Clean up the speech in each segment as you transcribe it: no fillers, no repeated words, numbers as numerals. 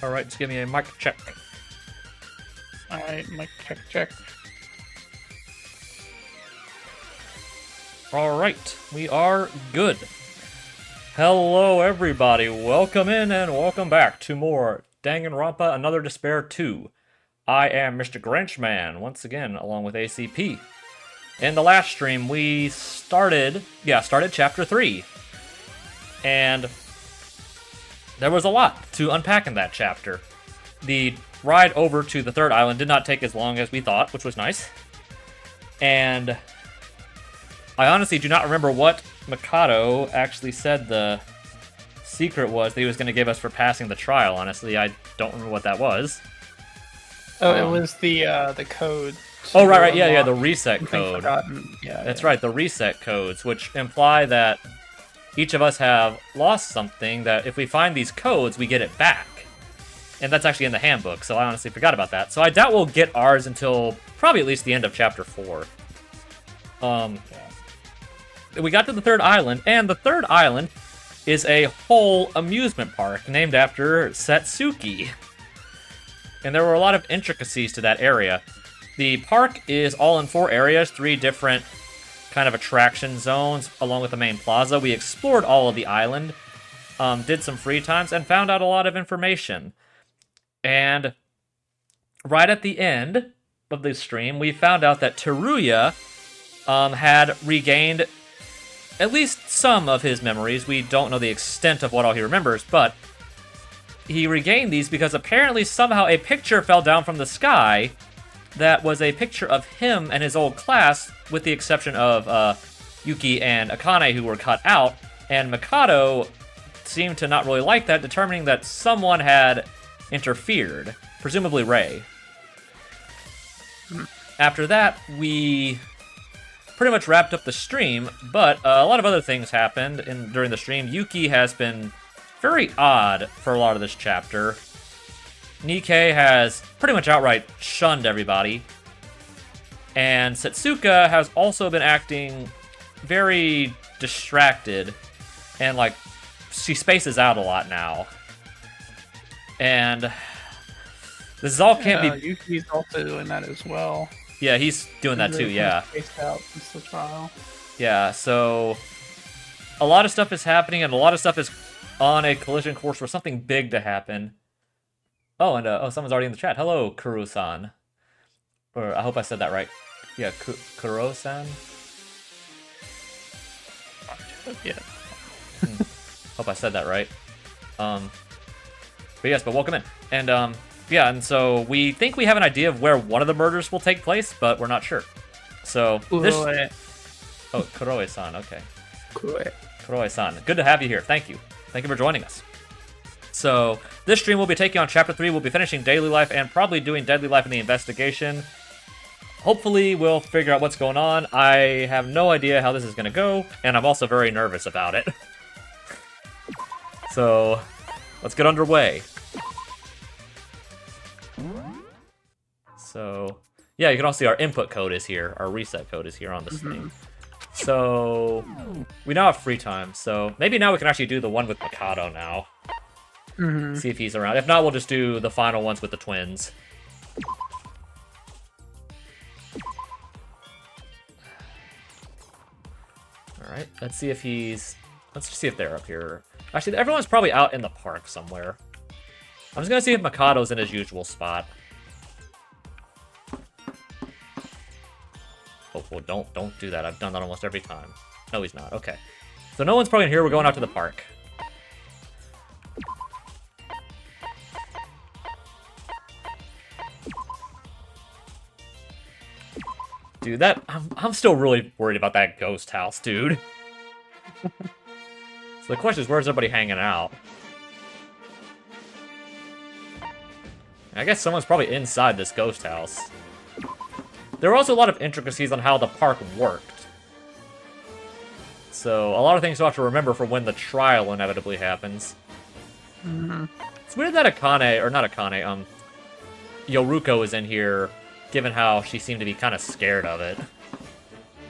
Alright, just give me a mic check. Alright, mic check. Alright, we are good. Hello everybody, welcome in and welcome back to more Danganronpa Another Despair 2. I am Mr. Grinchman, once again, along with ACP. In the last stream, we started Chapter 3. And there was a lot to unpack in that chapter. The ride over to the third island did not take as long as we thought, which was nice. And I honestly do not remember what Mikado actually said the secret was that he was going to give us for passing the trial. Honestly, I don't remember what that was. Oh, it was the code. Oh, right, yeah, the reset code. Yeah, That's right, the reset codes, which imply that each of us have lost something, that if we find these codes, we get it back. And that's actually in the handbook, so I honestly forgot about that. So I doubt we'll get ours until probably at least the end of Chapter 4. We got to the third island, and the third island is a whole amusement park named after Satsuki. And there were a lot of intricacies to that area. The park is all in 4 areas, 3 different kind of attraction zones, along with the main plaza. We explored all of the island, did some free times, and found out a lot of information. And right at the end of the stream, we found out that Teruya had regained at least some of his memories. We don't know the extent of what all he remembers, but he regained these because apparently somehow a picture fell down from the sky that was a picture of him and his old class, with the exception of Yuki and Akane, who were cut out, and Mikado seemed to not really like that, determining that someone had interfered, presumably Rei. After that, we pretty much wrapped up the stream, but a lot of other things happened during the stream. Yuki has been very odd for a lot of this chapter. Nikkei has pretty much outright shunned everybody. And Setsuka has also been acting very distracted. And, like, she spaces out a lot now. And this is all can't be... Yuki's also doing that as well. Yeah, he's doing that too, yeah. Spaced out since the trial. Yeah, so a lot of stuff is happening, and a lot of stuff is on a collision course for something big to happen. Oh, and someone's already in the chat. Hello, Kuro-san. Or I hope I said that right. Yeah, Kuro-san? Yeah. Hope I said that right. But yes, but welcome in. And yeah, and so we think we have an idea of where one of the murders will take place, but we're not sure. So this... Oh, Kuroe-san, okay. Kuroe-san, good to have you here. Thank you. Thank you for joining us. So, this stream will be taking on Chapter 3. We'll be finishing Daily Life and probably doing Deadly Life in the investigation. Hopefully, we'll figure out what's going on. I have no idea how this is going to go, and I'm also very nervous about it. So, let's get underway. So, yeah, you can also see our input code is here. Our reset code is here on this thing. So, we now have free time, so maybe now we can actually do the one with Mikado now. See if he's around. If not, we'll just do the final ones with the twins. Alright, let's see if he's... Let's just see if they're up here. Actually, everyone's probably out in the park somewhere. I'm just gonna see if Mikado's in his usual spot. Oh, well, don't do that. I've done that almost every time. No, he's not. Okay. So no one's probably in here. We're going out to the park. Dude, I'm still really worried about that ghost house, dude. So the question is, where's everybody hanging out? I guess someone's probably inside this ghost house. There were also a lot of intricacies on how the park worked. So, a lot of things you'll have to remember for when the trial inevitably happens. It's weird that Akane, or not Akane, Yoruko is in here, given how she seemed to be kind of scared of it.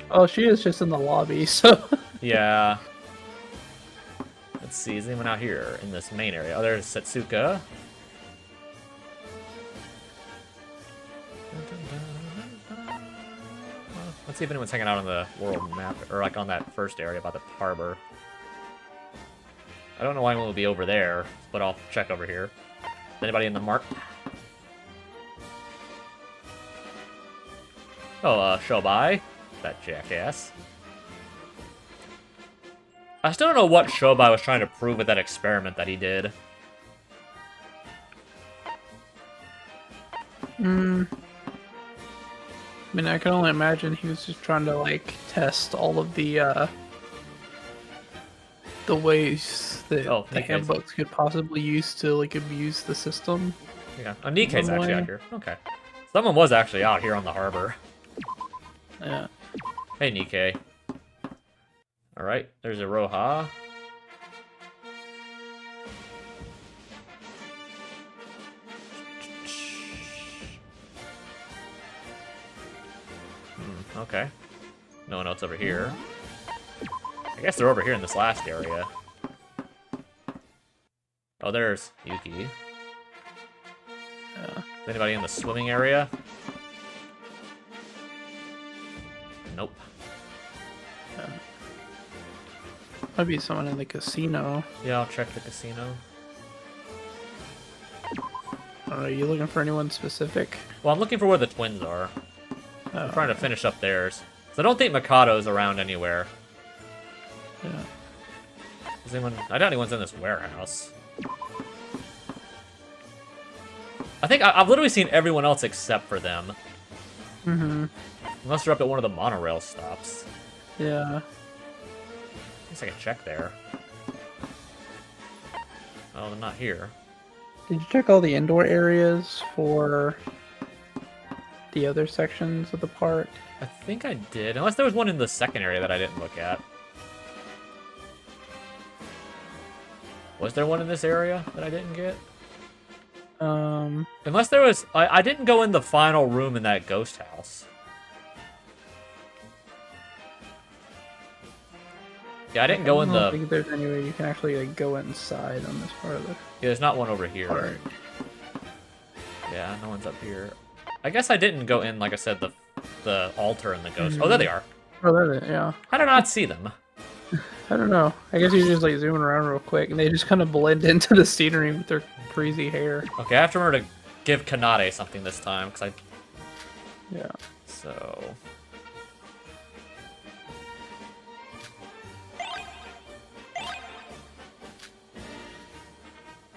Oh, she is just in the lobby, so... Yeah. Let's see, is anyone out here in this main area? Oh, there's Setsuka. see if anyone's hanging out on the world map, or like on that first area about the harbor. I don't know why anyone would be over there, but I'll check over here. Is anybody in the mark? Oh, Shobai. That jackass. I still don't know what Shobai was trying to prove with that experiment that he did. I mean, I can only imagine he was just trying to, like, test all of the ways that the Nikke's. handbooks could possibly use to, like, abuse the system. Yeah, Nikke's actually out here. Okay. Someone was actually out here on the harbor. Yeah. Hey, Nikke. Alright, there's a Roha. Okay. No one else over here. I guess they're over here in this last area. Oh, there's Yuki. Yeah. Is anybody in the swimming area? Nope. Might be someone in the casino. Yeah, I'll check the casino. Are you looking for anyone specific? Well, I'm looking for where the twins are. I'm trying to finish up theirs. So I don't think Mikado's around anywhere. Yeah. Is anyone... I doubt anyone's in this warehouse. I think I've literally seen everyone else except for them. Mm-hmm. Unless they're up at one of the monorail stops. Yeah. I guess I can check there. Oh, they're not here. Did you check all the indoor areas for the other sections of the park? I think I did. Unless there was one in the second area that I didn't look at. Was there one in this area that I didn't get? Unless there was... I didn't go in the final room in that ghost house. Yeah, I didn't go in the... I don't think there's any way you can actually, like, go inside on this part of the Yeah, there's not one over here. park. Yeah, no one's up here. I guess I didn't go in, like I said, the altar and the ghost. Oh, there they are. Oh, there they yeah. How did I not see them? I don't know. I guess you're just, like, zooming around real quick, and they just kind of blend into the scenery with their crazy hair. Okay, I have to remember to give Kanade something this time, because I... Yeah. So...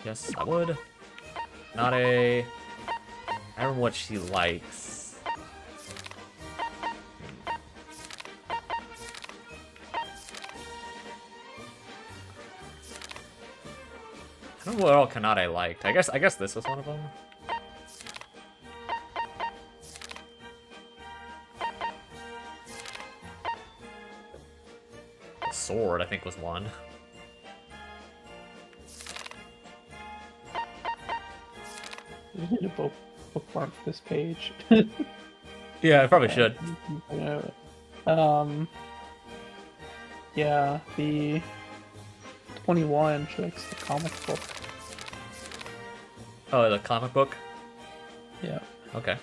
Yes, I would. Kanade... I remember what she likes. I don't know what all Kanade liked. I guess this was one of them. The sword, I think, was one. You need to bookmark this page. Yeah, I probably should. Yeah, the 21, she likes the comic book. Oh, the comic book? Yeah. Okay.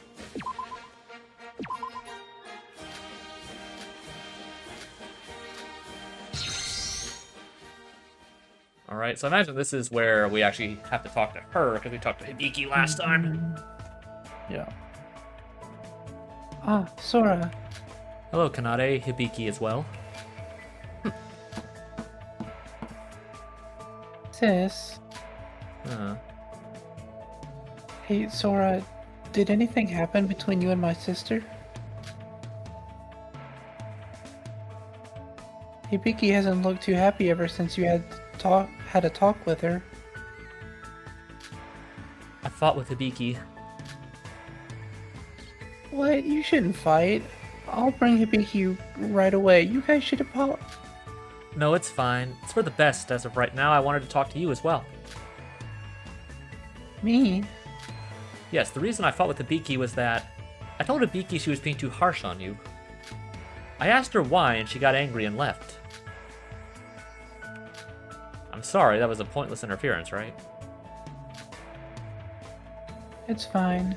Alright, so I imagine this is where we actually have to talk to her, because we talked to Hibiki last time. Yeah. Ah, Sora. Hello, Kanade. Hibiki as well. Sis. Hey, Sora, did anything happen between you and my sister? Hibiki hasn't looked too happy ever since you had a talk with her. I fought with Hibiki. What? You shouldn't fight. I'll bring Hibiki right away. You guys should apologize. No, it's fine. It's for the best as of right now. I wanted to talk to you as well. Me? Yes, the reason I fought with Hibiki was that I told Hibiki she was being too harsh on you. I asked her why, and she got angry and left. I'm sorry, that was a pointless interference, right? It's fine.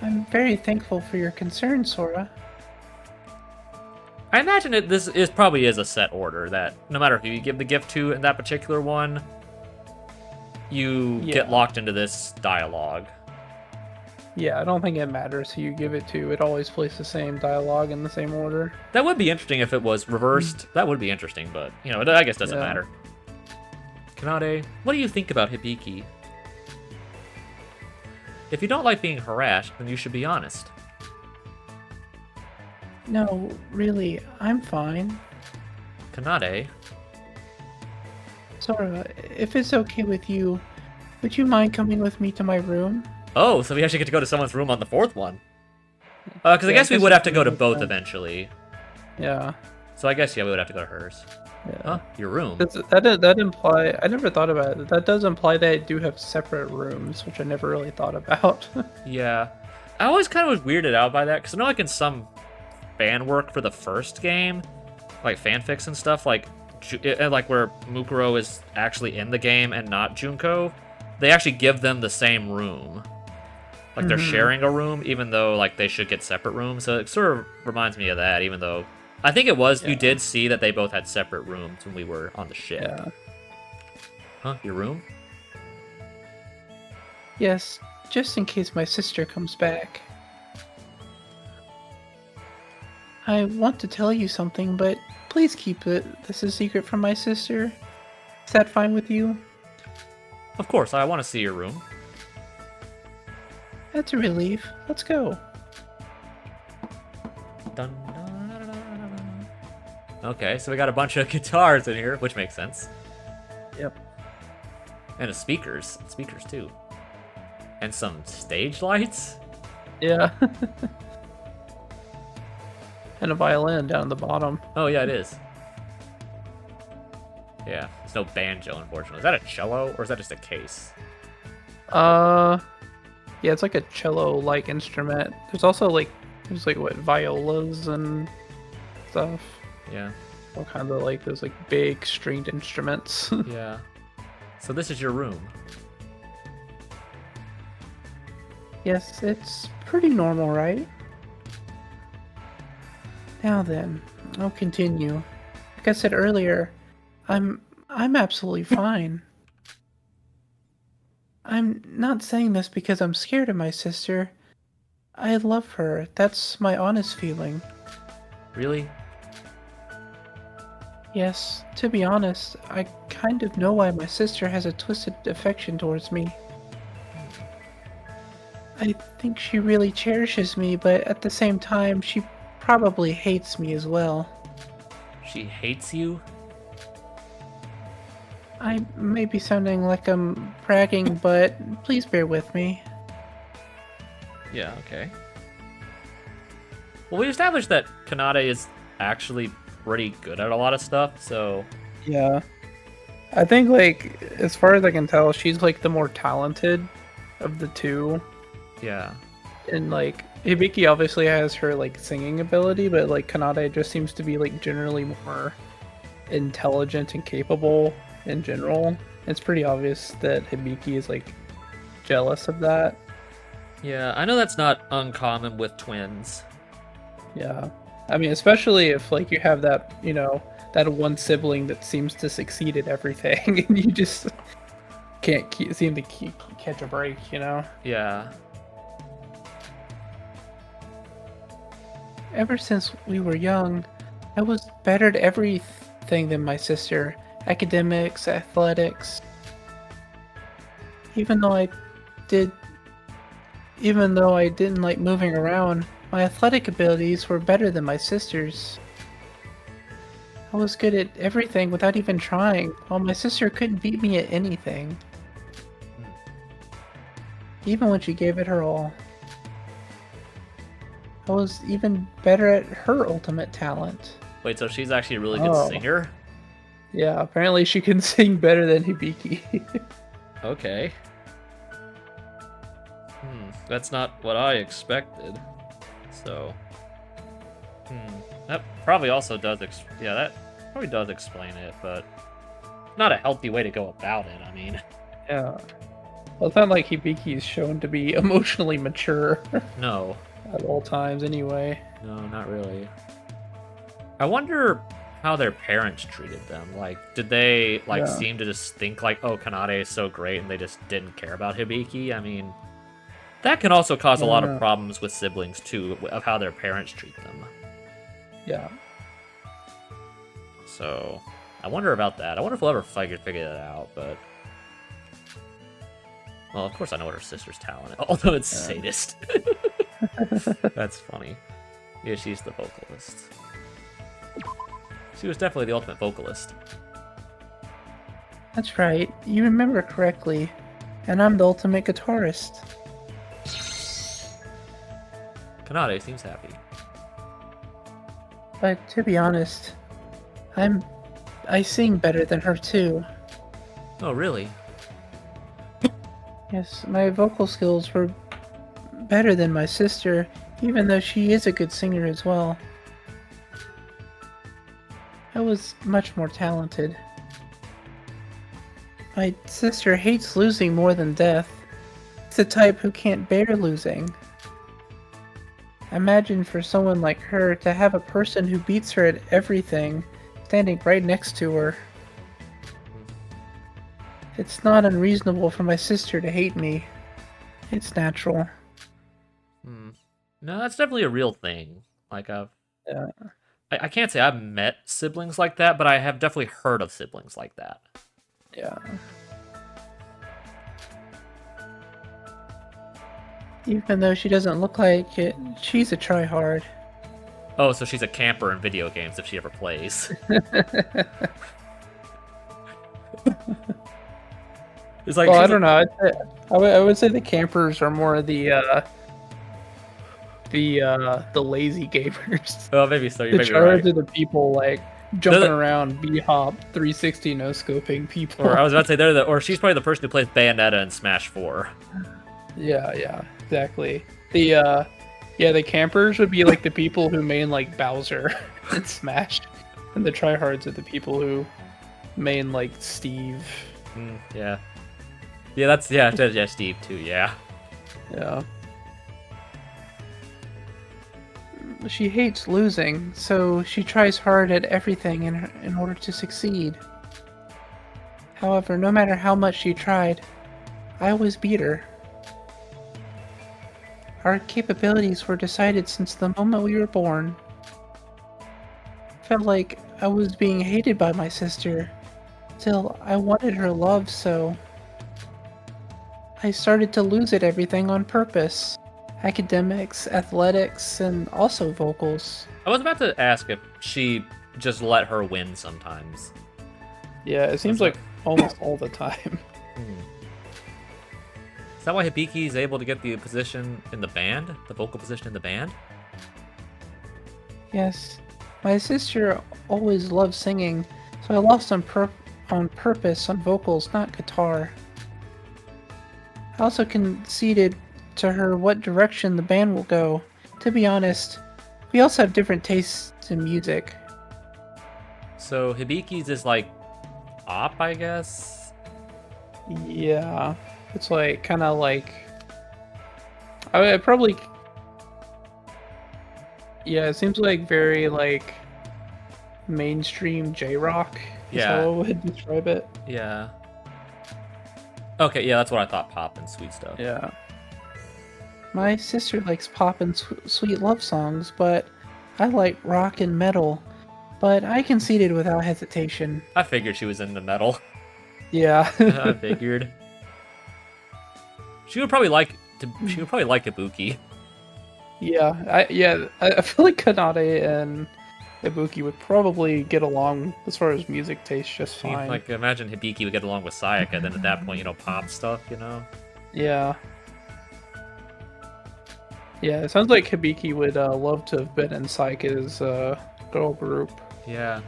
I'm very thankful for your concern, Sora. I imagine this is probably is a set order that no matter who you give the gift to in that particular one, you get locked into this dialogue. Yeah, I don't think it matters who you give it to. It always plays the same dialogue in the same order. That would be interesting if it was reversed. That would be interesting, but, you know, I guess it doesn't matter. Kanade, what do you think about Hibiki? If you don't like being harassed, then you should be honest. No, really, I'm fine. Kanade? Sora, if it's okay with you, would you mind coming with me to my room? Oh, so we actually get to go to someone's room on the fourth one. Because I guess we would have to go to both eventually. Yeah. So I guess, yeah, we would have to go to hers. Yeah. Huh? Your room? That imply... I never thought about it. That does imply that I do have separate rooms, which I never really thought about. Yeah. I always kind of was weirded out by that, because I know like in some fan work for the first game, like fanfics and stuff, like where Mukuro is actually in the game and not Junko, they actually give them the same room. Like they're sharing a room, even though like they should get separate rooms. So it sort of reminds me of that, even though I think it was you did see that they both had separate rooms when we were on the ship. Yeah. Huh? Your room? Yes, just in case my sister comes back. I want to tell you something, but please keep this a secret from my sister. Is that fine with you? Of course, I want to see your room. That's a relief. Let's go. Dun, dun, dun, dun, dun, dun. Okay, so we got a bunch of guitars in here, which makes sense. Yep. And speakers too. And some stage lights? Yeah. And a violin down at the bottom. Oh yeah, it is. Yeah, there's no banjo, unfortunately. Is that a cello, or is that just a case? Yeah, it's like a cello-like instrument. There's also like, what, violas and stuff. Yeah. All kinds of like those like big stringed instruments. Yeah. So this is your room. Yes, it's pretty normal, right? Now then, I'll continue. Like I said earlier, I'm absolutely fine. I'm not saying this because I'm scared of my sister. I love her. That's my honest feeling. Really? Yes, to be honest, I kind of know why my sister has a twisted affection towards me. I think she really cherishes me, but at the same time, she probably hates me as well. She hates you? I may be sounding like I'm bragging, but please bear with me. Yeah, okay. Well, we established that Kanade is actually pretty good at a lot of stuff, so... Yeah. I think, like, as far as I can tell, she's, like, the more talented of the two. Yeah. And, like, Hibiki obviously has her, like, singing ability, but, like, Kanade just seems to be, like, generally more intelligent and capable in general. It's pretty obvious that Hibiki is, like, jealous of that. Yeah, I know that's not uncommon with twins. Yeah. I mean, especially if, like, you have that, you know, that one sibling that seems to succeed at everything, and you just can't seem to catch a break, you know? Yeah. Ever since we were young, I was better at everything than my sister. Academics, athletics. Even though I didn't like moving around, my athletic abilities were better than my sister's. I was good at everything without even trying, while my sister couldn't beat me at anything. Even when she gave it her all. I was even better at her ultimate talent. Wait, so she's actually a really good singer? Yeah, apparently she can sing better than Hibiki. Okay. That's not what I expected. So... That probably also does... Yeah, that probably does explain it, but... Not a healthy way to go about it, I mean. Yeah. Well, it's not like Hibiki is shown to be emotionally mature. No. At all times, anyway. No, not really. I wonder how their parents treated them. Like, did they like Yeah. seem to just think like, oh, Kanade is so great, and they just didn't care about Hibiki? I mean, that can also cause I a don't lot of know. problems with siblings too, of how their parents treat them. Yeah. So, I wonder about that. I wonder if we'll ever figure that out, but... Well, of course I know what her sister's talent is, although it's sadist. That's funny. Yeah, she's the vocalist. She was definitely the ultimate vocalist. That's right. You remember correctly. And I'm the ultimate guitarist. Kanade seems happy. But to be honest, I sing better than her too. Oh, really? Yes, my vocal skills were better than my sister, even though she is a good singer as well. I was much more talented. My sister hates losing more than death. It's the type who can't bear losing. Imagine for someone like her to have a person who beats her at everything standing right next to her. It's not unreasonable for my sister to hate me. It's natural. No, that's definitely a real thing. Like, Yeah. I can't say I've met siblings like that, but I have definitely heard of siblings like that. Yeah. Even though she doesn't look like it, she's a tryhard. Oh, so she's a camper in video games if she ever plays. It's like, Well, I she's don't know. I would say the campers are more the lazy gamers. oh, maybe so. You The may be tryhards right. are the people like jumping around, b-hop, 360 no scoping people. Or I was about to say or she's probably the person who plays Bayonetta in Smash 4. Yeah, exactly. The campers would be like the people who main like Bowser in Smash, and the tryhards are the people who main like Steve. Yeah. Yeah, Steve too. Yeah. Yeah. She hates losing, so she tries hard at everything in order to succeed. However, no matter how much she tried, I always beat her. Our capabilities were decided since the moment we were born. Felt like I was being hated by my sister. Still, I wanted her love, so I started to lose at everything on purpose. Academics, athletics, and also vocals. I was about to ask if she just let her win sometimes. Yeah, it seems like almost all the time. Is that why Hibiki is able to get the position in the band? The vocal position in the band? Yes. My sister always loved singing, so I lost on purpose on vocals, not guitar. I also conceded to her what direction the band will go. To be honest, we also have different tastes in music. So Hibiki's is like op, I guess? Yeah, it's like kind of like I probably it seems like very like mainstream J-rock is Yeah. how I would describe it. Yeah. Okay, yeah, that's what I thought, pop and sweet stuff. Yeah. My sister likes pop and sweet love songs, but I like rock and metal. But I conceded without hesitation. I figured she was into metal. Yeah. I figured. She would probably like Ibuki. I feel like Kanade and Ibuki would probably get along as far as music taste just I mean, fine. like, imagine Hibiki would get along with Sayaka, then at that point, pop stuff, Yeah. Yeah, it sounds like Hibiki would love to have been in Saika's girl group. Yeah.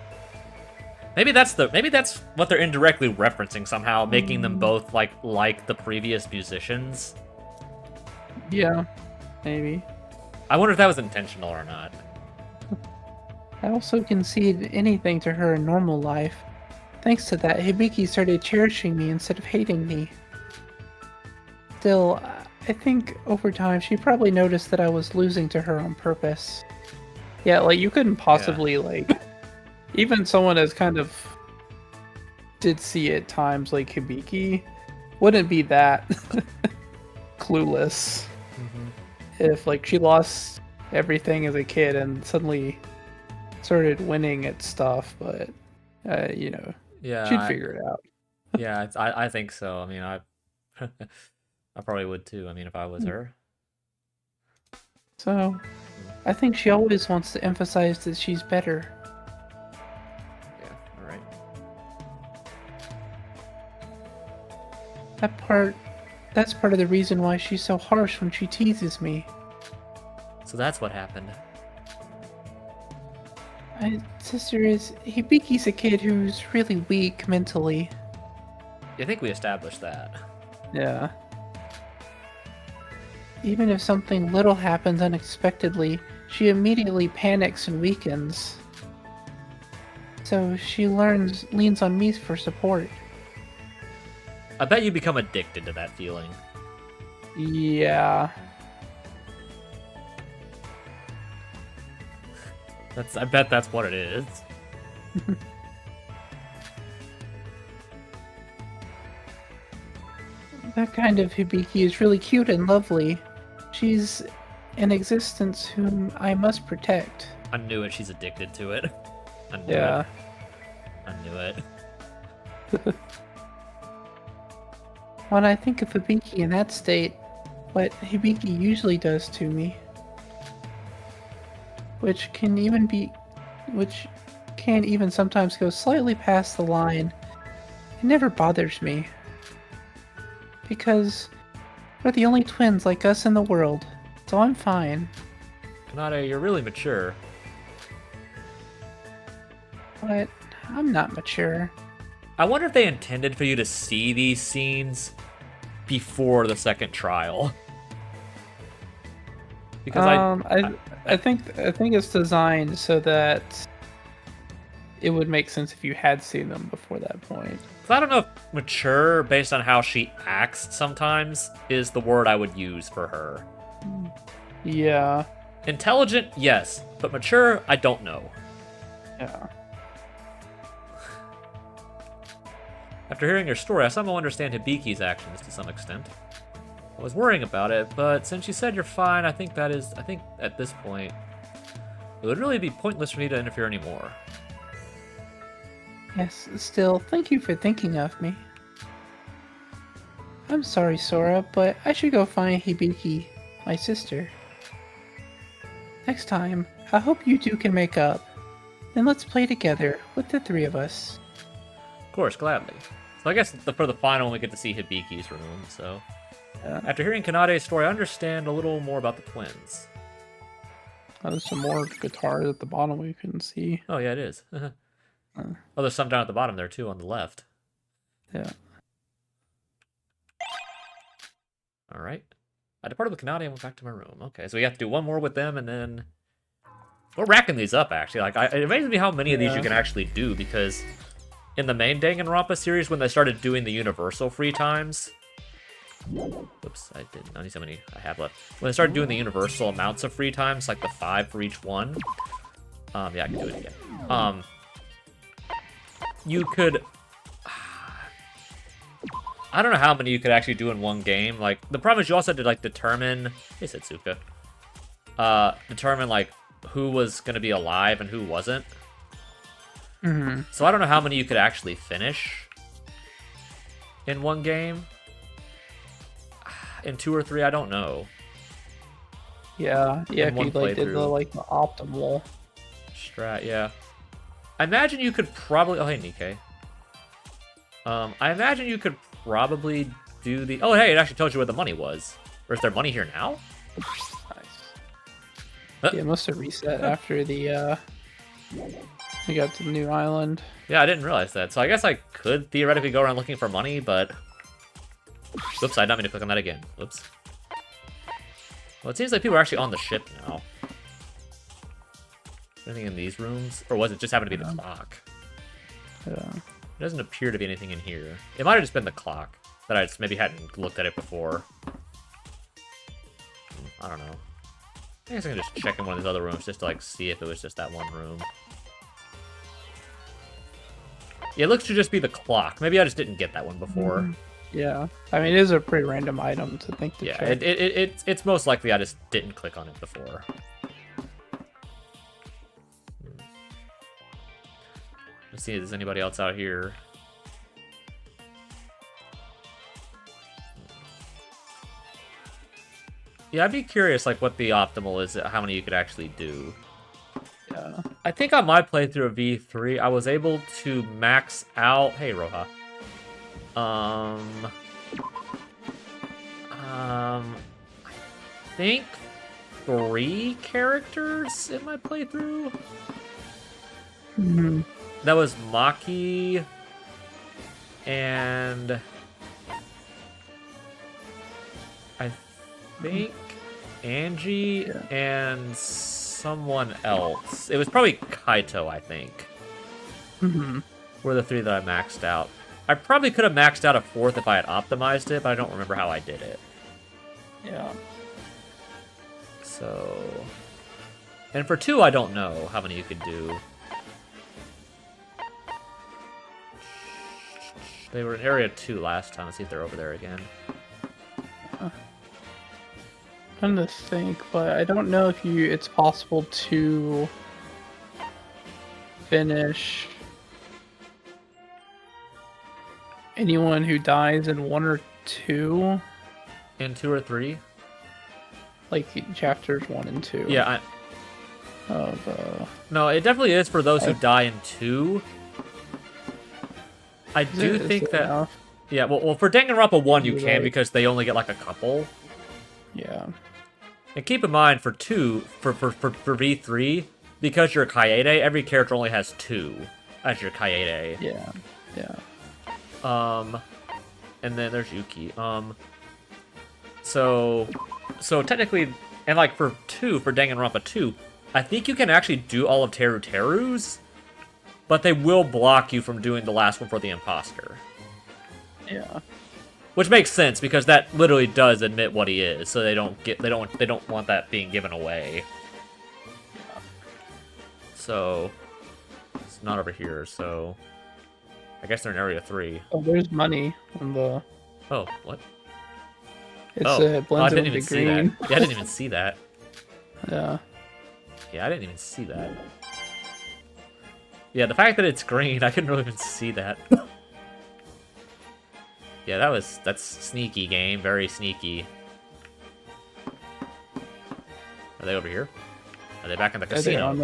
Maybe that's what they're indirectly referencing somehow, making them both like the previous musicians. Yeah, maybe. I wonder if that was intentional or not. I also concede anything to her in normal life. Thanks to that, Hibiki started cherishing me instead of hating me. Still, I think over time she probably noticed that I was losing to her on purpose. Yeah, like you couldn't possibly like even someone as kind of did see at times like Hibiki wouldn't be that clueless if like she lost everything as a kid and suddenly started winning at stuff, but you know, Yeah, she'd figure it out. yeah, I think so. I mean, I I probably would too. I mean, if I was her. So, I think she always wants to emphasize that she's better. Yeah, all right. That's part of the reason why she's so harsh when she teases me. So that's what happened. My sister is Hibiki's a kid who's really weak mentally. I think we established that. Yeah. Even if something little happens unexpectedly, she immediately panics and weakens. So she leans on me for support. I bet you become addicted to that feeling. Yeah. I bet that's what it is. That kind of Hibiki is really cute and lovely. She's an existence whom I must protect. I knew it. She's addicted to it. I knew Yeah. it. I knew it. When I think of Hibiki in that state, what Hibiki usually does to me, which can even sometimes go slightly past the line, it never bothers me. Because we're the only twins like us in the world, so I'm fine. Kanade, you're really mature. But I'm not mature. I wonder if they intended for you to see these scenes before the second trial. Because I think it's designed so that it would make sense if you had seen them before that point. I don't know if mature, based on how she acts sometimes, is the word I would use for her. Yeah. Intelligent, yes, but mature, I don't know. Yeah. After hearing your story, I somehow understand Hibiki's actions to some extent. I was worrying about it, but since you said you're fine, I think at this point, it would really be pointless for me to interfere anymore. Yes, still, thank you for thinking of me. I'm sorry, Sora, but I should go find Hibiki, my sister. Next time, I hope you two can make up. Then let's play together, with the three of us. Of course, gladly. So I guess for the final one, we get to see Hibiki's room, so... After hearing Kanade's story, I understand a little more about the twins. There's some more guitars at the bottom we can see. Oh, yeah, it is. Oh, there's some down at the bottom there, too, on the left. Yeah. Alright. I departed with Kanade and went back to my room. Okay, so we have to do one more with them, and then... We're racking these up, actually. Like, it amazes me how many of these you can actually do, because in the main Danganronpa series, when they started doing the universal free times... Oops, I didn't notice how many I have left. When they started doing the universal amounts of free times, like the 5 for each one... yeah, I can do it again. You could... I don't know how many you could actually do in one game. Like, the problem is you also had to, like, determine... Hey, Setsuka. Determine, like, who was going to be alive and who wasn't. Mm-hmm. So I don't know how many you could actually finish in one game. In 2 or 3, I don't know. Yeah, if you, like, did the optimal... Strat, yeah. I imagine you could probably... Oh, hey, Nikkei. I imagine you could probably do the... Oh, hey, it actually tells you where the money was. Or is there money here now? Nice. Yeah, it must have reset after the, we got to the new island. Yeah, I didn't realize that. So I guess I could theoretically go around looking for money, but... Whoops, I did not mean to click on that again. Whoops. Well, it seems like people are actually on the ship now. Anything in these rooms? Or was it just happened to be the clock? Yeah. It doesn't appear to be anything in here. It might have just been the clock. That I just maybe hadn't looked at it before. I don't know. I guess I can just check in one of these other rooms just to, like, see if it was just that one room. Yeah, it looks to just be the clock. Maybe I just didn't get that one before. Yeah. I mean, it is a pretty random item to think to Yeah, check. it's most likely I just didn't click on it before. Let's see if there's anybody else out here. Yeah, I'd be curious, like, what the optimal is, how many you could actually do. Yeah. I think on my playthrough of V3, I was able to max out... Hey, Roja. I think 3 characters in my playthrough. Mhm. That was Maki and I think Angie and someone else. It was probably Kaito, I think. Were the 3 that I maxed out. I probably could have maxed out a 4th if I had optimized it, but I don't remember how I did it. Yeah. So... And for 2, I don't know how many you could do. They were in Area 2 last time. Let's see if they're over there again. I'm trying to think, but I don't know if it's possible to finish anyone who dies in 1 or 2. In 2 or 3? Like chapters 1 and 2. Yeah, Of no, it definitely is for those who die in 2. I do is think it that... enough? Yeah, well, for Danganronpa 1 you You're can right. because they only get like a couple. Yeah. And keep in mind, for 2, for V3, because you're Kaede, every character only has 2 as your Kaede. Yeah. Yeah. And then there's Yuki. So technically, and like for Danganronpa 2, I think you can actually do all of Teru's, but they will block you from doing the last one for the imposter. Yeah. Which makes sense because that literally does admit what he is, so they don't want that being given away. So it's not over here, so I guess they're in Area 3. Oh, there's money on the. Oh, what? It's I blends didn't in even with the see green. that. Yeah, I didn't even see that. Yeah. Yeah, I didn't even see that. Yeah, the fact that it's green, I couldn't really even see that. Yeah, that's sneaky game, very sneaky. Are they over here? Are they back in the casino?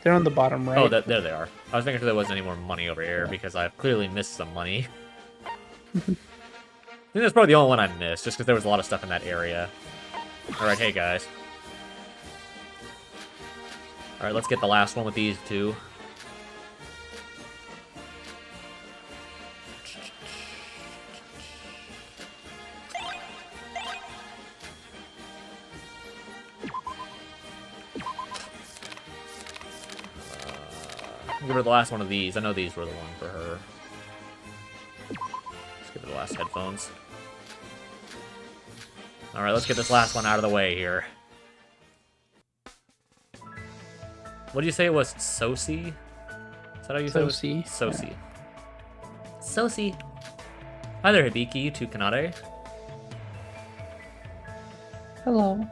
They're on the bottom right. Oh, there they are. I was making sure there wasn't any more money over here because I've clearly missed some money. I think that's probably the only one I missed, just because there was a lot of stuff in that area. Alright, hey guys. Alright, let's get the last one with these 2. Give her the last one of these. I know these were the one for her. Let's give her the last headphones. Alright, let's get this last one out of the way here. What do you say it was? Sosi? Is that how you say it? Sosi. Sosi. Sosi. Hi there, Hibiki. You too, Kanade. Hello.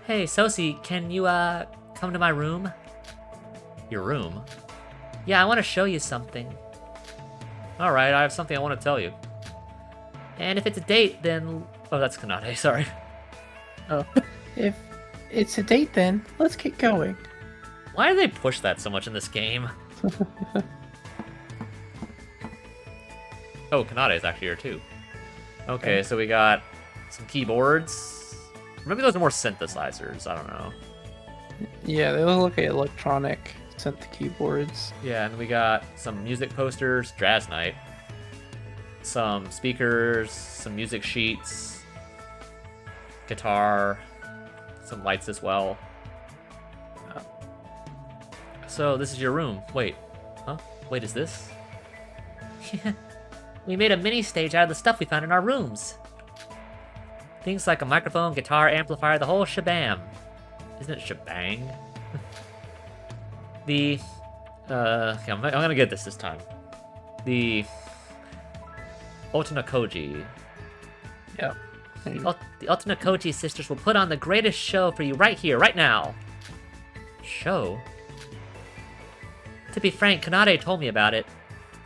Hey, Sosi, can you, come to my room? Your room? Yeah, I want to show you something. Alright, I have something I want to tell you. And if it's a date, then... Oh, that's Kanade, sorry. Oh. If it's a date, then let's get going. Why do they push that so much in this game? Oh, Kanade's actually here, too. Okay, so we got some keyboards. Maybe those are more synthesizers, I don't know. Yeah, they look like electronic synth keyboards. Yeah, and we got some music posters, Jazz Night. Some speakers, some music sheets, guitar, some lights as well. So this is your room. Wait, huh? Wait, is this? We made a mini stage out of the stuff we found in our rooms. Things like a microphone, guitar, amplifier, the whole shabam. Isn't it shebang? The okay, I'm gonna get this time. The Otanakoji. Yeah. The Otanakoji sisters will put on the greatest show for you right here, right now. Show? To be frank, Kanade told me about it.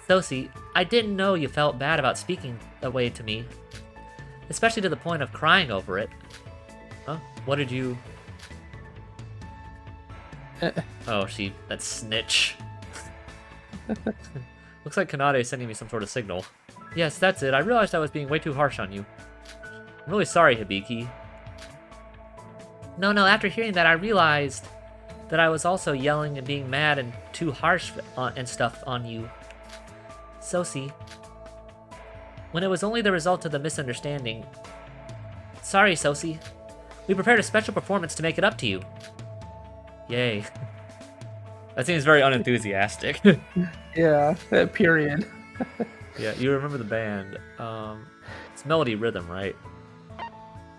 Sosi, I didn't know you felt bad about speaking that way to me. Especially to the point of crying over it. Huh? What did you... Oh, that snitch. Looks like Kanade is sending me some sort of signal. Yes, that's it. I realized I was being way too harsh on you. I'm really sorry, Hibiki. No, after hearing that, I realized that I was also yelling and being mad and too harsh and stuff on you. Sosi, when it was only the result of the misunderstanding. Sorry, Sosi. We prepared a special performance to make it up to you. Yay. That seems very unenthusiastic. Yeah, that period. Yeah, you remember the band. It's Melody Rhythm, right?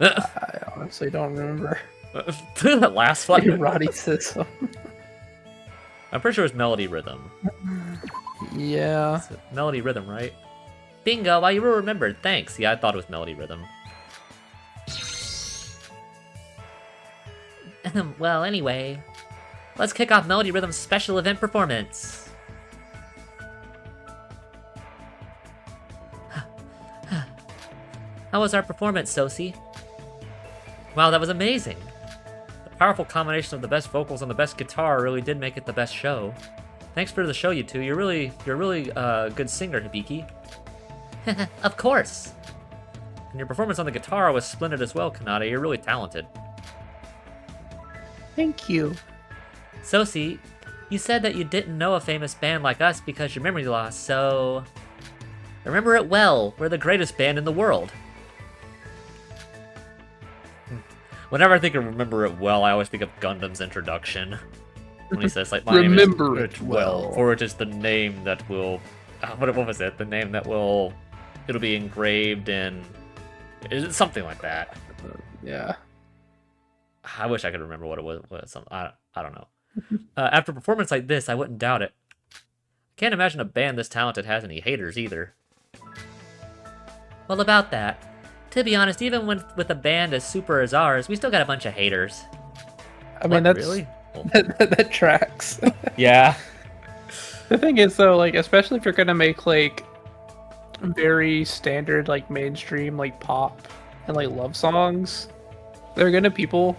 I honestly don't remember. That last one. Eroticism. I'm pretty sure it's Melody Rhythm. Yeah. It's Melody Rhythm, right? Bingo, well, you were remembered. Thanks. Yeah, I thought it was Melody Rhythm. Well, anyway, let's kick off Melody Rhythm's special event performance. How was our performance, Sosi? Wow, that was amazing. The powerful combination of the best vocals and the best guitar really did make it the best show. Thanks for the show, you two. You're really a good singer, Hibiki. Of course. And your performance on the guitar was splendid as well, Kanade. You're really talented. Thank you. Sosi, you said that you didn't know a famous band like us because your memory lost, so... Remember it well. We're the greatest band in the world. Whenever I think of Remember It Well, I always think of Gundam's introduction. When he says, like, my Remember name is it well. For it is the name that will... What was it? The name that will... It'll be engraved in... Is it something like that? Yeah. I wish I could remember what it was. I don't know. After a performance like this, I wouldn't doubt it. I can't imagine a band this talented has any haters either. Well, about that... To be honest, even with a band as super as ours, we still got a bunch of haters. I mean, that's really? that tracks. Yeah. The thing is, though, like, especially if you're gonna make like very standard, like mainstream, like pop and like love songs, there are gonna be people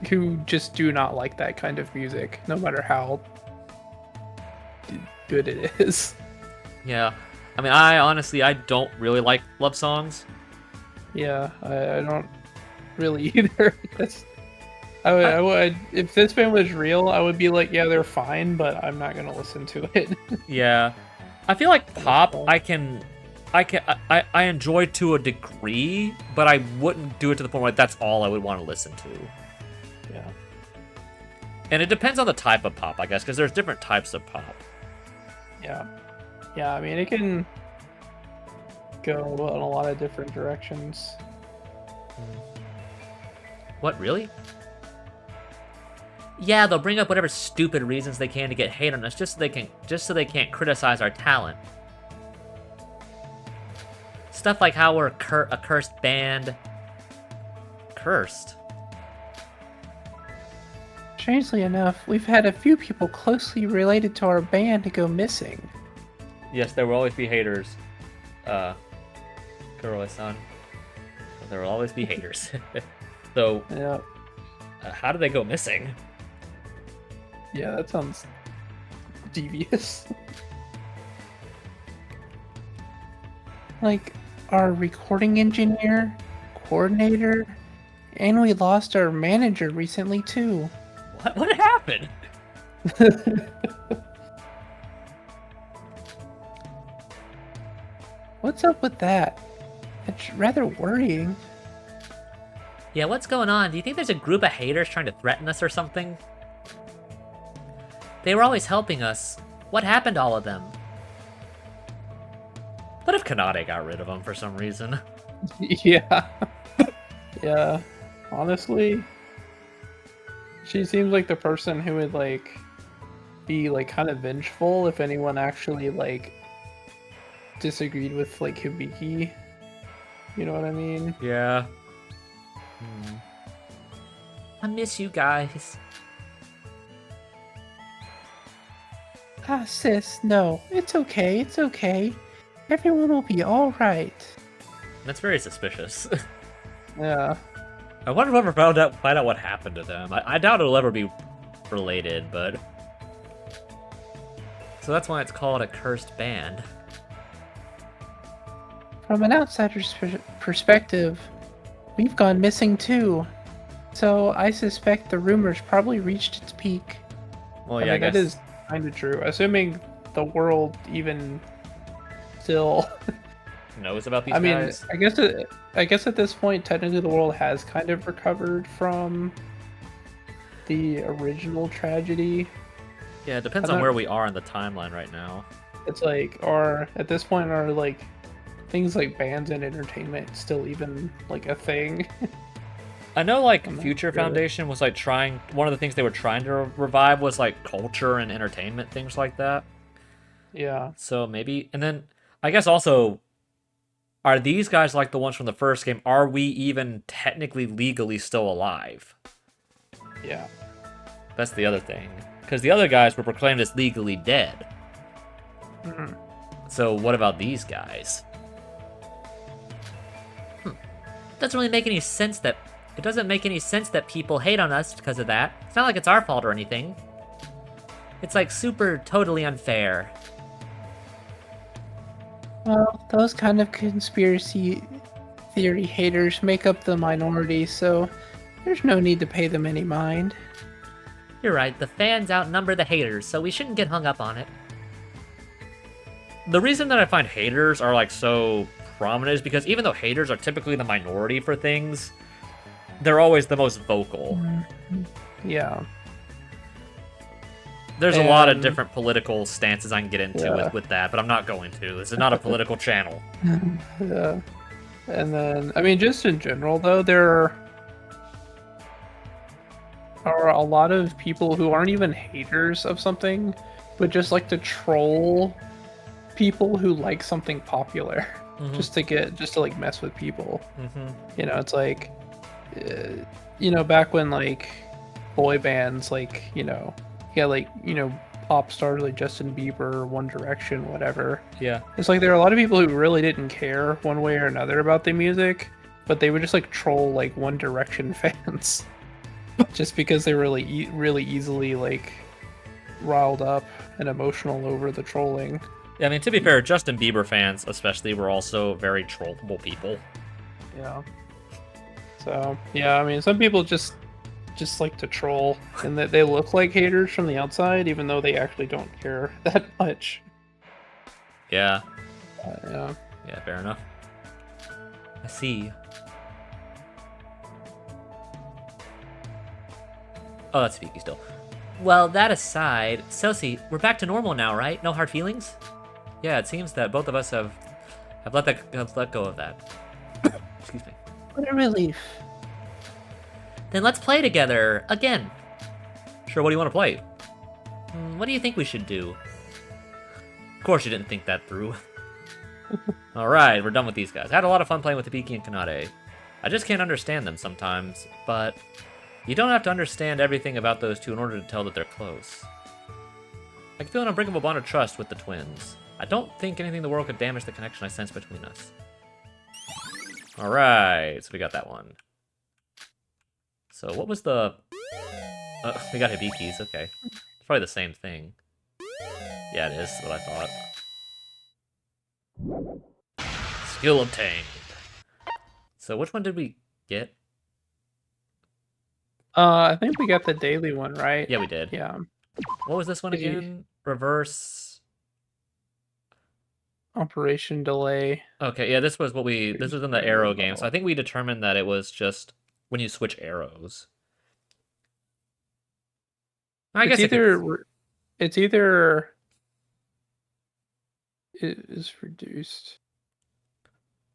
who just do not like that kind of music, no matter how good it is. Yeah. I mean, I don't really like love songs. Yeah, I don't really either. I would, if this band was real, I would be like, yeah, they're fine, but I'm not gonna listen to it. Yeah, I feel like pop, I enjoy to a degree, but I wouldn't do it to the point where that's all I would want to listen to. Yeah, and it depends on the type of pop, I guess, because there's different types of pop. yeah. I mean, it can go in a lot of different directions. What, really? Yeah, they'll bring up whatever stupid reasons they can to get hate on us, just so they can't criticize our talent. Stuff like how we're a cursed band. Cursed? Strangely enough, we've had a few people closely related to our band go missing. Yes, there will always be haters. Kuro-san. There will always be haters. So, yeah. How do they go missing? Yeah, that sounds devious. Like, our recording engineer, coordinator, and we lost our manager recently, too. What happened? What's up with that? It's rather worrying. Yeah, what's going on? Do you think there's a group of haters trying to threaten us or something? They were always helping us. What happened to all of them? What if Kanade got rid of them for some reason? Yeah. Yeah. Honestly. She seems like the person who would like be like kind of vengeful if anyone actually like disagreed with like Hibiki. You know what I mean? Yeah. I miss you guys. Ah, sis, no. It's okay, it's okay. Everyone will be alright. That's very suspicious. Yeah. I wonder if we'll ever find out what happened to them. I doubt it'll ever be related, but... So that's why it's called a cursed band. From an outsider's perspective, we've gone missing too. So I suspect the rumors probably reached its peak. Well, I yeah, mean, I guess... that is kind of true. Assuming the world even still... knows about these I mean, guys. I guess at this point, technically the world has kind of recovered from the original tragedy. Yeah, it depends on where we are in the timeline right now. It's like, at this point, are like things like bands and entertainment still even like a thing? I know, like, I'm not Future sure. Foundation was, like, one of the things they were trying to revive was, like, culture and entertainment, things like that. Yeah. So maybe... And then, I guess also, are these guys like the ones from the first game? Are we even technically legally still alive? Yeah. That's the other thing. Because the other guys were proclaimed as legally dead. Mhm. So what about these guys? Doesn't really make any sense that... It doesn't make any sense that people hate on us because of that. It's not like it's our fault or anything. It's like super totally unfair. Well, those kind of conspiracy theory haters make up the minority, so there's no need to pay them any mind. You're right, the fans outnumber the haters, so we shouldn't get hung up on it. The reason that I find haters are like so prominent is because even though haters are typically the minority for things, they're always the most vocal. Yeah. There's a lot of different political stances I can get into with that, but I'm not going to. This is not a political channel. Yeah. And then, I mean, just in general, though, there are a lot of people who aren't even haters of something, but just like to troll people who like something popular, just to like mess with people. You know, it's like, back when like boy bands, like pop stars like Justin Bieber, One Direction, whatever. Yeah. It's like there are a lot of people who really didn't care one way or another about the music, but they would just like troll like One Direction fans, just because they were really really easily like riled up and emotional over the trolling. Yeah, I mean, to be fair, Justin Bieber fans especially were also very trollable people. Yeah. So yeah, I mean, some people just like to troll, and that they look like haters from the outside, even though they actually don't care that much. Yeah. Yeah. Yeah, fair enough. I see. Oh, that's Vicky still. Well, that aside, Sosie, we're back to normal now, right? No hard feelings? Yeah, it seems that both of us have let go of that. Excuse me. What a relief. Then let's play together, again. Sure, what do you want to play? What do you think we should do? Of course you didn't think that through. Alright, we're done with these guys. I had a lot of fun playing with Hibiki and Kanade. I just can't understand them sometimes, but you don't have to understand everything about those two in order to tell that they're close. I can feel an unbreakable bond of trust with the twins. I don't think anything in the world could damage the connection I sense between us. Alright, so we got that one. So what was the... we got Hibiki's, okay. It's probably the same thing. Yeah, it is, what I thought. Skill obtained. So which one did we get? I think we got the daily one, right? Yeah, we did. Yeah. What was this one again? Reverse... Operation Delay. Okay, yeah, this was in the arrow game, so I think we determined that it was just when you switch arrows. I guess It is reduced.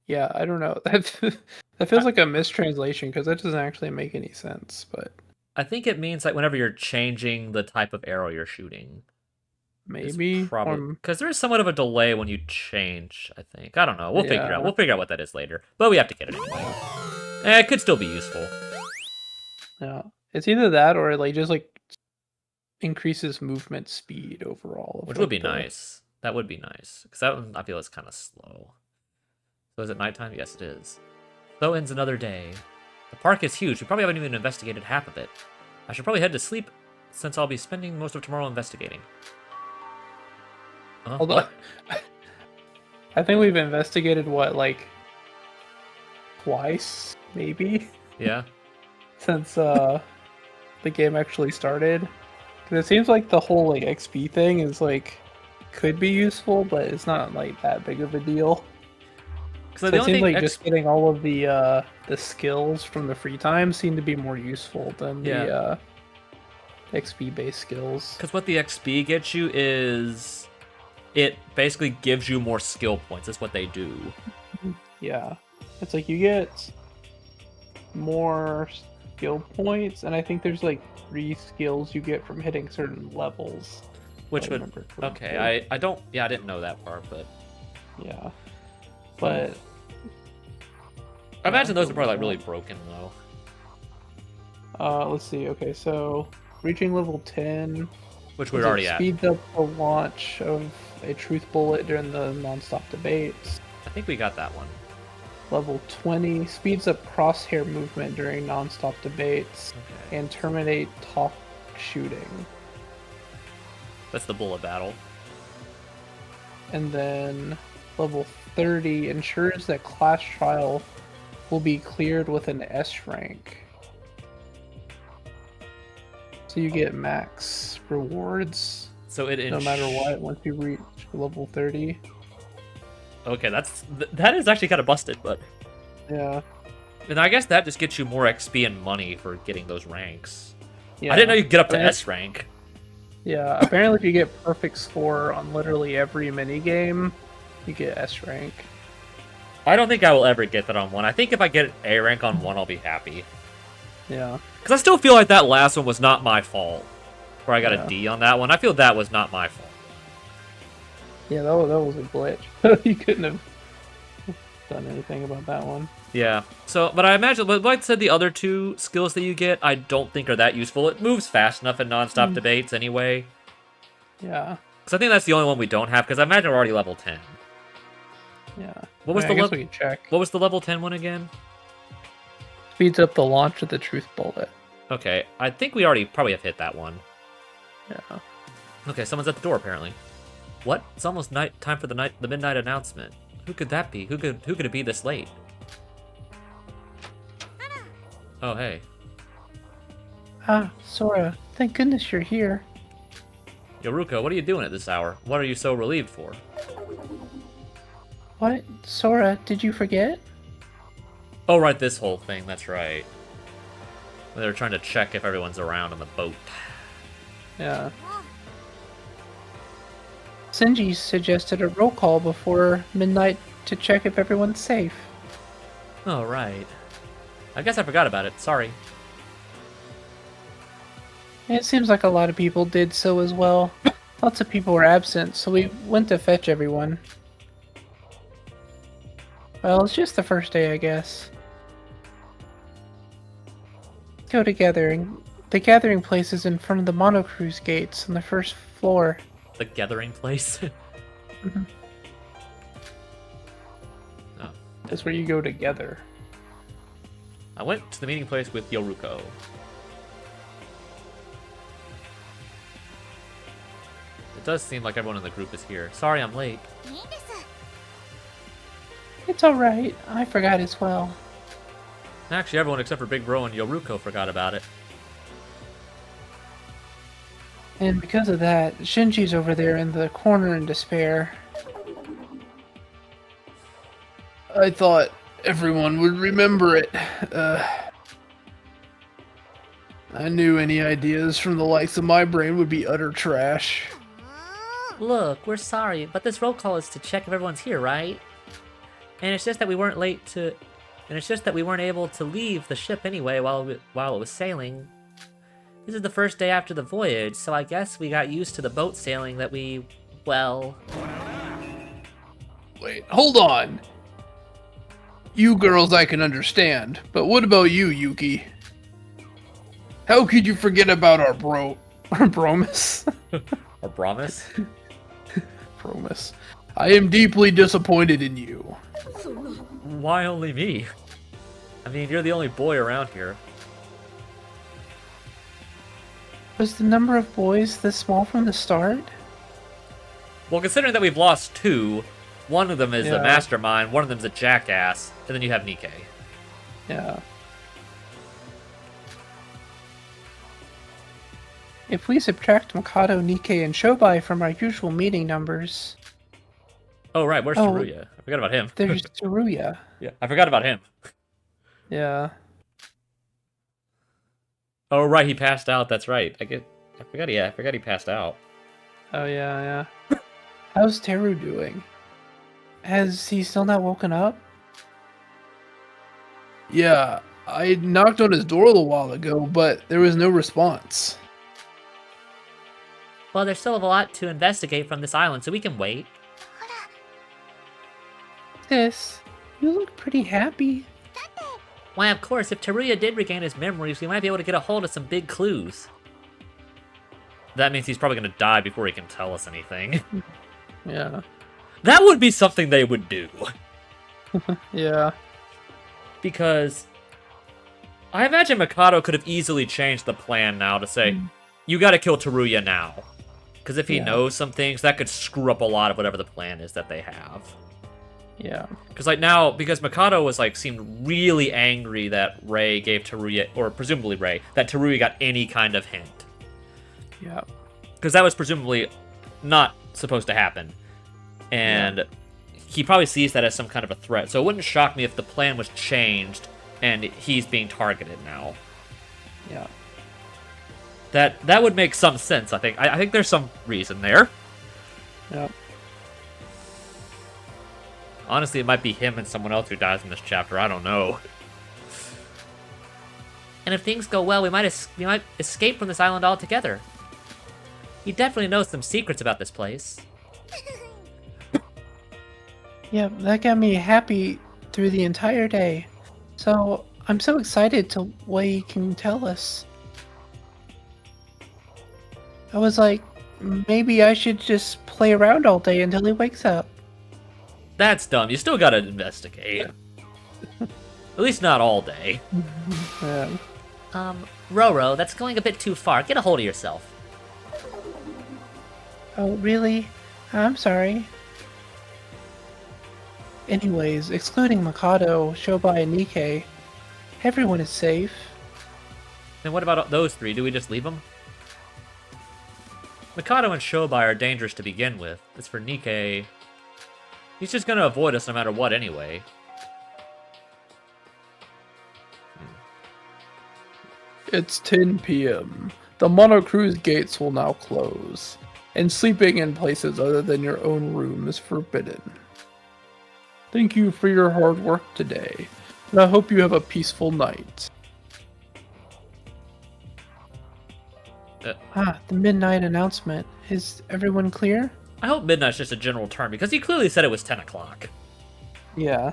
Yeah, I don't know. That feels like a mistranslation because that doesn't actually make any sense. But I think it means like whenever you're changing the type of arrow you're shooting. Maybe. Probably because there is somewhat of a delay when you change, I think. I don't know. We'll figure it out. Yeah. We'll figure out what that is later. But we have to get it anyway. It could still be useful. Yeah. It's either that or like just like increases movement speed overall. Which would be nice. That would be nice. Because that one, I feel, is kind of slow. So is it nighttime? Yes, it is. So ends another day. The park is huge. We probably haven't even investigated half of it. I should probably head to sleep since I'll be spending most of tomorrow investigating. Although, What? I think we've investigated what, like twice, maybe, Yeah. since the game actually started. Because it seems like the whole like XP thing is like could be useful, but it's not like that big of a deal. So it seems like just getting all of the skills from the free time seem to be more useful than the XP based skills. Because what the XP gets you is it basically gives you more skill points. That's what they do. Yeah. It's like you get more skill points, and I think there's like 3 skills you get from hitting certain levels. Which would... Okay, I don't... Yeah, I didn't know that part, but... Yeah. But... I imagine those are probably like really broken, though. Let's see. Okay, so reaching level 10... Which we're already at. Speeds up the launch of a truth bullet during the non-stop debates. I think we got that one. Level 20 speeds up crosshair movement during non-stop debates and terminate talk shooting. That's the bullet battle. And then level 30 ensures that class trial will be cleared with an S rank. So you get max rewards. So it no matter what once you reach level 30. Okay, that is actually kind of busted, but yeah. And I guess that just gets you more XP and money for getting those ranks. Yeah. I didn't know you could get up to S rank. Yeah, apparently if you get perfect score on literally every mini game, you get S rank. I don't think I will ever get that on one. I think if I get A rank on one, I'll be happy. Yeah. Because I still feel like that last one was not my fault. Where I got a D on that one. I feel that was not my fault. Yeah, that was a glitch. You couldn't have done anything about that one. Yeah. So, but I imagine, like I said, the other 2 skills that you get, I don't think are that useful. It moves fast enough in non-stop debates anyway. Yeah. Because I think that's the only one we don't have, because I imagine we're already level 10. Yeah. What was What was the level 10 one again? Speeds up the launch of the truth bullet. Okay, I think we already probably have hit that one. Yeah. Okay, someone's at the door apparently. What? It's almost night time for the midnight announcement. Who could that be? Who could it be this late? Oh, hey. Ah, Sora, thank goodness you're here. Yoruko, what are you doing at this hour? What are you so relieved for? What? Sora, did you forget? Oh, right, this whole thing, that's right. They're trying to check if everyone's around on the boat. Yeah. Senji suggested a roll call before midnight to check if everyone's safe. Oh, right. I guess I forgot about it, sorry. It seems like a lot of people did so as well. Lots of people were absent, so we went to fetch everyone. Well, it's just the first day, I guess. Let's go together. The gathering place is in front of the monocruise gates on the first floor. The gathering place? Mm-hmm. Oh. That's where you go together. I went to the meeting place with Yoruko. It does seem like everyone in the group is here. Sorry I'm late. It's alright. I forgot as well. Actually, everyone except for Big Bro and Yoruko forgot about it. And because of that, Shinji's over there in the corner in despair. I thought everyone would remember it. I knew any ideas from the likes of my brain would be utter trash. Look, we're sorry, but this roll call is to check if everyone's here, right? And it's just that we weren't able to leave the ship anyway while it was sailing. This is the first day after the voyage, so I guess we got used to the boat sailing that we, well... Wait, hold on. You girls I can understand, but what about you, Yuki? How could you forget about our bromus? Or Bromus? Bromus. I am deeply disappointed in you. Why only me? I mean, you're the only boy around here. Was the number of boys this small from the start? Well, considering that we've lost 2, one of them is a Yeah. mastermind, one of them's a jackass, and then you have Nikkei. Yeah. If we subtract Mikado, Nikkei, and Shobai from our usual meeting numbers, Oh, right, where's Oh. Teruya? I forgot about him. there's Teruya. Yeah, I forgot about him. Yeah. Oh, right, he passed out, that's right. I forgot he passed out. Oh, yeah. How's Teru doing? Has he still not woken up? Yeah, I knocked on his door a little while ago, but there was no response. Well, there's still a lot to investigate from this island, so we can wait. Sis, you look pretty happy. Why, of course, if Teruya did regain his memories, we might be able to get a hold of some big clues. That means he's probably going to die before he can tell us anything. Yeah. That would be something they would do. Yeah. Because I imagine Mikado could have easily changed the plan now to say, you gotta kill Teruya now. Because if he Yeah. knows some things, that could screw up a lot of whatever the plan is that they have. Yeah. Because like now, because Mikado was like seemed really angry that Rei gave Teruya, or presumably Rei, that Teruya got any kind of hint. Yeah. Because that was presumably not supposed to happen. And he probably sees that as some kind of a threat. So it wouldn't shock me if the plan was changed and he's being targeted now. Yeah. That would make some sense, I think. I think there's some reason there. Yeah. Honestly, it might be him and someone else who dies in this chapter. I don't know. And if things go well, we might escape from this island altogether. He definitely knows some secrets about this place. Yeah, that got me happy through the entire day. So, I'm so excited to what he can tell us. I was like, maybe I should just play around all day until he wakes up. That's dumb. You still gotta investigate. At least not all day. Yeah. Roro, that's going a bit too far. Get a hold of yourself. Oh, really? I'm sorry. Anyways, excluding Mikado, Shobai, and Nikkei, everyone is safe. Then what about those 3? Do we just leave them? Mikado and Shobai are dangerous to begin with. As for Nikkei, he's just gonna avoid us no matter what anyway. It's 10 p.m. The Mono Cruise gates will now close, and sleeping in places other than your own room is forbidden. Thank you for your hard work today, and I hope you have a peaceful night. The midnight announcement. Is everyone clear? I hope midnight's just a general term, because he clearly said it was 10 o'clock. Yeah.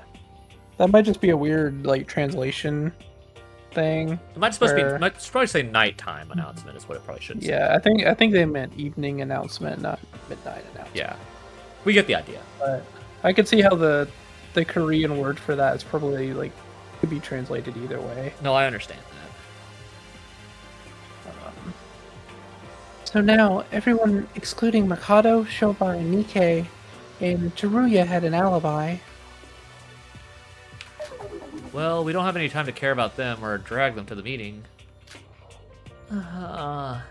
That might just be a weird, translation thing. It might supposed to where- be, might probably say nighttime announcement is what it probably should say. Yeah, I think they meant evening announcement, not midnight announcement. Yeah. We get the idea. But I could see how the Korean word for that is probably could be translated either way. No, I understand that. So now everyone excluding Mikado, Shobai, and Nikkei, and Teruya had an alibi. Well, we don't have any time to care about them or drag them to the meeting. I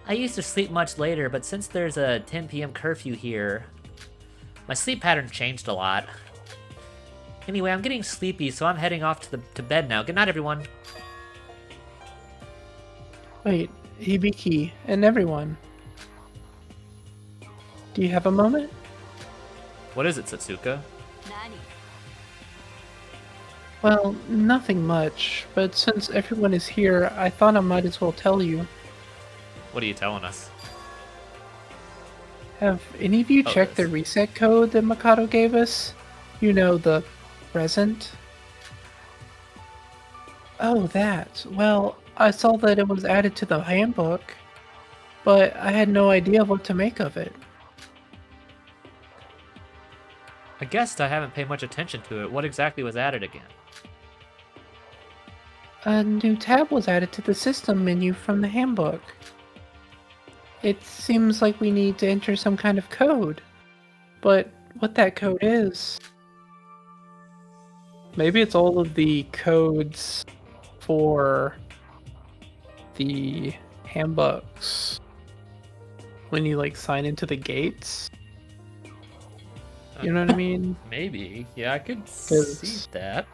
used to sleep much later, but since there's a 10 p.m. curfew here, my sleep pattern changed a lot. Anyway, I'm getting sleepy, so I'm heading off to bed now. Good night, everyone. Wait, Hibiki and everyone. Do you have a moment? What is it, Satsuka? Well, nothing much, but since everyone is here, I thought I might as well tell you. What are you telling us? Have any of you Oh, checked the this. reset code that Mikado gave us? You know, the present? Oh, that. Well, I saw that it was added to the handbook, but I had no idea what to make of it. I guess I haven't paid much attention to it. What exactly was added again? A new tab was added to the system menu from the handbook. It seems like we need to enter some kind of code, but what that code is... Maybe it's all of the codes for the handbooks when you like sign into the gates. You know what I mean? Maybe. Yeah, I could 'Cause- see that.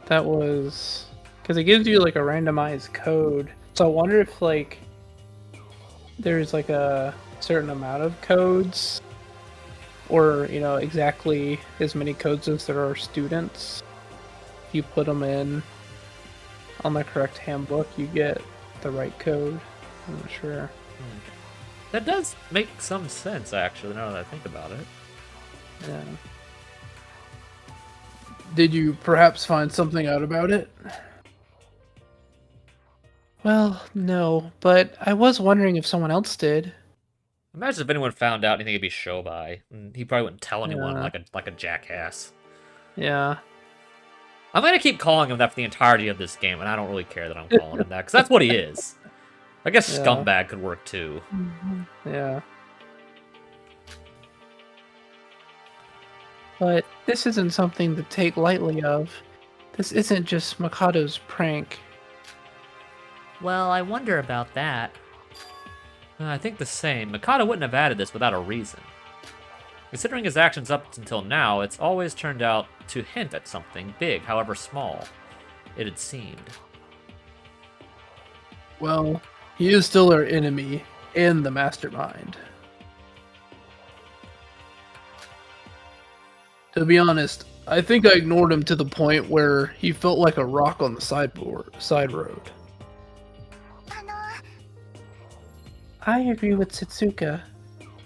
That was because it gives you like a randomized code. So I wonder if like there's like a certain amount of codes, or you know exactly as many codes as there are students. If you put them in on the correct handbook, you get the right code. I'm not sure. That does make some sense, actually, now that I think about it. Yeah. Did you perhaps find something out about it? Well, no, but I was wondering if someone else did. Imagine if anyone found out anything, it'd be Shobai. He probably wouldn't tell anyone Yeah. like a jackass. Yeah. I'm gonna keep calling him that for the entirety of this game, and I don't really care that I'm calling him that, because that's what he is. I guess Yeah. scumbag could work too. Yeah. But this isn't something to take lightly of. This isn't just Mikado's prank. Well, I wonder about that. I think the same. Mikado wouldn't have added this without a reason. Considering his actions up until now, it's always turned out to hint at something big, however small it had seemed. Well, he is still our enemy and the mastermind. To be honest, I think I ignored him to the point where he felt like a rock on the side road. I agree with Setsuka.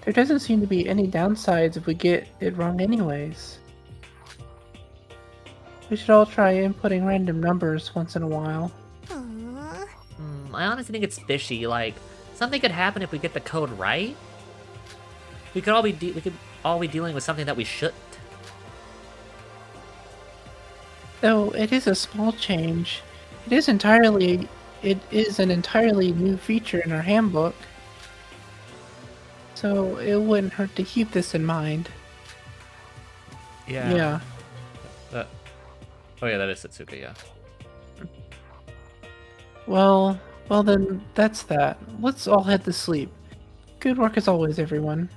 There doesn't seem to be any downsides if we get it wrong anyways. We should all try inputting random numbers once in a while. I honestly think it's fishy. Like, something could happen if we get the code right. We could all be dealing with something that we shouldn't. Though it is a small change, it is an entirely new feature in our handbook. So it wouldn't hurt to keep this in mind. Yeah. Oh yeah, that is Setsuka, yeah. Well then, that's that. Let's all head to sleep. Good work as always, everyone.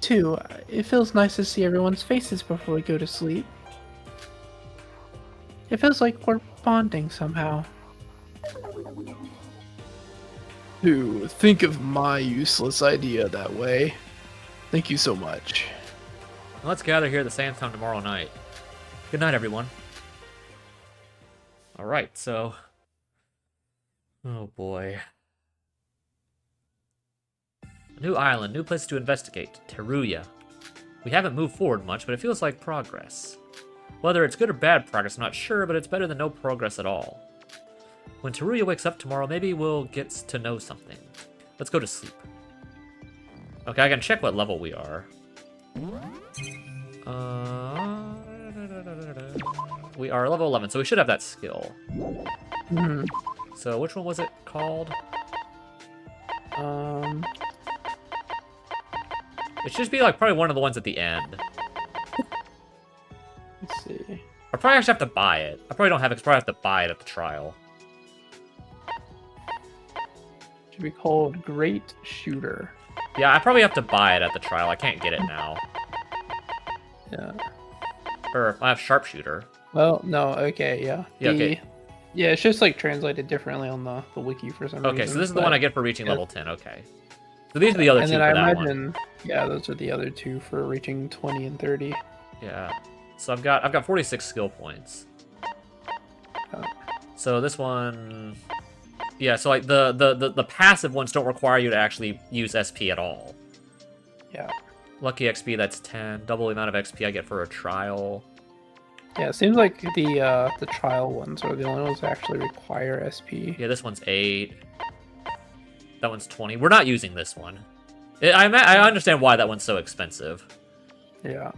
Too, it feels nice to see everyone's faces before we go to sleep. It feels like we're bonding somehow. To think of my useless idea that way. Thank you so much. Let's gather here at the same time tomorrow night. Good night, everyone. Alright, so... Oh boy. New island, new places to investigate. Teruya. We haven't moved forward much, but it feels like progress. Whether it's good or bad progress, I'm not sure, but it's better than no progress at all. When Teruya wakes up tomorrow, maybe we'll get to know something. Let's go to sleep. Okay, I can check what level we are. We are level 11, so we should have that skill. Hmm. So which one was it called? It should be like probably one of the ones at the end. Let's see. I probably actually have to buy it. I probably don't have it, 'cause I probably have to buy it at the trial. Should be called Great Shooter. Yeah, I probably have to buy it at the trial. I can't get it now. Yeah. Or I have sharpshooter. Well, no, okay, yeah. Yeah, okay. Yeah, it's just like translated differently on the wiki for some reason. Okay, so this is the one I get for reaching yeah. level 10. Okay. So these are the other And two then for I that imagine, one. yeah, those are the other two for reaching 20 and 30. Yeah. So I've got 46 skill points. Oh. So this one Yeah, so like the passive ones don't require you to actually use SP at all. Yeah. Lucky XP, that's 10. Double the amount of XP I get for a trial. Yeah, it seems like the trial ones are the only ones that actually require SP. Yeah, this one's 8. That one's 20. We're not using this one. I understand why that one's so expensive. Yeah.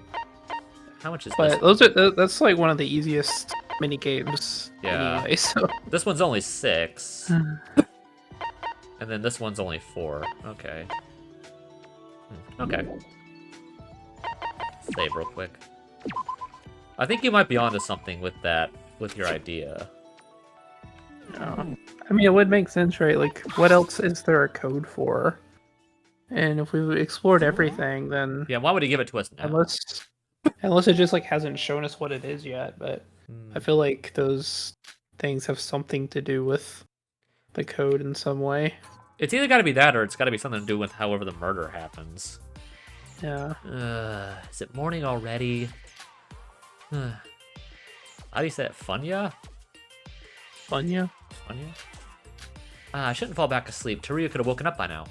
How much is But this? that's like one of the easiest mini games. Yeah. Anyway, so. This one's only 6. And then this one's only 4. Okay. Okay. Save real quick. I think you might be onto something with that, with your idea. I mean, it would make sense, right? Like, what else is there a code for? And if we've explored everything, then Yeah, why would he give it to us now? unless it just like hasn't shown us what it is yet. But I feel like those things have something to do with the code in some way. It's either got to be that, or it's got to be something to do with however the murder happens. Yeah. Is it morning already? How do you say it? Funya? Funya? Funya? I shouldn't fall back asleep. Taria could have woken up by now.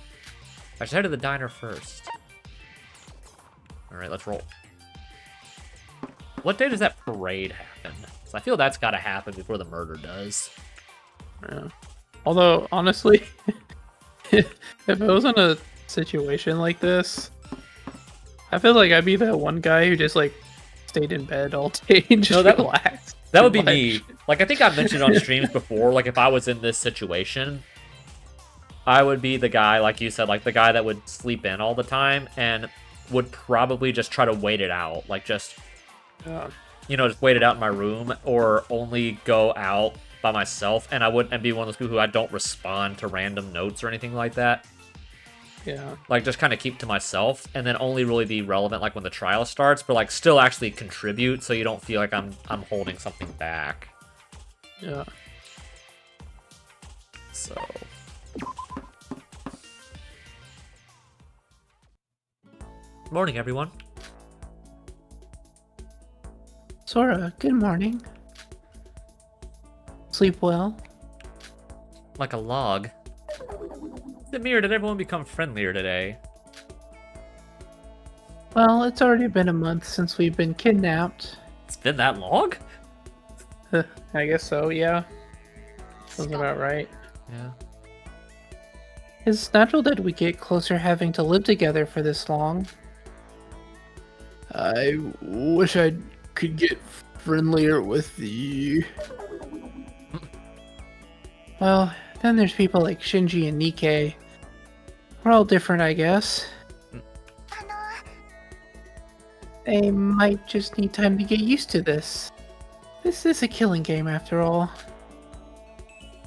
I should head to the diner first. Alright, let's roll. What day does that parade happen? 'Cause I feel that's got to happen before the murder does. Yeah. Although, honestly, if it was in a situation like this, I feel like I'd be that one guy who just like stayed in bed all day and just relaxed. That would be me. Like, I think I've mentioned on streams before, like, if I was in this situation, I would be the guy, like you said, like, the guy that would sleep in all the time and would probably just try to wait it out. Like, just, you know, just wait it out in my room, or only go out by myself, and I wouldn't be one of those people who I don't respond to random notes or anything like that. Yeah. Like, just kind of keep to myself, and then only really be relevant, like, when the trial starts, but, like, still actually contribute, so you don't feel like I'm holding something back. Yeah. So... Morning, everyone. Sora, good morning. Sleep well? Like a log. Samir, did everyone become friendlier today? Well, it's already been a month since we've been kidnapped. It's been that long? I guess so, yeah. Sounds about right. Yeah. It's natural that we get closer having to live together for this long. I wish I could get friendlier with you. Well, then there's people like Shinji and Nikkei. We're all different, I guess. They might just need time to get used to this. This is a killing game after all.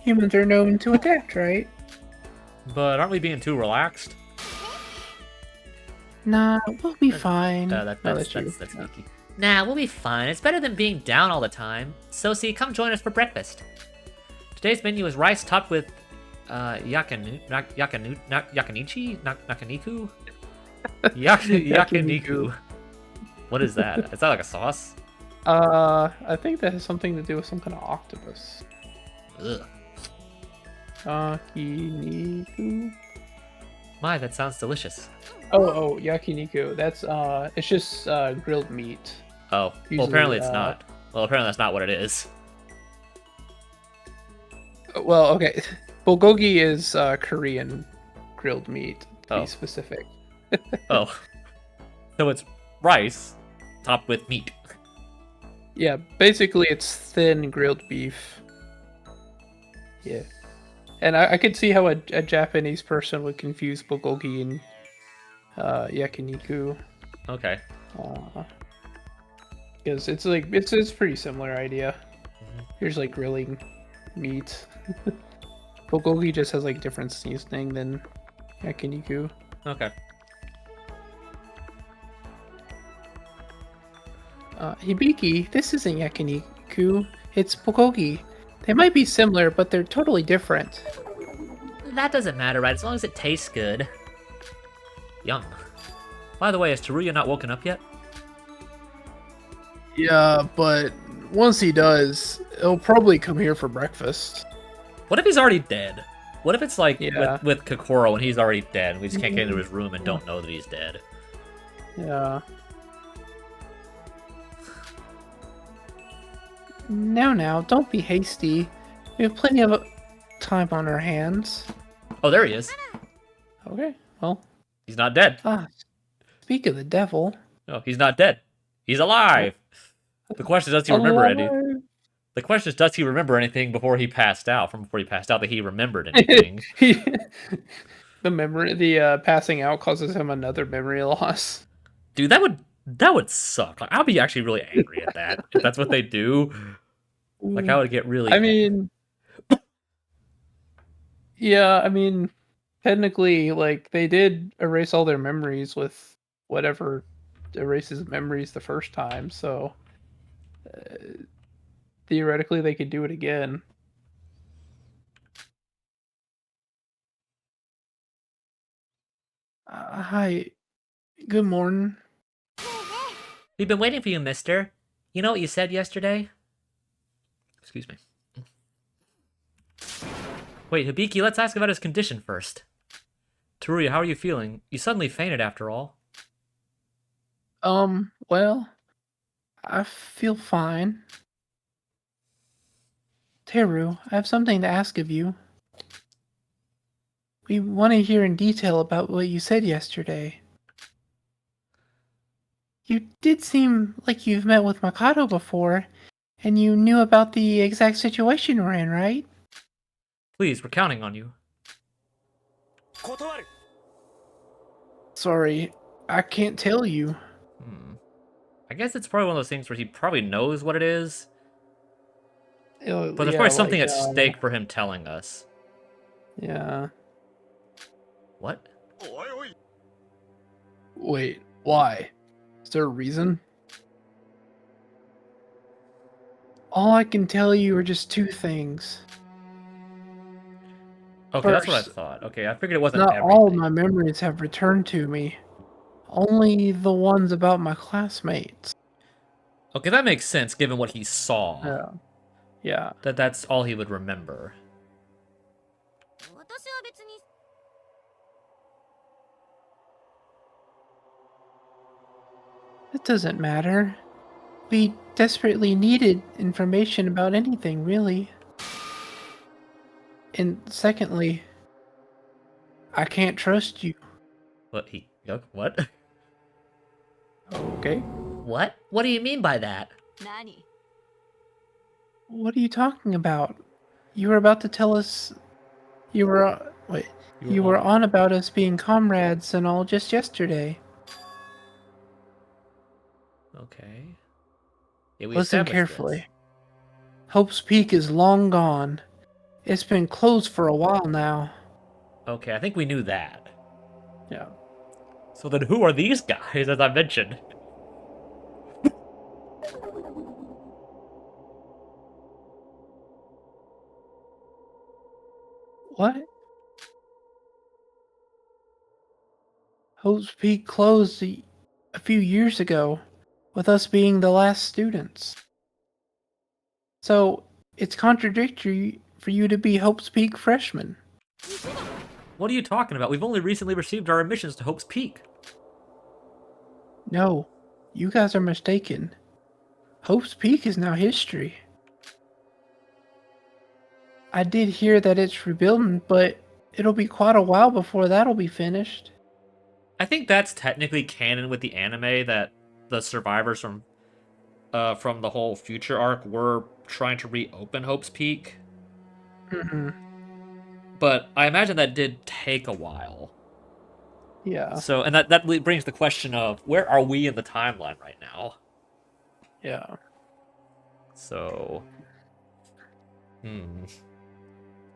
Humans are known to adapt, right? But aren't we being too relaxed? Nah, we'll be fine. That's true. sneaky. Nah, we'll be fine. It's better than being down all the time. Sosie, come join us for breakfast. Today's menu is rice topped with yakiniku? Yakiniku. What is that? Is that like a sauce? I think that has something to do with some kind of octopus. Ugh. Yakiniku? My, that sounds delicious. Oh, yakiniku. That's it's just grilled meat. Oh, well, Usually, apparently it's not. Well, apparently that's not what it is. Well, okay. Bulgogi is Korean grilled meat, to Oh. be specific. Oh. So it's rice topped with meat. Yeah, basically it's thin grilled beef. Yeah. And I could see how a Japanese person would confuse bulgogi and yakiniku. Okay. Because it's like it's a pretty similar idea. Here's like grilling meat. Bulgogi just has like different seasoning than yakiniku. Okay. Hibiki, this isn't yakiniku. It's bulgogi. They might be similar, but they're totally different. That doesn't matter, right? As long as it tastes good. Yum. By the way, is Teruya not woken up yet? Yeah, but once he does, he'll probably come here for breakfast. What if he's already dead? What if it's like Yeah. with Kokoro and he's already dead? We just can't get into his room and don't know that he's dead. Yeah. Now, don't be hasty. We have plenty of time on our hands. Oh, there he is. Okay, well, He's not dead. speak of the devil. No, he's not dead. He's alive. The question is, does he remember anything? Alive. The question is, does he remember anything before he passed out? From before he passed out, that he remembered anything? The passing out causes him another memory loss. Dude, that would suck. Like, I'll be actually really angry at that if that's what they do. Like, I would get really. I mean, yeah, I mean, technically, like they did erase all their memories with whatever erases memories the first time, so theoretically they could do it again. Hi, good morning. We've been waiting for you, mister. You know what you said yesterday? Excuse me. Wait, Hibiki, let's ask about his condition first. Teruya, how are you feeling? You suddenly fainted after all. Well, I feel fine. Teru, I have something to ask of you. We want to hear in detail about what you said yesterday. You did seem like you've met with Makoto before, and you knew about the exact situation we're in, right? Please, we're counting on you. Sorry, I can't tell you. I guess it's probably one of those things where he probably knows what it is, but there's Yeah, probably something like, at stake for him telling us. Yeah. What? Wait, why? Is there a reason? All I can tell you are just two things. Okay, that's what I First, thought. Okay, I figured it wasn't not everything. all my memories have returned to me. Only the ones about my classmates. Okay, that makes sense given what he saw. Yeah. That's all he would remember. It doesn't matter. We desperately needed information about anything, really. And secondly, I can't trust you. What? Okay. What? What do you mean by that? What are you talking about? You were about to tell us you were you were on about us being comrades and all just yesterday. Okay. Yeah, we Listen established carefully. this. Hope's Peak is long gone. It's been closed for a while now. Okay, I think we knew that. Yeah. So then who are these guys, as I mentioned? What? Hope's Peak closed a few years ago, with us being the last students. So, it's contradictory for you to be Hope's Peak freshmen. What are you talking about? We've only recently received our admissions to Hope's Peak. No, you guys are mistaken. Hope's Peak is now history. I did hear that it's rebuilding, but it'll be quite a while before that'll be finished. I think that's technically canon with the anime, that the survivors from the whole future arc were trying to reopen Hope's Peak. Mm-hmm. But I imagine that did take a while. Yeah. So, and that brings the question of, where are we in the timeline right now? Yeah. So,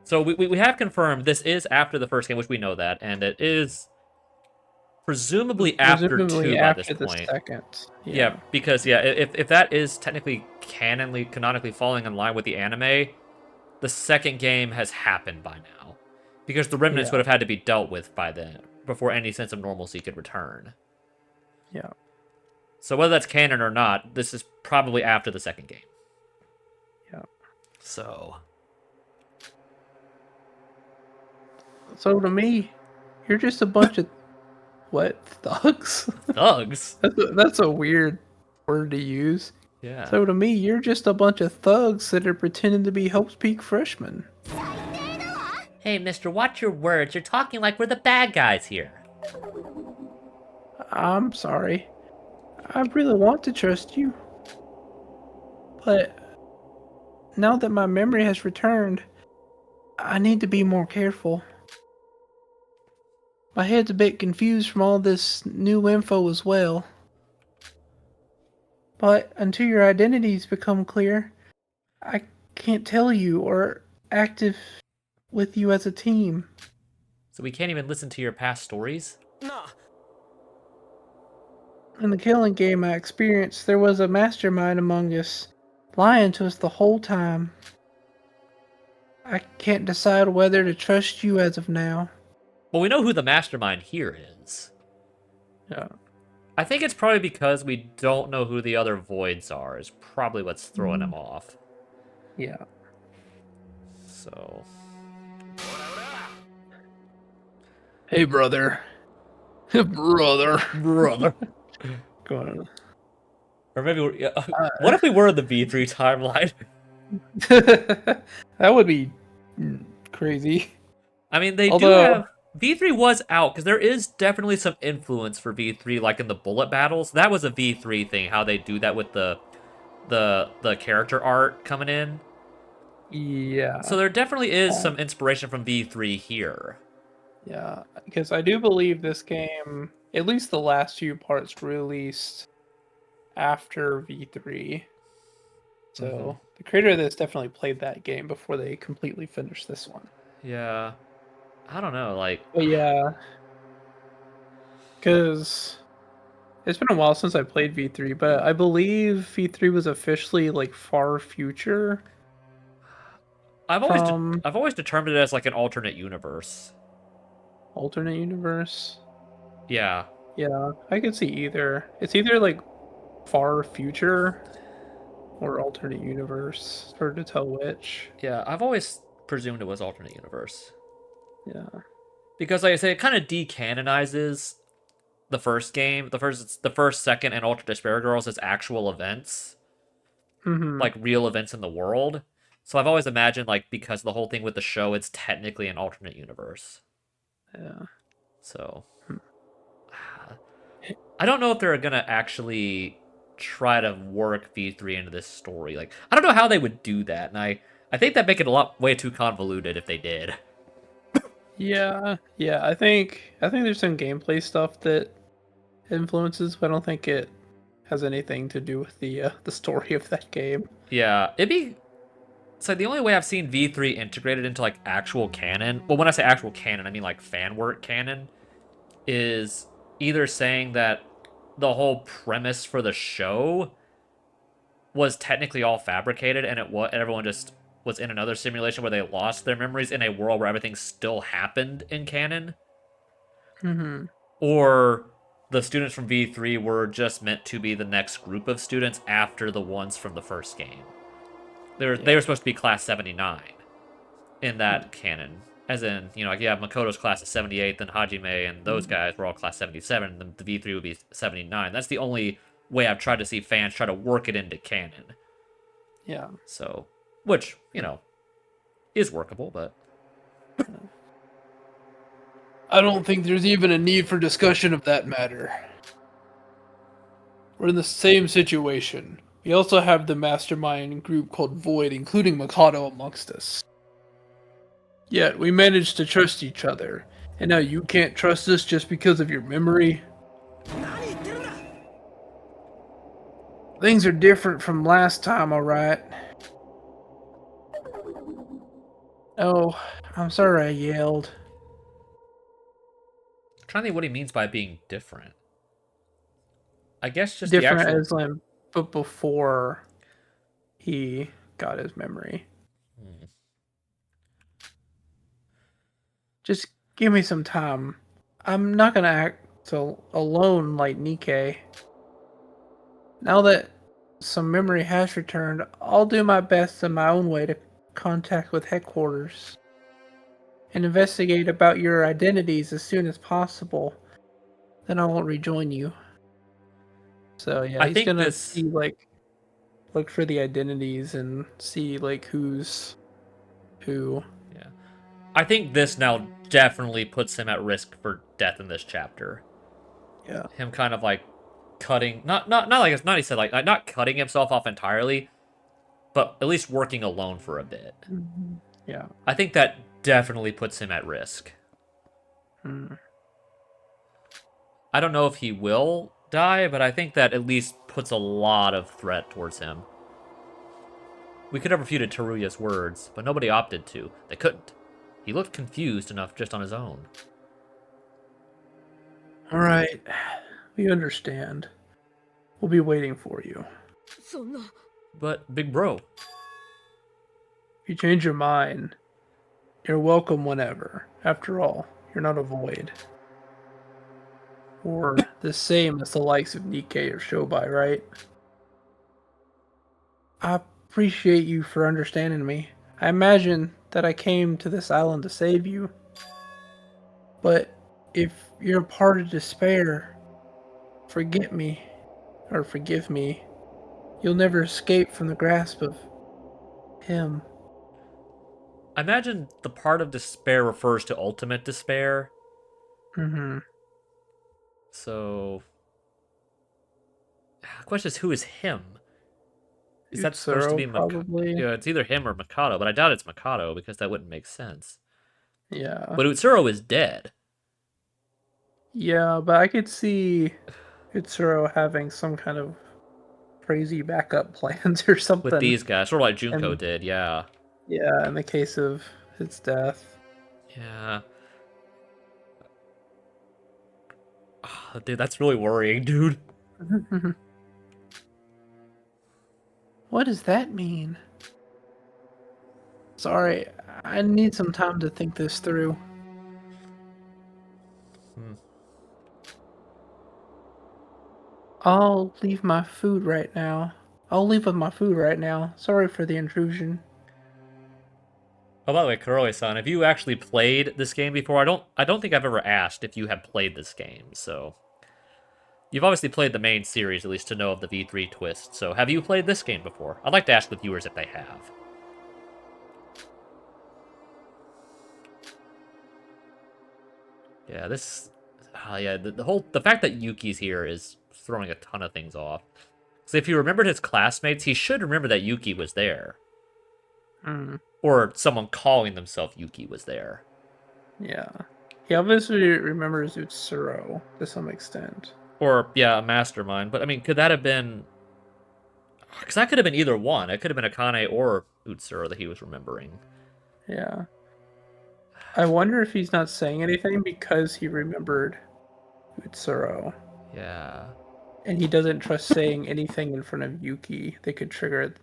So we have confirmed this is after the first game, which we know that, and it is presumably after 2 by this the point. second. Yeah, because if that is technically canonically falling in line with the anime, the second game has happened by now, because the remnants would have had to be dealt with by then before any sense of normalcy could return. Yeah. So whether that's canon or not, this is probably after the second game. Yeah. So So to me, you're just a bunch of what thugs? Thugs? That's a weird word to use. Yeah. So to me, you're just a bunch of thugs that are pretending to be Hope's Peak freshmen. Hey, mister, watch your words. You're talking like we're the bad guys here. I'm sorry. I really want to trust you. But now that my memory has returned, I need to be more careful. My head's a bit confused from all this new info as well. But until your identities become clear, I can't tell you or active with you as a team. So we can't even listen to your past stories? In the killing game I experienced, there was a mastermind among us, lying to us the whole time. I can't decide whether to trust you as of now. Well, we know who the mastermind here is. Yeah. I think it's probably because we don't know who the other voids are, is probably what's throwing him off. Yeah. So. Hey, brother. Brother. Brother. Go on. Or maybe we're. Yeah, what if we were in the V3 timeline? That would be crazy. I mean, they do Although- have. V3 was out, because there is definitely some influence for V3, like in the bullet battles. That was a V3 thing, how they do that with the character art coming in. Yeah. So there definitely is some inspiration from V3 here. Yeah, because I do believe this game, at least the last few parts, released after V3. So the creator of this definitely played that game before they completely finished this one. Yeah. I don't know, like... But yeah, because it's been a while since I played V3, but I believe V3 was officially like far future. I've always From- I've always determined it as like an alternate universe. Alternate universe. Yeah. Yeah, I could see either. It's either like far future or alternate universe. It's hard to tell which. Yeah, I've always presumed it was alternate universe. Yeah. Because like I say, it kind of decanonizes the first game, the first, second, and Ultra Despair Girls as actual events. Mm-hmm. Like real events in the world. So I've always imagined, like, because the whole thing with the show, it's technically an alternate universe. Yeah. So I don't know if they're gonna actually try to work V3 into this story. Like, I don't know how they would do that, and I think that'd make it way too convoluted if they did. Yeah. Yeah. I think there's some gameplay stuff that influences, but I don't think it has anything to do with the story of that game. Yeah, it'd be... So the only way I've seen V3 integrated into, like, actual canon... Well, when I say actual canon, I mean, like, fan work canon, is either saying that the whole premise for the show was technically all fabricated, and everyone just was in another simulation where they lost their memories in a world where everything still happened in canon. Mm-hmm. Or the students from V3 were just meant to be the next group of students after the ones from the first game. They were supposed to be class 79 in that canon. As in, you know, like, yeah, Makoto's class is 78, then Hajime and those guys were all class 77, and then the V3 would be 79. That's the only way I've tried to see fans try to work it into canon. Yeah. So, which, you know, is workable, but... I don't think there's even a need for discussion of that matter. We're in the same situation. We also have the mastermind group called Void, including Mikado amongst us. Yet we managed to trust each other, and now you can't trust us just because of your memory? Things are different from last time, alright? Oh, I'm sorry I yelled. I'm trying to think what he means by being different. I guess just Different the actual... as like, but before he got his memory. Just give me some time. I'm not gonna act so alone like Nikkei. Now that some memory has returned, I'll do my best in my own way to contact with headquarters. and investigate about your identities as soon as possible. Then I won't rejoin you. So yeah, I he's think gonna this. see look for the identities and see who's who. Yeah. I think this now definitely puts him at risk for death in this chapter. Yeah. Him kind of cutting, not like not he said not cutting himself off entirely, but at least working alone for a bit. Yeah. I think that definitely puts him at risk. I don't know if he will die, but I think that at least puts a lot of threat towards him. We could have refuted Teruya's words, but nobody opted to. They couldn't. He looked confused enough just on his own. All right. We understand. We'll be waiting for you. But, big bro, If you change your mind, you're welcome whenever. After all, you're not a void. Or the same as the likes of Nikkei or Shobai, right? I appreciate you for understanding me. I imagine that I came to this island to save you. But if you're a part of despair, forgive me. You'll never escape from the grasp of him. I imagine the part of despair refers to ultimate despair. Mm-hmm. So, the question is, who is him? Is that supposed to be Mikado? Probably. Yeah, it's either him or Mikado, but I doubt it's Mikado because that wouldn't make sense. Yeah. But Utsuro is dead. Yeah, but I could see Utsuro having some kind of crazy backup plans or something. With these guys, sort of like Junko And- did, yeah. Yeah, in the case of his death. Yeah. Oh, dude, that's really worrying, dude. What does that mean? Sorry, I need some time to think this through. I'll leave my food right now. I'll leave with my food right now. Sorry for the intrusion. Oh, by the way, Kuroi-san, have you actually played this game before? I don't think I've ever asked if you have played this game, so... You've obviously played the main series, at least to know of the V3 twist, so have you played this game before? I'd like to ask the viewers if they have. Yeah, this... yeah, the fact that Yuki's here is throwing a ton of things off. So if he remembered his classmates, he should remember that Yuki was there. Or someone calling themselves Yuki was there. Yeah. He obviously remembers Utsuro to some extent. Or, yeah, a mastermind. But, I mean, could that have been... Because that could have been either one. It could have been Akane or Utsuro that he was remembering. Yeah. I wonder if he's not saying anything because he remembered Utsuro. Yeah. And he doesn't trust saying anything in front of Yuki. They could trigger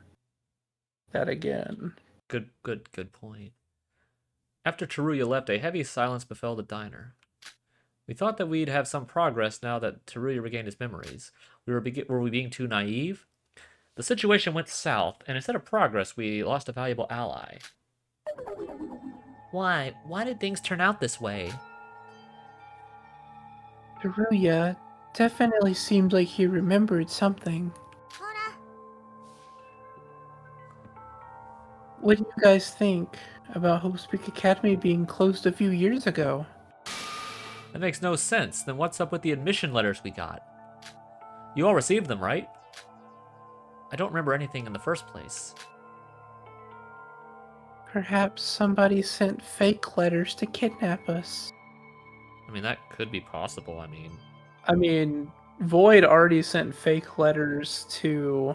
that again. Good point. After Teruya left, a heavy silence befell the diner. We thought that we'd have some progress now that Teruya regained his memories. Were we being too naive? The situation went south, and instead of progress, we lost a valuable ally. Why? Why did things turn out this way? Teruya definitely seemed like he remembered something. What do you guys think about Hope's Peak Academy being closed a few years ago? That makes no sense. Then what's up with the admission letters we got? You all received them, right? I don't remember anything in the first place. Perhaps somebody sent fake letters to kidnap us. I mean, that could be possible, I mean, Void already sent fake letters to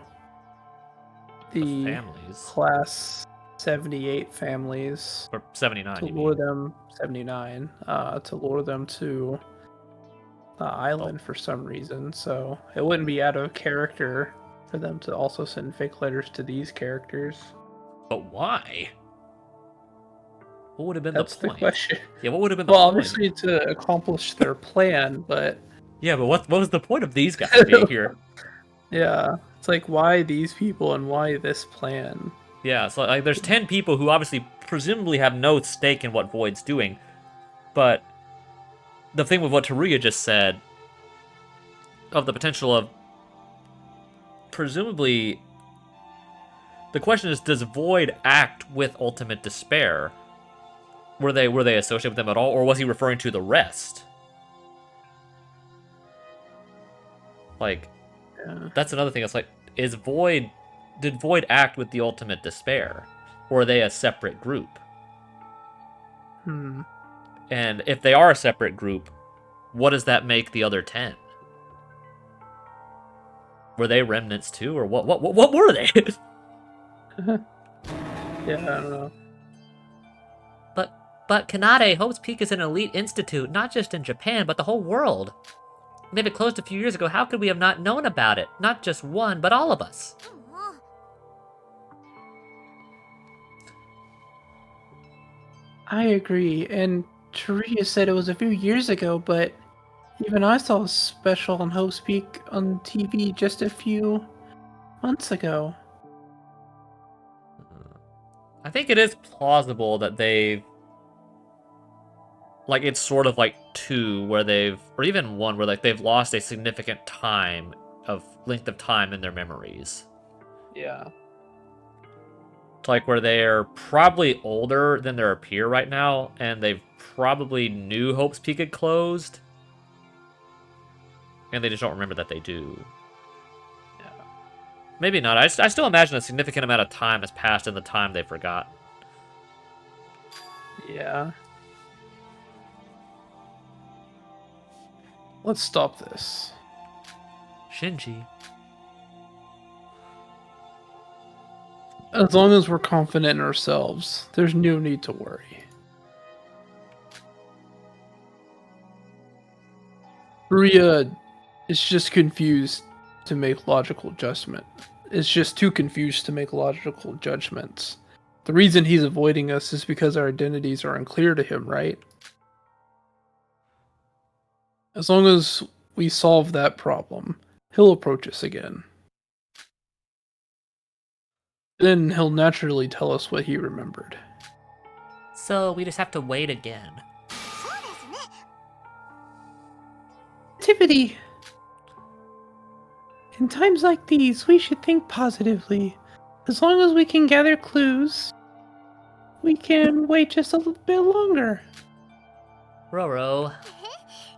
the families. class 78 families. Or 79, To you lure mean. them, 79, to lure them to the island for some reason. So it wouldn't be out of character for them to also send fake letters to these characters. But why? What would have been That's the the point? question. Yeah, what would have been the Well, point? obviously to accomplish their plan, but Yeah, but what was the point of these guys being here? yeah, it's like why these people and why this plan? Yeah, so there's 10 people who obviously presumably have no stake in what Void's doing. But the thing with what Teruya just said, of the potential of presumably, the question is, does Void act with ultimate despair? Were they associated with them at all, or was he referring to the rest? Like, that's another thing. It's like, did Void act with the ultimate despair, or are they a separate group? And if they are a separate group, what does that make the other 10? Were they remnants too, or what were they? Yeah, I don't know. But Kanade, Hope's Peak is an elite institute, not just in Japan, but the whole world. And if it closed a few years ago, how could we have not known about it? Not just one, but all of us. I agree, and Teruya said it was a few years ago, but even I saw a special on Hope's Peak on TV just a few months ago. I think it is plausible that they've... Like, it's sort of like 2 where they've... Or even 1 where, like, they've lost a significant length of time in their memories. Yeah. It's like where they're probably older than their peer right now, and they probably knew Hope's Peak had closed. And they just don't remember that they do. Yeah. Maybe not. I still imagine a significant amount of time has passed in the time they forgot. Yeah. Let's stop this. Shinji. As long as we're confident in ourselves, there's no need to worry. Ria is just confused to make logical judgment. It's just too confused to make logical judgments. The reason he's avoiding us is because our identities are unclear to him, right? As long as we solve that problem, he'll approach us again. Then he'll naturally tell us what he remembered. So we just have to wait again. Activity! In times like these, we should think positively. As long as we can gather clues, we can wait just a little bit longer. Roro.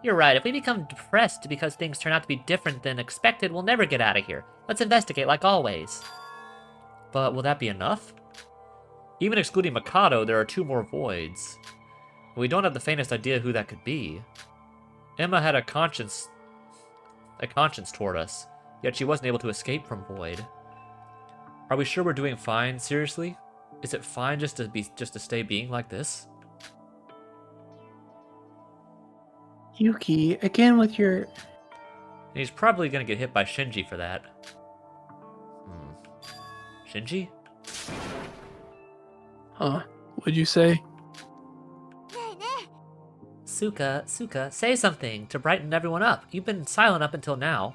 You're right, if we become depressed because things turn out to be different than expected, we'll never get out of here. Let's investigate like always. But will that be enough? Even excluding Mikado, there are 2 more Voids. We don't have the faintest idea who that could be. Emma had a conscience toward us, yet she wasn't able to escape from Void. Are we sure we're doing fine, seriously? Is it fine just to stay being like this? Yuki, again with your... And he's probably gonna get hit by Shinji for that. Shinji? Huh? What'd you say? Suka, say something to brighten everyone up. You've been silent up until now.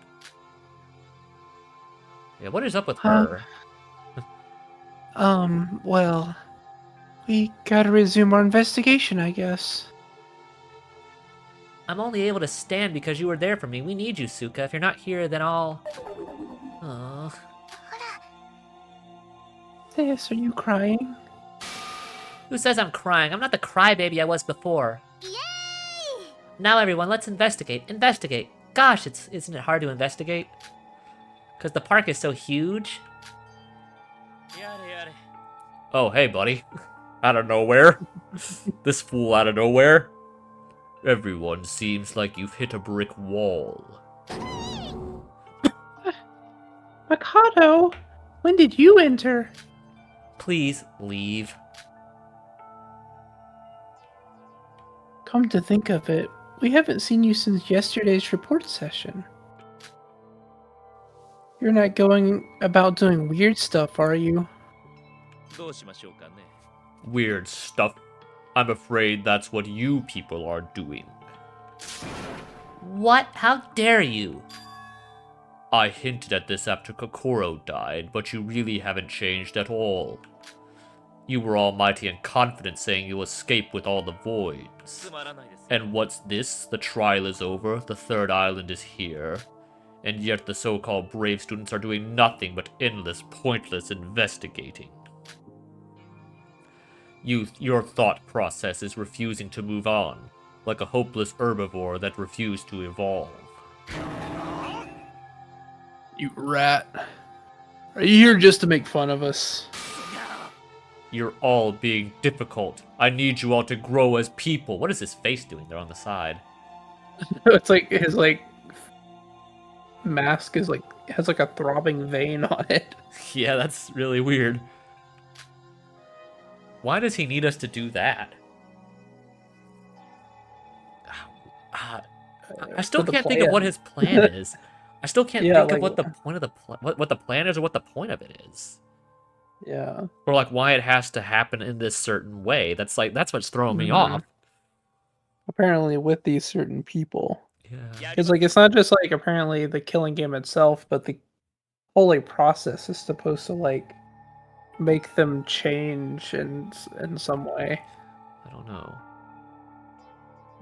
Yeah, what is up with her? Well, we gotta resume our investigation, I guess. I'm only able to stand because you were there for me. We need you, Suka. If you're not here, then I'll... Oh. Sis, are you crying? Who says I'm crying? I'm not the crybaby I was before. Yay! Now everyone, let's investigate. Investigate. Gosh, isn't it hard to investigate? Because the park is so huge. Oh, hey, buddy. Out of nowhere. This fool out of nowhere. Everyone seems like you've hit a brick wall. Mikado, when did you enter? Please, leave. Come to think of it, we haven't seen you since yesterday's report session. You're not going about doing weird stuff, are you? Weird stuff. I'm afraid that's what you people are doing. What? How dare you? I hinted at this after Kokoro died, but you really haven't changed at all. You were almighty and confident, saying you'll escape with all the voids. And what's this? The trial is over, the third island is here. And yet the so-called brave students are doing nothing but endless, pointless investigating. Your thought process is refusing to move on, like a hopeless herbivore that refused to evolve. You rat. Are you here just to make fun of us? You're all being difficult. I need you all to grow as people. What is his face doing there on the side? It's like his mask is has a throbbing vein on it. Yeah, that's really weird. Why does he need us to do that? I still can't think of what his plan is. I still can't think of what the point of the what the plan is or what the point of it is. Yeah. Or like why it has to happen in this certain way. That's what's throwing me off. Apparently with these certain people. Yeah. It's it's not just apparently the killing game itself, but the whole process is supposed to make them change in some way. I don't know.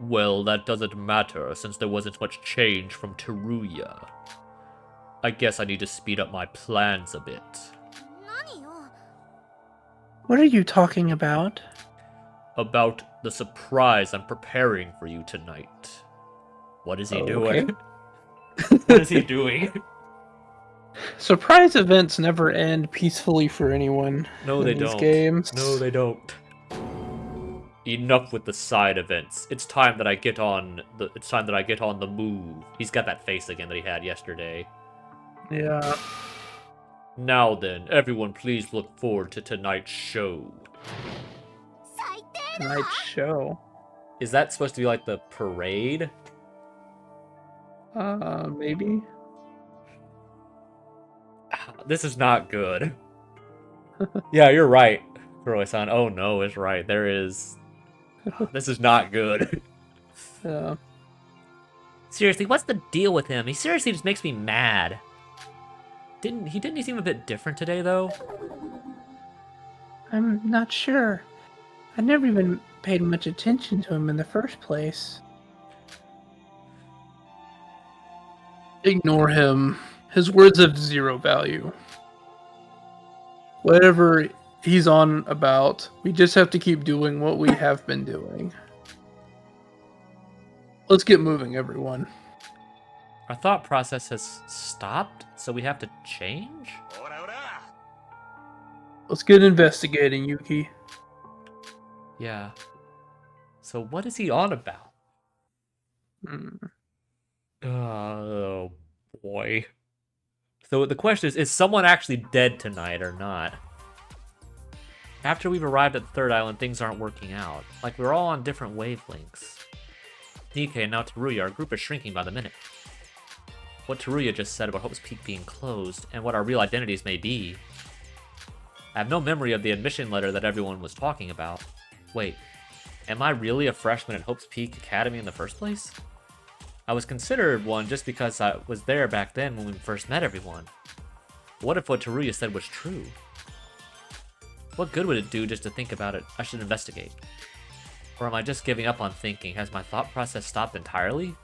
Well, that doesn't matter since there wasn't much change from Teruya. I guess I need to speed up my plans a bit. What are you talking about? About the surprise I'm preparing for you tonight. What is he doing? What is he doing? Surprise events never end peacefully for anyone. No, they don't. Games. No, they don't. Enough with the side events. It's time that I get on the move. He's got that face again that he had yesterday. Yeah. Now then, everyone please look forward to tonight's show. Tonight's show. Is that supposed to be like the parade? Maybe. This is not good. Yeah, you're right, Kuroi-san. Oh no, it's right. There is... This is not good. Yeah. Seriously, what's the deal with him? He seriously just makes me mad. Didn't he seem a bit different today, though? I'm not sure. I never even paid much attention to him in the first place. Ignore him. His words have zero value. Whatever he's on about, we just have to keep doing what we have been doing. Let's get moving, everyone. Our thought process has stopped, so we have to change? Let's get investigating, Yuki. Yeah. So what is he on about? Oh, boy. So the question is someone actually dead tonight or not? After we've arrived at the third island, things aren't working out. Like, we're all on different wavelengths. Nikkei and now Teruya, our group is shrinking by the minute. What Teruya just said about Hope's Peak being closed, and what our real identities may be. I have no memory of the admission letter that everyone was talking about. Wait, am I really a freshman at Hope's Peak Academy in the first place? I was considered one just because I was there back then when we first met everyone. What if what Teruya said was true? What good would it do just to think about it? I should investigate. Or am I just giving up on thinking? Has my thought process stopped entirely?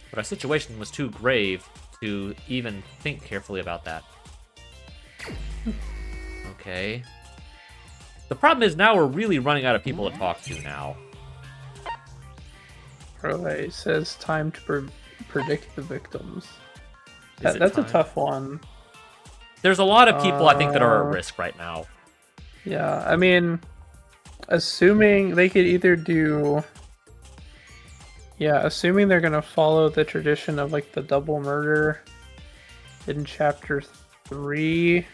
But our situation was too grave to even think carefully about that. Okay. The problem is now we're really running out of people to talk to now. It says time to predict the victims. Is it That's time? a tough one. There's a lot of people I think that are at risk right now. Yeah, I mean, assuming they could either do... Yeah, assuming they're gonna follow the tradition of the double murder in chapter 3,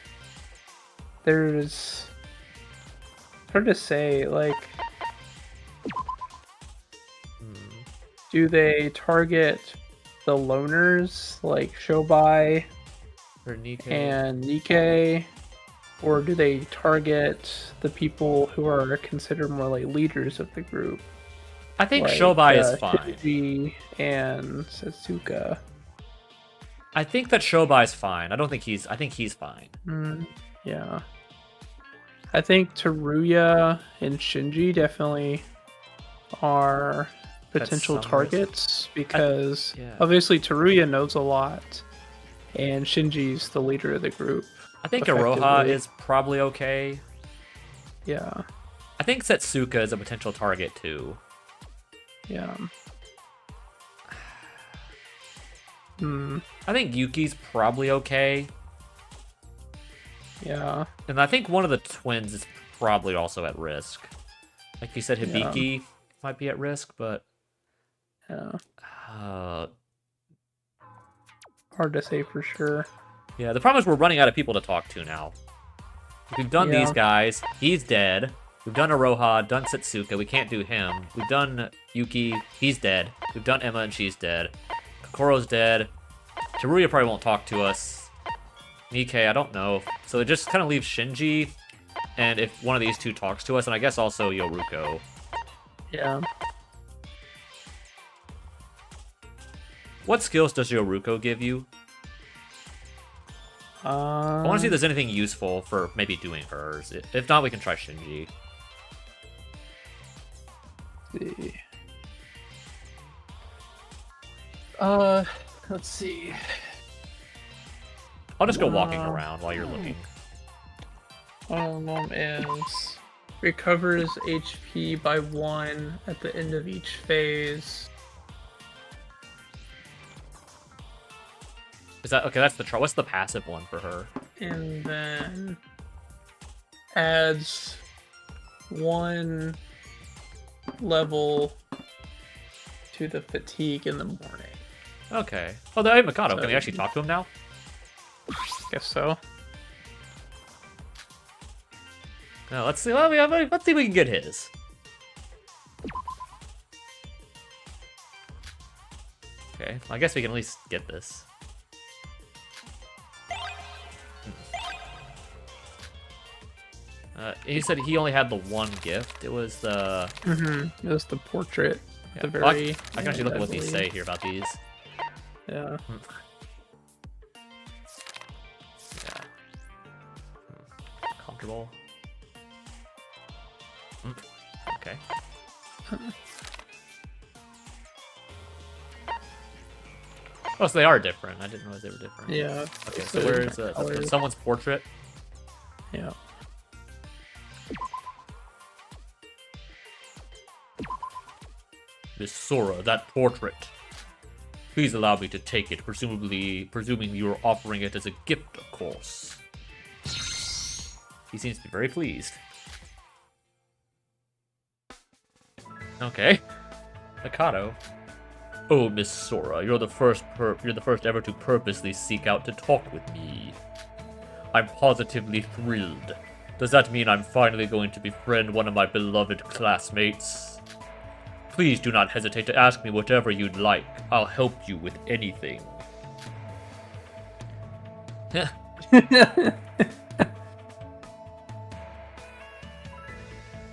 there's... hard to say, do they target the loners, like Shobai Or Nikkei. and Nikkei? Or do they target the people who are considered more like leaders of the group? I think Like, Shobai is fine. Shinji and Satsuka. I think that Shobai's fine. I think he's fine. Yeah. I think Teruya and Shinji definitely are potential some risk. targets because yeah. obviously Teruya knows a lot, and Shinji's the leader of the group. I think Iroha effectively. is probably okay. Yeah, I think Setsuka is a potential target too. yeah. Hmm. I think Yuki's probably okay. Yeah. And I think one of the twins is probably also at risk. Like you said, Hibiki might be at risk, but Yeah. uh, Hard to say for sure. yeah, the problem is we're running out of people to talk to now. We've done Yeah. these guys. He's dead. We've done Iroha, done Setsuka. We can't do him. We've done Yuki. He's dead. We've done Emma, and she's dead. Kokoro's dead. Teruya probably won't talk to us. Nikkei, I don't know. So it just kind of leaves Shinji, and if one of these two talks to us, and I guess also Yoruko. Yeah. What skills does Yoruko give you? I want to see if there's anything useful for maybe doing hers. If not, we can try Shinji. See. Let's see. I'll just go walking around while you're looking. One of them is recovers HP by 1 at the end of each phase. Is that okay? That's the what's the passive one for her? And then adds 1 level to the fatigue in the morning. Okay. Oh, hey, Mikado. So- Can we actually talk to him now? Guess so. Let's see. Let's see if we can get his. Okay. I guess we can at least get this. He said he only had the one gift. It was the. It was the portrait. Yeah. The Oh, very. I can actually look at what these heavily- say here about these. Yeah. Yeah. Comfortable. Okay. Oh, so they are different. I didn't realize they were different. Yeah. Okay, so so where's different colors. someone's portrait? Yeah. Miss Sora, that portrait. Please allow me to take it, presuming you're offering it as a gift, of course. He seems to be very pleased. Okay. Mikado. Oh, Miss Sora, you're the first ever to purposely seek out to talk with me. I'm positively thrilled. Does that mean I'm finally going to befriend one of my beloved classmates? Please do not hesitate to ask me whatever you'd like. I'll help you with anything.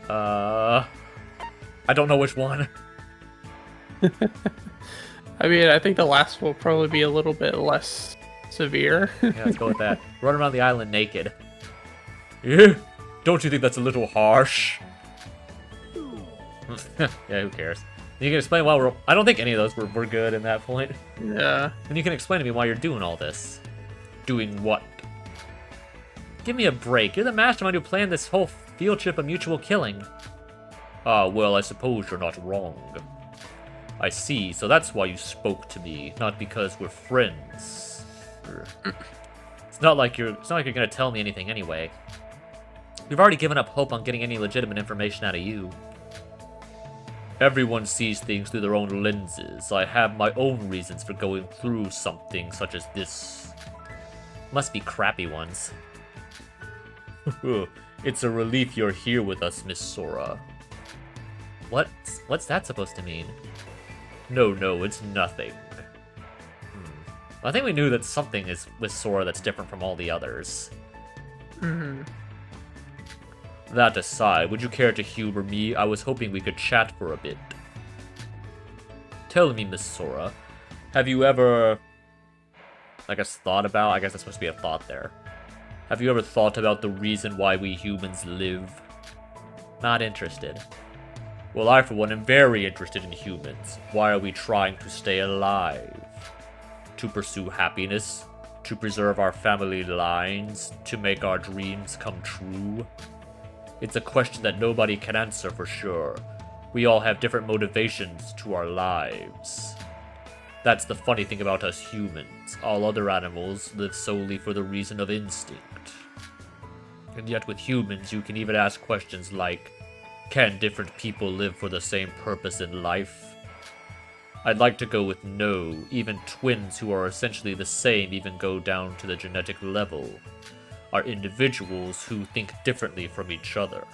I don't know which one. I mean, I think the last will probably be a little bit less severe. Yeah, let's go with that. Run around the island naked. Yeah? Don't you think that's a little harsh? Yeah, who cares? You can explain why we're... I don't think any of those were good in that point. Yeah. And you can explain to me why you're doing all this. Doing what? Give me a break. You're the mastermind who planned this whole field trip of mutual killing. Ah, well, I suppose you're not wrong. I see, so that's why you spoke to me, not because we're friends. It's not like you're gonna tell me anything anyway. We've already given up hope on getting any legitimate information out of you. Everyone sees things through their own lenses. I have my own reasons for going through something such as this. Must be crappy ones. It's a relief you're here with us, Miss Sora. What's that supposed to mean? No, it's nothing. Well, I think we knew that something is with Sora that's different from all the others. That aside, would you care to humor me? I was hoping we could chat for a bit. Tell me, Miss Sora, have you ever, I guess, thought about? I guess that's supposed to be a thought there. Have you ever thought about the reason why we humans live? Not interested. Well, I, for one, am very interested in humans. Why are we trying to stay alive? To pursue happiness? To preserve our family lines? To make our dreams come true? It's a question that nobody can answer for sure. We all have different motivations to our lives. That's the funny thing about us humans. All other animals live solely for the reason of instinct. And yet with humans, you can even ask questions like, can different people live for the same purpose in life? I'd like to go with no. Even twins who are essentially the same even go down to the genetic level. Are individuals who think differently from each other.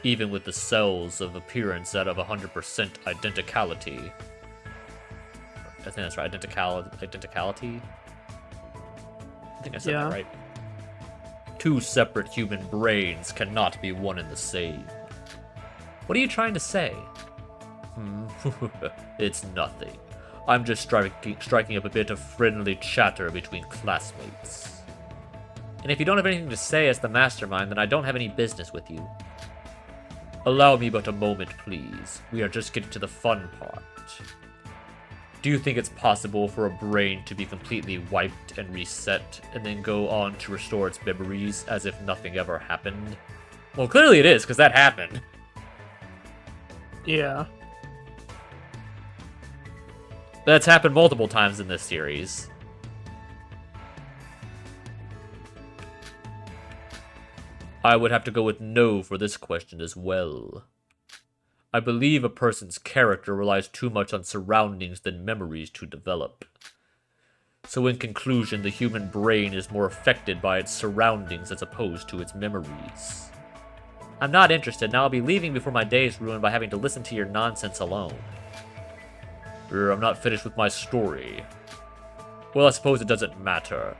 Even with the cells of appearance that of 100% identicality. I think that's right, identicality? I think I said that right. Two separate human brains cannot be one and the same. What are you trying to say? It's nothing. I'm just striking up a bit of friendly chatter between classmates. And if you don't have anything to say as the mastermind, then I don't have any business with you. Allow me but a moment, please. We are just getting to the fun part. Do you think it's possible for a brain to be completely wiped and reset, and then go on to restore its memories as if nothing ever happened? Well, clearly it is, because that happened. Yeah. That's happened multiple times in this series. I would have to go with no for this question as well. I believe a person's character relies too much on surroundings than memories to develop. So in conclusion, the human brain is more affected by its surroundings as opposed to its memories. I'm not interested, now I'll be leaving before my day is ruined by having to listen to your nonsense alone. I'm not finished with my story. Well, I suppose it doesn't matter.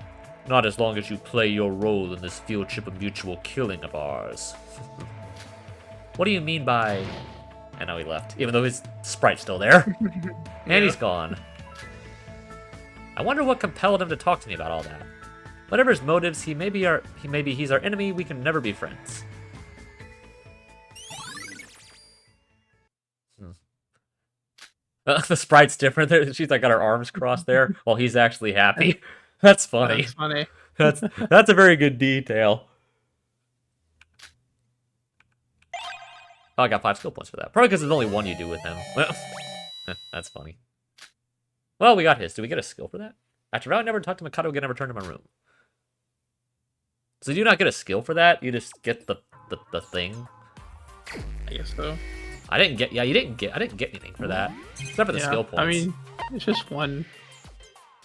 Not as long as you play your role in this field trip of mutual killing of ours. What do you mean by... I know he left, even though his sprite's still there. And he's gone. I wonder what compelled him to talk to me about all that. Whatever his motives, he's our enemy, we can never be friends. The sprite's different there. She's like got her arms crossed there while he's actually happy. That's funny. That's funny. That's a very good detail. Oh, I got 5 skill points for that. Probably because there's only one you do with him. Well, that's funny. Well, we got his. Did we get a skill for that? After I never talked to Mikado again, I returned to my room. So do you not get a skill for that? You just get the thing? I guess so. I didn't get anything for that. Except for the skill points. I mean, it's just one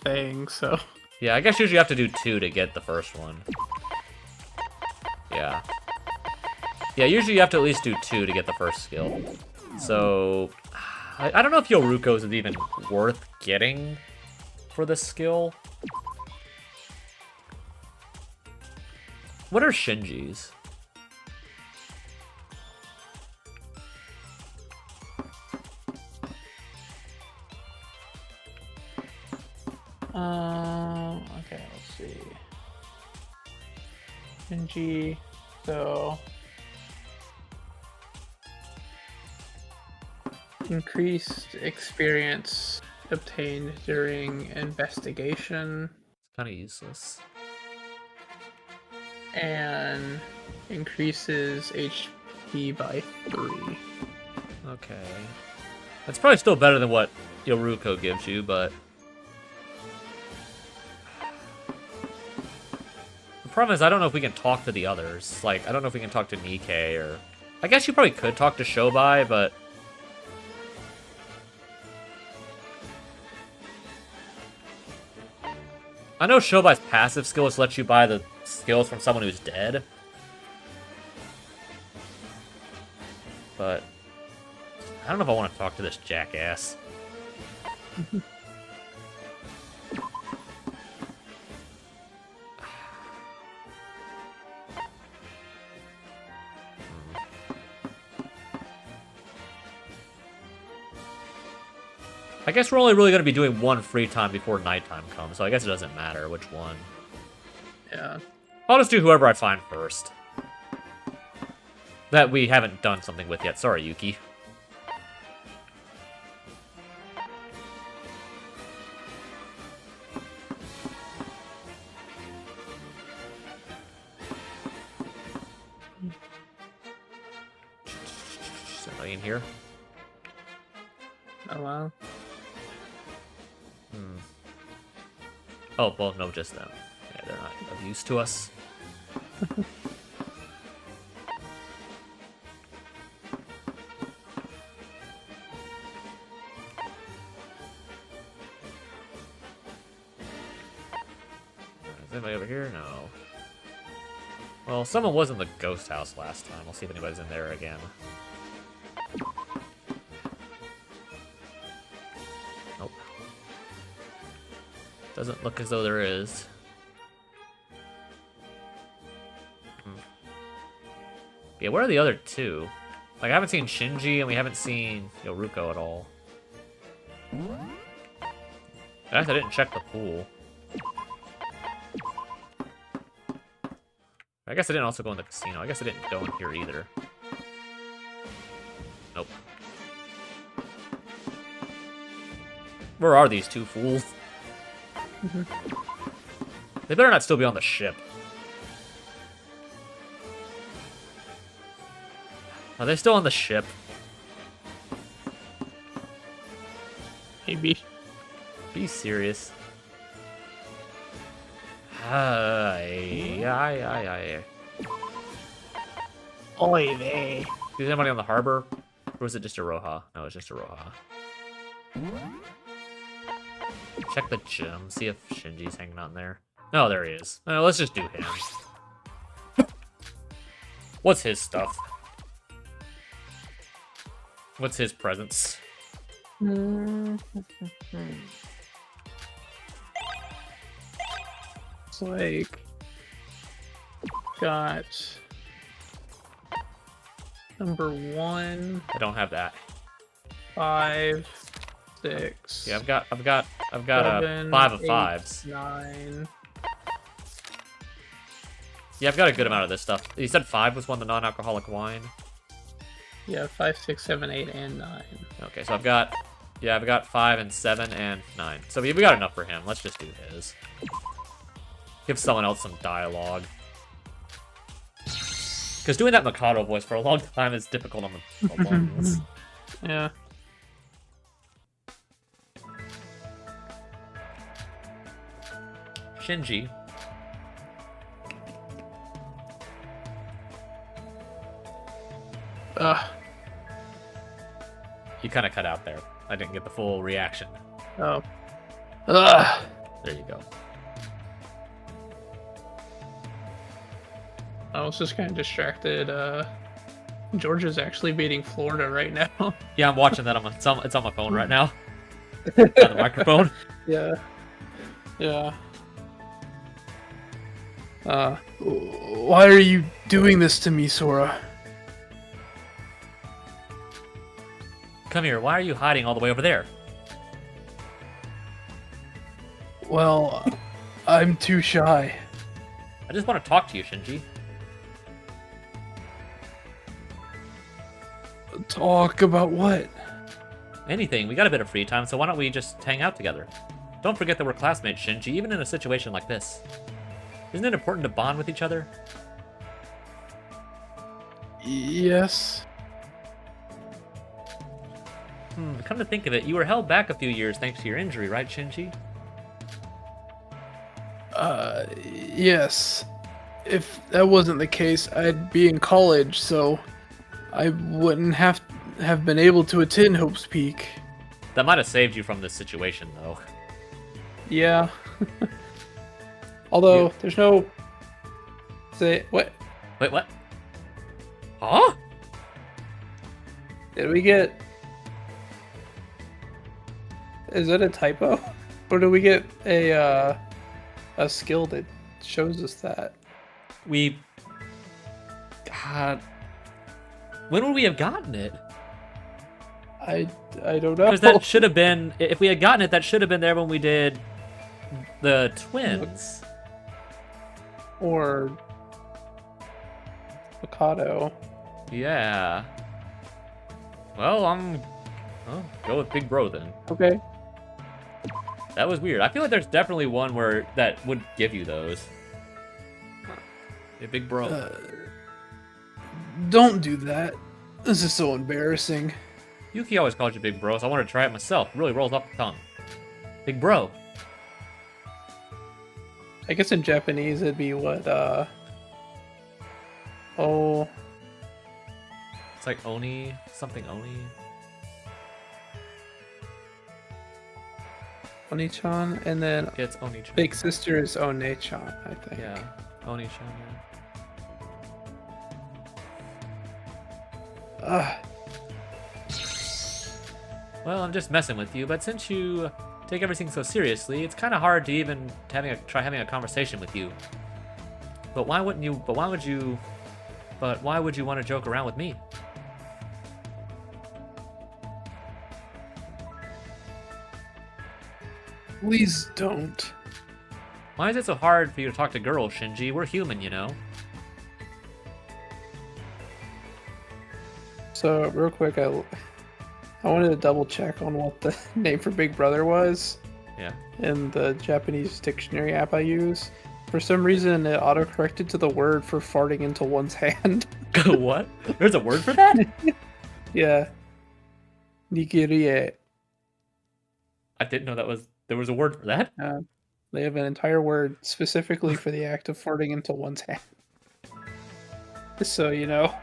thing, so... Yeah, I guess usually you have to do 2 to get the first one. Yeah. Yeah, usually you have to at least do 2 to get the first skill. So, I don't know if Yoruko's is even worth getting for this skill. What are Shinji's? Okay, let's see. Shinji, so... Increased experience obtained during investigation. It's kind of useless. And increases HP by 3. Okay. That's probably still better than what Yoruko gives you, but... The problem is I don't know if we can talk to the others. Like, I don't know if we can talk to Nikkei or... I guess you probably could talk to Shobai, but... I know Shobai's passive skills let you buy the skills from someone who's dead. But... I don't know if I want to talk to this jackass. I guess we're only really going to be doing one free time before nighttime comes, so I guess it doesn't matter which one. Yeah. I'll just do whoever I find first. That we haven't done something with yet. Sorry, Yuki. Is there anybody in here? Oh wow. Oh, well, no, just them. Yeah, they're not of use to us. Is anybody over here? No. Well, someone was in the ghost house last time. We'll see if anybody's in there again. Nope. Doesn't look as though there is. Yeah, where are the other two? Like, I haven't seen Shinji and we haven't seen Yoruko at all. I guess I didn't check the pool. I guess I didn't also go in the casino. I guess I didn't go in here either. Nope. Where are these two fools? They better not still be on the ship. Are they still on the ship? Maybe. Be serious. Oy vey. Is anybody on the harbor? Or was it just a Roha? No, it's just a Roha. Check the gym, see if Shinji's hanging out in there. Oh, there he is. Let's just do him. What's his stuff? What's his presence? It's like got number 1, I don't have that. 5, 6. Yeah, I've got 7, 5 of 8, 5s. 9. Yeah, I've got a good amount of this stuff. You said 5 was one, the non-alcoholic wine. Yeah, 5, 6, 7, 8, and 9. Okay, so I've got 5 and 7 and 9. So we got enough for him. Let's just do his. Give someone else some dialogue. Because doing that Mikado voice for a long time is difficult on the lungs. Yeah. Shinji. You kind of cut out there. I didn't get the full reaction. Oh. There you go. I was just kind of distracted. Georgia's actually beating Florida right now. Yeah, I'm watching that. It's on my phone right now. On the microphone. Yeah. Yeah. Why are you doing this to me, Sora? Come here. Why are you hiding all the way over there? Well, I'm too shy. I just want to talk to you, Shinji. Talk about what? Anything. We got a bit of free time, so why don't we just hang out together? Don't forget that we're classmates, Shinji, even in a situation like this. Isn't it important to bond with each other? Yes. Come to think of it, you were held back a few years thanks to your injury, right, Shinji? Yes. If that wasn't the case, I'd be in college, so I wouldn't have been able to attend Hope's Peak. That might have saved you from this situation, though. Yeah. Although, there's no... Say, what? Wait, what? Huh? Did we get... Is it a typo? Or do we get a skill that shows us that? God... When would we have gotten it? I don't know. Because that should have been... If we had gotten it, that should have been there when we did the twins. Or Mikado. Yeah. Well, go with Big Bro then. Okay. That was weird. I feel like there's definitely one where that would give you those. Hey, Big Bro. Don't do that. This is so embarrassing. Yuki always called you Big Bro, so I wanted to try it myself. It really rolls off the tongue. Big Bro. I guess in Japanese it'd be what, oh, It's like Oni, something Oni. Oni-chan, and then Yeah, it's Oni-chan. big sister is One-chan, I think. Yeah, Oni-chan, yeah. Ah, Well, I'm just messing with you, but since you take everything so seriously, it's kind of hard to even try having a conversation with you. But why would you want to joke around with me? please don't. Why is it so hard for you to talk to girls, Shinji? We're human, you know. So, real quick, I wanted to double check on what the name for Big Brother was Yeah. in the Japanese dictionary app I use. For some reason, it autocorrected to the word for farting into one's hand. What? There's a word for that? Yeah. Nigirie. I didn't know there was a word for that. They have an entire word specifically for the act of farting into one's hand. Just so you know.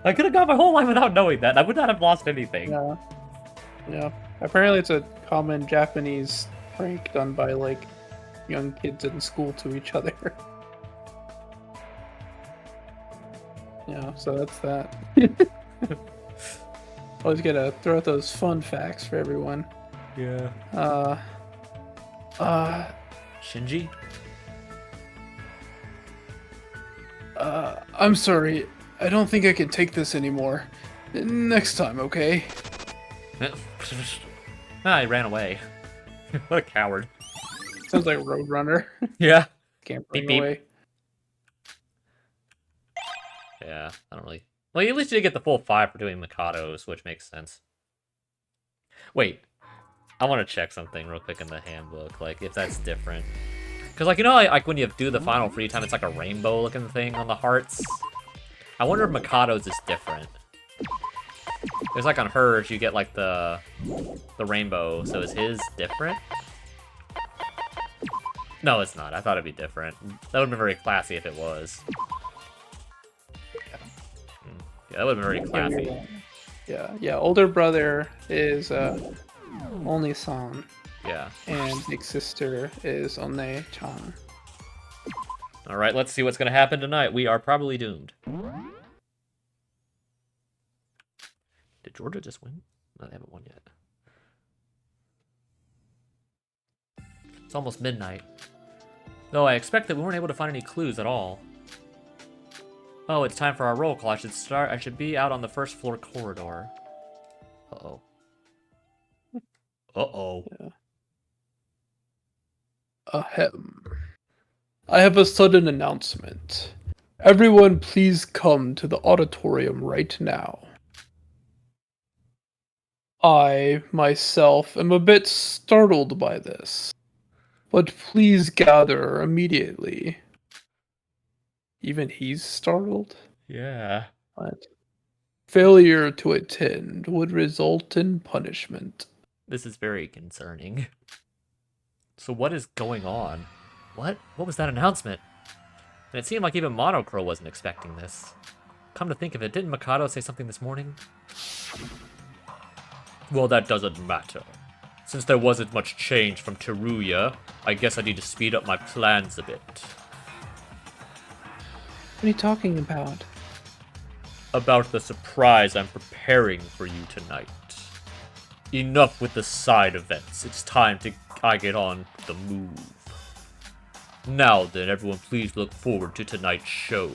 I could have gone my whole life without knowing that. I would not have lost anything. Yeah. Yeah. Apparently it's a common Japanese prank done by, like, young kids in school to each other. Yeah, so that's that. Always gotta throw out those fun facts for everyone. Yeah. Shinji? I'm sorry. I don't think I can take this anymore. Next time, okay? He ran away. What a coward. Sounds like Roadrunner. Yeah. Scampering Beep, beep. away. Yeah, I don't really... Well, at least you did get the full 5 for doing Mikados, which makes sense. Wait. I want to check something real quick in the handbook, like, if that's different. Because, like, you know, like when you do the final free time, it's like a rainbow-looking thing on the hearts? I wonder if Mikado's is different. It's like on hers, you get, like, the rainbow, so is his different? No, it's not. I thought it'd be different. That would have been very classy if it was. Yeah, that would have been very classy. Yeah. Older brother is only son, Yeah. and big sister is One-chan. Alright, let's see what's gonna happen tonight. We are probably doomed. Did Georgia just win? No, they haven't won yet. It's almost midnight. Though I expect that we weren't able to find any clues at all. Oh, it's time for our roll call. I should be out on the first floor corridor. Uh-oh. Uh-oh. Ahem. I have a sudden announcement. Everyone please come to the auditorium right now. I, myself, am a bit startled by this, but please gather immediately. Even he's startled? Yeah. What? Failure to attend would result in punishment. This is very concerning. So what is going on? What? What was that announcement? And it seemed like even Monocro wasn't expecting this. Come to think of it, didn't Mikado say something this morning? Well, that doesn't matter. Since there wasn't much change from Teruya, I guess I need to speed up my plans a bit. What are you talking about? About the surprise I'm preparing for you tonight. Enough with the side events. It's time I get on the move. Now then, everyone please look forward to tonight's show.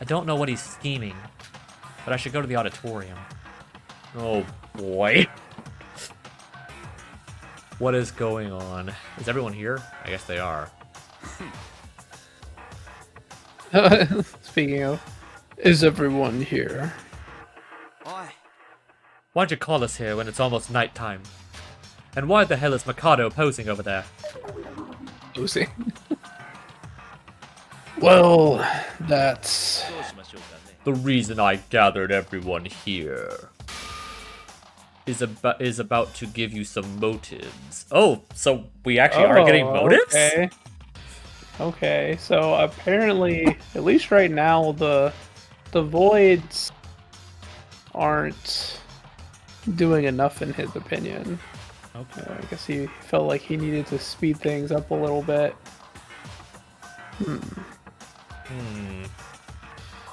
I don't know what he's scheming, but I should go to the auditorium. Oh boy. What is going on? Is everyone here? I guess they are. Speaking of, Is everyone here? Why'd you call us here when it's almost nighttime? And why the hell is Mikado posing over there? Lucy. Well, that's... The reason I gathered everyone here is about to give you some motives. Oh, so we actually are getting motives? Okay. Okay, so apparently, at least right now, the voids aren't doing enough in his opinion. Okay. I guess he felt like he needed to speed things up a little bit.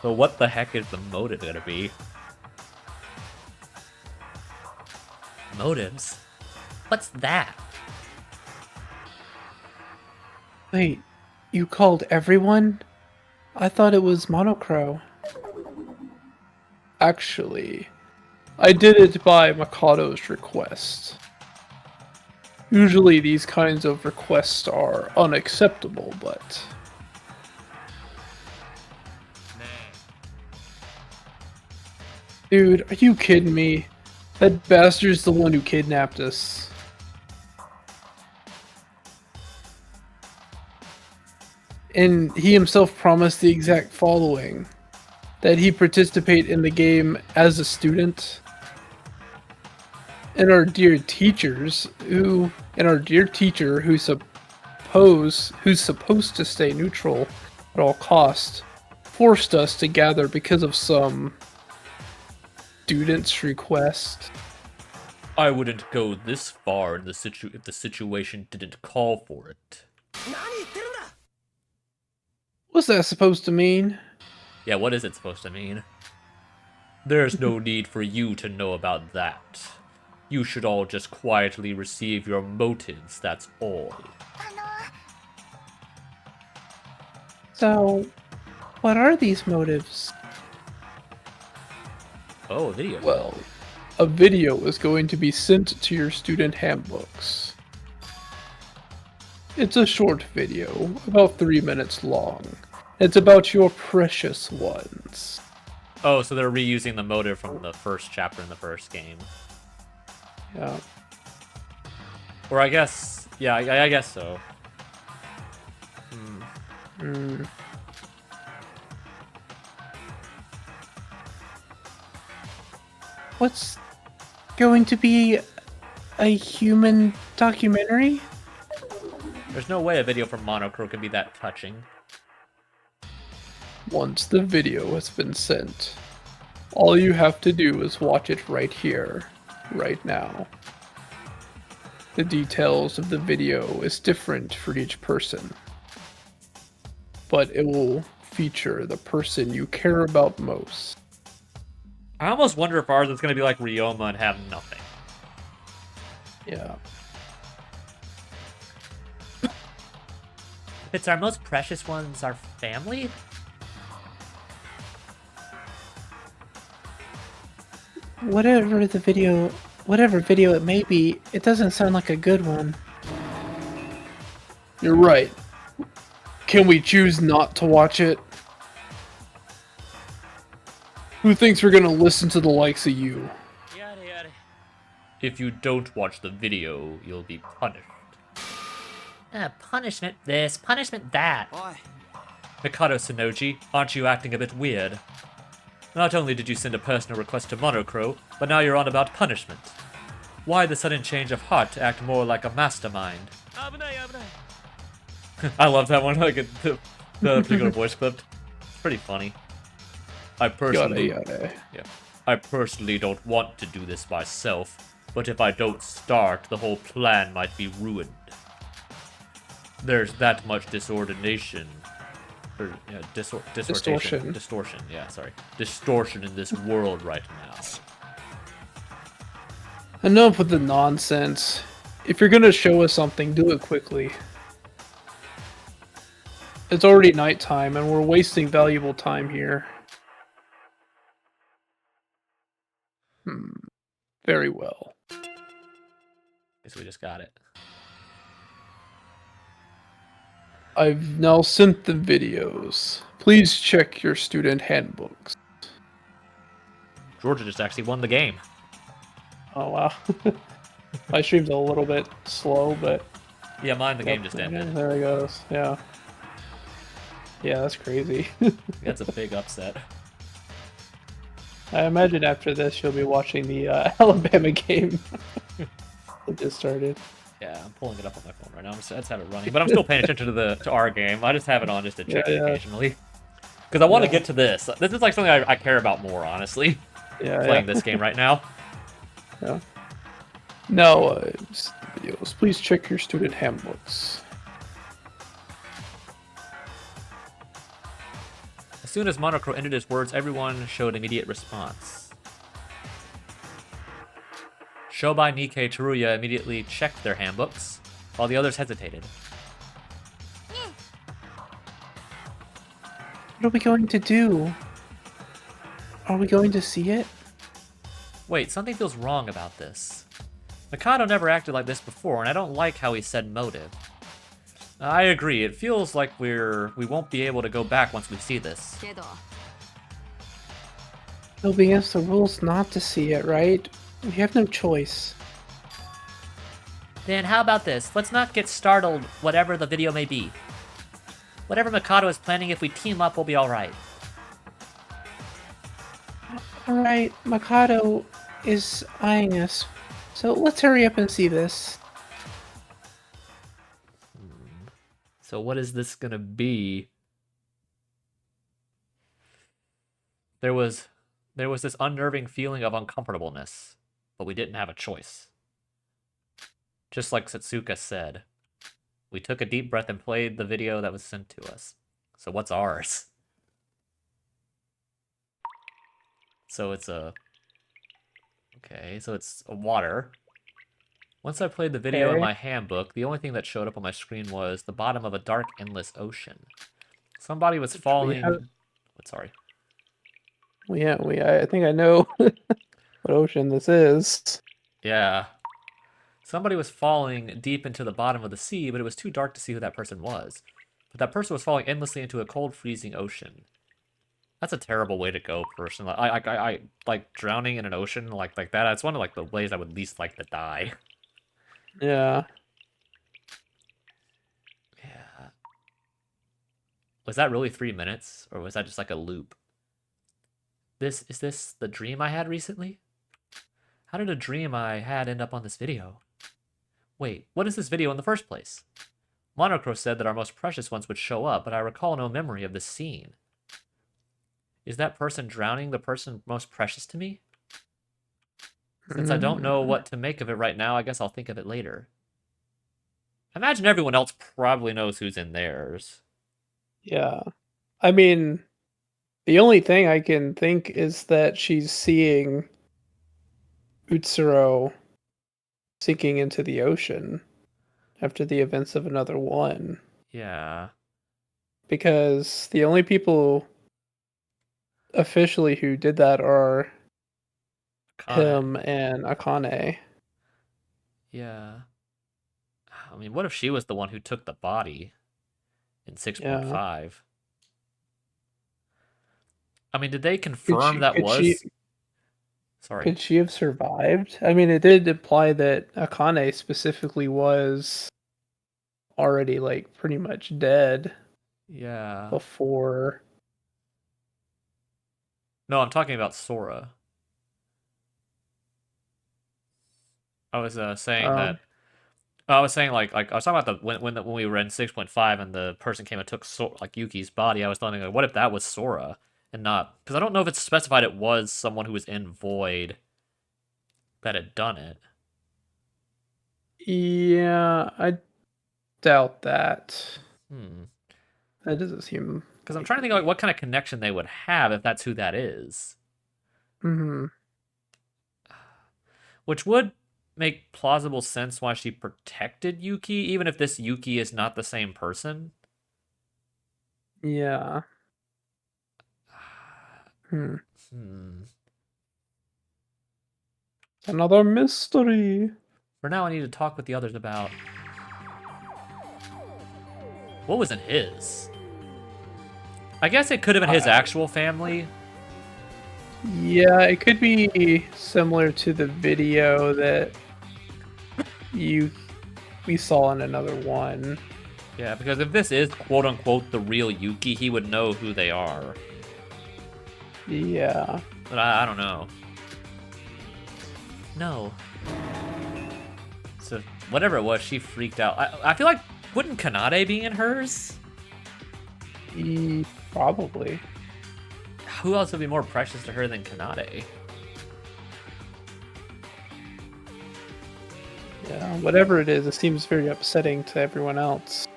So what the heck is the motive gonna be? Motives? What's that? Wait, you called everyone? I thought it was Monocro. Actually, I did it by Mikado's request. Usually these kinds of requests are unacceptable, but... Dude, are you kidding me? That bastard's the one who kidnapped us. And he himself promised the exact following. That he participate in the game as a student. And our dear teachers, who's supposed to stay neutral at all costs, forced us to gather because of some student's request. I wouldn't go this far in if the situation didn't call for it. What's that supposed to mean? Yeah, what is it supposed to mean? There's no need for you to know about that. You should all just quietly receive your motives, that's all. So, what are these motives? Oh, a video. Well, a video is going to be sent to your student handbooks. It's a short video, about 3 minutes long. It's about your precious ones. Oh, so they're reusing the motive from the first chapter in the first game. Yeah. Or I guess, yeah, I guess so. What's going to be a human documentary? There's no way a video from Monocro can be that touching. Once the video has been sent, all you have to do is watch it right here, right now. The details of the video is different for each person, but it will feature the person you care about most. I almost wonder if ours is going to be like Ryoma and have nothing. Yeah. It's our most precious ones, our family? Whatever video it may be, it doesn't sound like a good one. You're right. Can we choose not to watch it? Who thinks we're gonna listen to the likes of you? If you don't watch the video, you'll be punished. Punishment this, punishment that. Mikado Sonoji, aren't you acting a bit weird? Not only did you send a personal request to Monocro, but now you're on about punishment. Why the sudden change of heart to act more like a mastermind? I love that one, like the particular voice clip. It's pretty funny. I personally don't want to do this myself, but if I don't start, the whole plan might be ruined. There's that much disordination. Or, Distortion. Distortion, yeah, sorry. Distortion in this world right now. Enough with the nonsense. If you're gonna show us something, do it quickly. It's already nighttime and we're wasting valuable time here. Very well. Guess we just got it. I've now sent the videos. Please check your student handbooks. Georgia just actually won the game. Oh wow. My stream's a little bit slow, but Yeah, mine, the game just yeah, ended. there it goes. Yeah. Yeah, that's crazy. That's a big upset. I imagine after this you'll be watching the Alabama game. It just started. Yeah, I'm pulling it up on my phone right now. I just have it running, but I'm still paying attention to our game. I just have it on just to check Yeah. occasionally. Because I want to Yeah. get to this. This is like something I care about more, honestly. Yeah, Playing this game right now. Yeah. Now, just the videos. Please check your student handbooks. As soon as Monocro ended his words, everyone showed immediate response. Shobai, Nikkei, Teruya immediately checked their handbooks, while the others hesitated. What are we going to do? Are we going to see it? Wait, something feels wrong about this. Mikado never acted like this before, and I don't like how he said motive. I agree, it feels like we won't be able to go back once we see this. It'll be against the rules not to see it, right? We have no choice. Then how about this? Let's not get startled, whatever the video may be. Whatever Mikado is planning, if we team up, we'll be alright. Alright, Mikado is eyeing us. So let's hurry up and see this. So what is this gonna be? There was this unnerving feeling of uncomfortableness, but we didn't have a choice. Just like Satsuka said, we took a deep breath and played the video that was sent to us. So what's ours? So it's a... Okay, so it's a water. Once I played the video in Okay. my handbook, the only thing that showed up on my screen was the bottom of a dark, endless ocean. Somebody was falling... Sorry. I think I know what ocean this is. Yeah. Somebody was falling deep into the bottom of the sea, but it was too dark to see who that person was. But that person was falling endlessly into a cold, freezing ocean. That's a terrible way to go, personally. I like drowning in an ocean like that. It's one of like the ways I would least like to die. Yeah. Yeah. Was that really 3 minutes, or was that just like a loop? Is this the dream I had recently? How did a dream I had end up on this video? Wait, what is this video in the first place? Monocro said that our most precious ones would show up, but I recall no memory of this scene. Is that person drowning the person most precious to me? Since I don't know what to make of it right now, I guess I'll think of it later. I imagine everyone else probably knows who's in theirs. Yeah. I mean, the only thing I can think is that she's seeing Utsuro sinking into the ocean after the events of another one. Yeah. Because the only people officially who did that are him and Akane. Yeah. I mean, what if she was the one who took the body in 6.5? I mean, did they confirm that was... Sorry. Could she have survived? I mean, it did imply that Akane specifically was already, like, pretty much dead. Yeah. Before... No, I'm talking about Sora. I was saying that... I was saying, like I was talking about when we were in 6.5 and the person came and took Yuki's body. I was thinking, like, what if that was Sora and not... Because I don't know if it's specified it was someone who was in Void that had done it. Yeah, I doubt that. That doesn't seem... Because I'm trying to think, like, what kind of connection they would have if that's who that is. Which would make plausible sense why she protected Yuki, even if this Yuki is not the same person. Yeah. Another mystery. For now, I need to talk with the others about... What wasn't his? I guess it could have been his actual family. Yeah, it could be similar to the video that we saw in another one. Yeah, because if this is quote-unquote the real Yuki, he would know who they are. Yeah. But I don't know. No. So, whatever it was, she freaked out. I feel like, wouldn't Kanade be in hers? Probably. Who else would be more precious to her than Kanade? Yeah, whatever it is, it seems very upsetting to everyone else.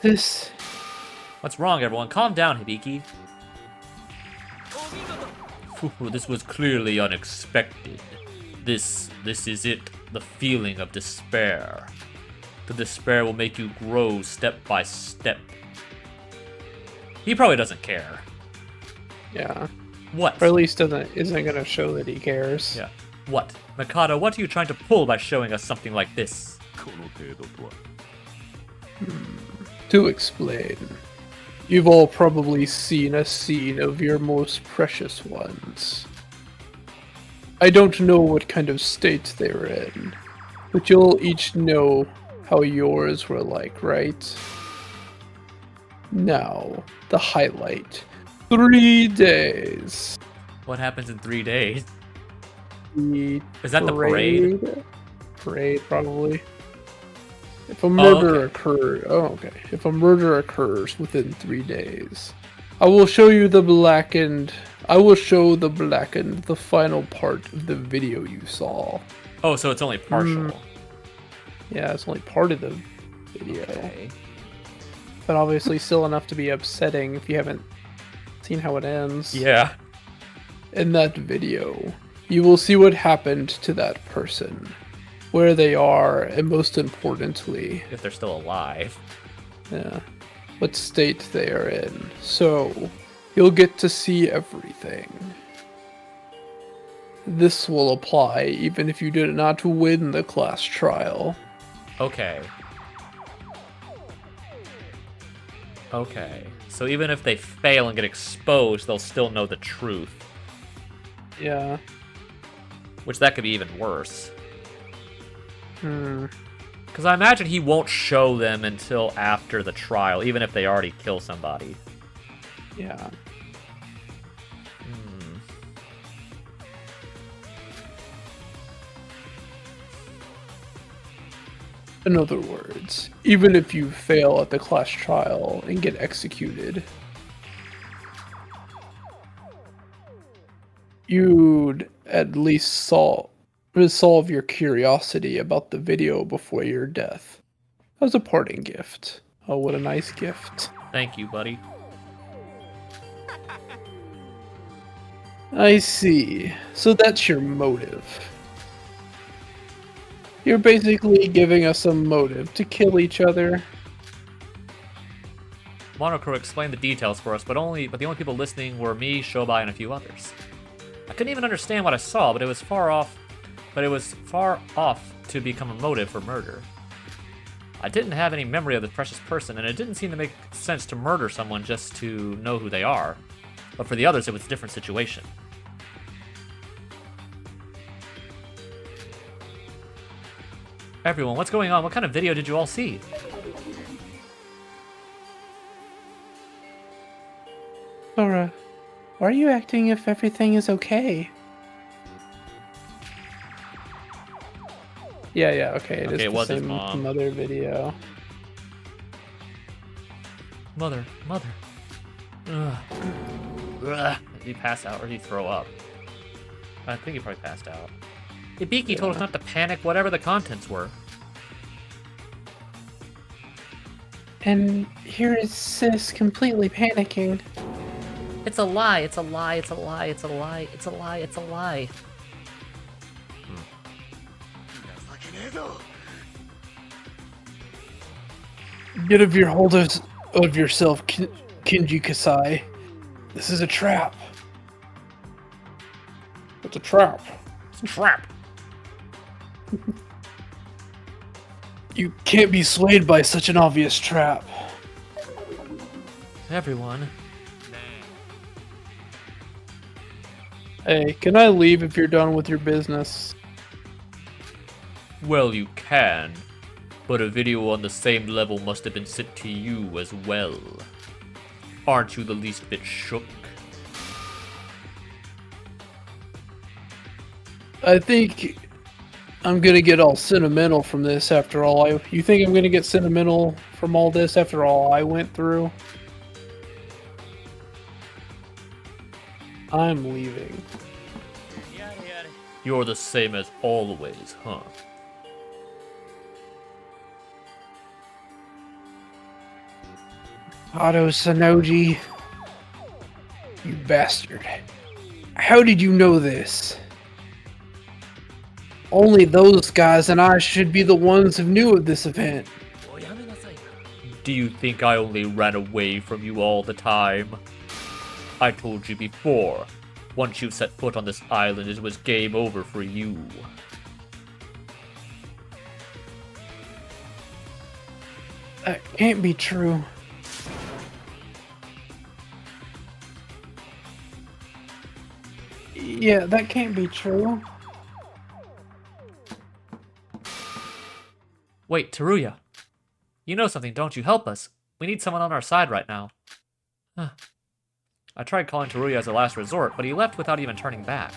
This... What's wrong, everyone? Calm down, Hibiki. Ooh, this was clearly unexpected. This is it, the feeling of despair. The despair will make you grow step by step. He probably doesn't care. Yeah. What? Or at least isn't gonna show that he cares. Yeah. What? Mikado, what are you trying to pull by showing us something like this? To explain, you've all probably seen a scene of your most precious ones. I don't know what kind of state they were in, but you'll each know how yours were like, right? Now, the highlight. 3 days. What happens in 3 days? The Is that the parade? Parade, probably. If a murder If a murder occurs within 3 days, I will show the blackened, the final part of the video you saw. Oh, so it's only partial. Yeah, it's only part of the video. Okay. But obviously still enough to be upsetting if you haven't seen how it ends. Yeah. In that video, you will see what happened to that person, where they are, and most importantly, If they're still alive. what state they are in. So, you'll get to see everything. This will apply even if you did not win the class trial. Okay. Okay. So even if they fail and get exposed, they'll still know the truth. Yeah. Which that could be even worse. Hmm. Because I imagine he won't show them until after the trial, even if they already kill somebody. Yeah. In other words, even if you fail at the class trial and get executed, you'd at least resolve your curiosity about the video before your death. As a parting gift. Oh, what a nice gift. Thank you, buddy. I see. So that's your motive. You're basically giving us a motive to kill each other. Monokuro explained the details for us, but the only people listening were me, Shobai, and a few others. I couldn't even understand what I saw, but it was far off to become a motive for murder. I didn't have any memory of the precious person, and it didn't seem to make sense to murder someone just to know who they are. But for the others, it was a different situation. Everyone, what's going on? What kind of video did you all see? Sora, why are you acting if everything is okay? Yeah, okay. It is Okay, it the was his same mom. mother video. Mother. Ugh. Ugh. Did he pass out or did he throw up? I think he probably passed out. Hibiki told us not to panic, whatever the contents were. And here is Sis completely panicking. It's a lie, it's a lie, it's a lie, it's a lie, it's a lie, it's a lie. Get of your hold of yourself, Kinji Kasai. This is a trap. It's a trap. It's a trap. You can't be swayed by such an obvious trap. Everyone. Hey, can I leave if you're done with your business? Well, you can, but a video on the same level must have been sent to you as well. Aren't you the least bit shook? I think I'm gonna get all sentimental from this after all. You think I'm gonna get sentimental from all this after all I went through? I'm leaving. You're the same as always, huh? Otto Sonoji, you bastard. How did you know this? Only those guys and I should be the ones who knew of this event. Do you think I only ran away from you all the time? I told you before, once you set foot on this island, it was game over for you. That can't be true. Yeah, that can't be true. Wait, Teruya. You know something, don't you? Help us. We need someone on our side right now. I tried calling Teruya as a last resort, but he left without even turning back.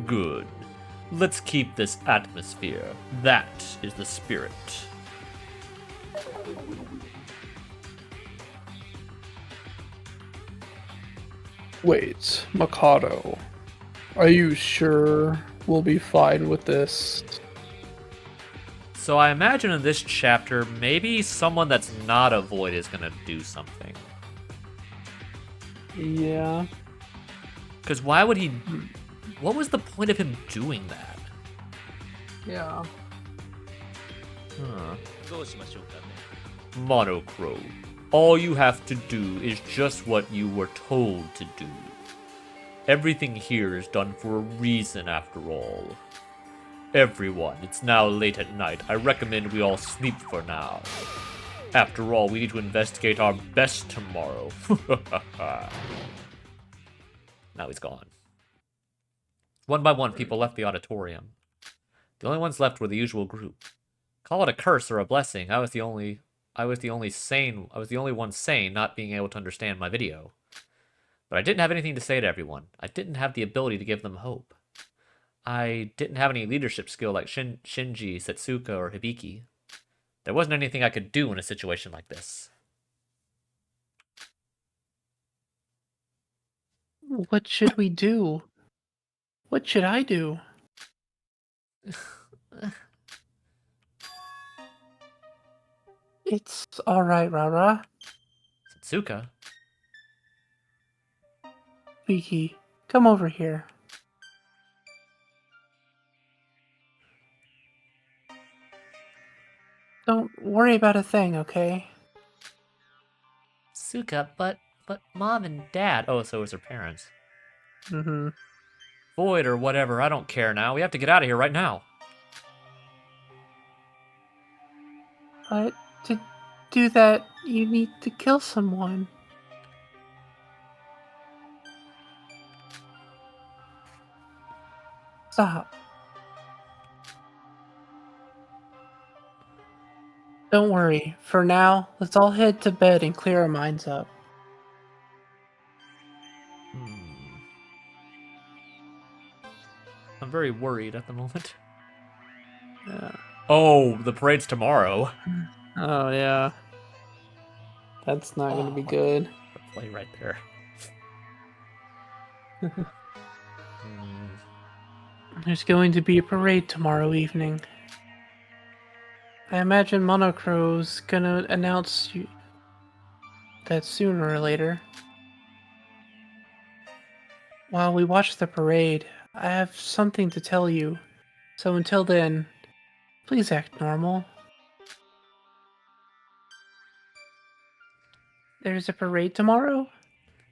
Good. Let's keep this atmosphere. That is the spirit. Wait, Mikado. Are you sure we'll be fine with this? So I imagine in this chapter, maybe someone that's not a Void is gonna do something. Yeah. Because why would he... What was the point of him doing that? Yeah. Huh. Monochrome. All you have to do is just what you were told to do. Everything here is done for a reason, after all. Everyone, it's now late at night. I recommend we all sleep for now. After all, we need to investigate our best tomorrow. Now he's gone. One by one, people left the auditorium. The only ones left were the usual group. Call it a curse or a blessing. I was the only one sane, not being able to understand my video. But I didn't have anything to say to everyone. I didn't have the ability to give them hope. I didn't have any leadership skill like Shinji, Setsuka, or Hibiki. There wasn't anything I could do in a situation like this. What should we do? What should I do? It's alright, Rara. Setsuka? Vicky, come over here. Don't worry about a thing, okay? Suka, but mom and dad. Oh, so is her parents. Mm-hmm. Void or whatever, I don't care now. We have to get out of here right now. But to do that, you need to kill someone. Stop. Don't worry. For now, let's all head to bed and clear our minds up. I'm very worried at the moment. Yeah. Oh, the parade's tomorrow. Oh, yeah. That's not gonna be good. The play right there. There's going to be a parade tomorrow evening. I imagine Monocro's gonna announce that sooner or later. While we watch the parade, I have something to tell you. So until then, please act normal. There's a parade tomorrow?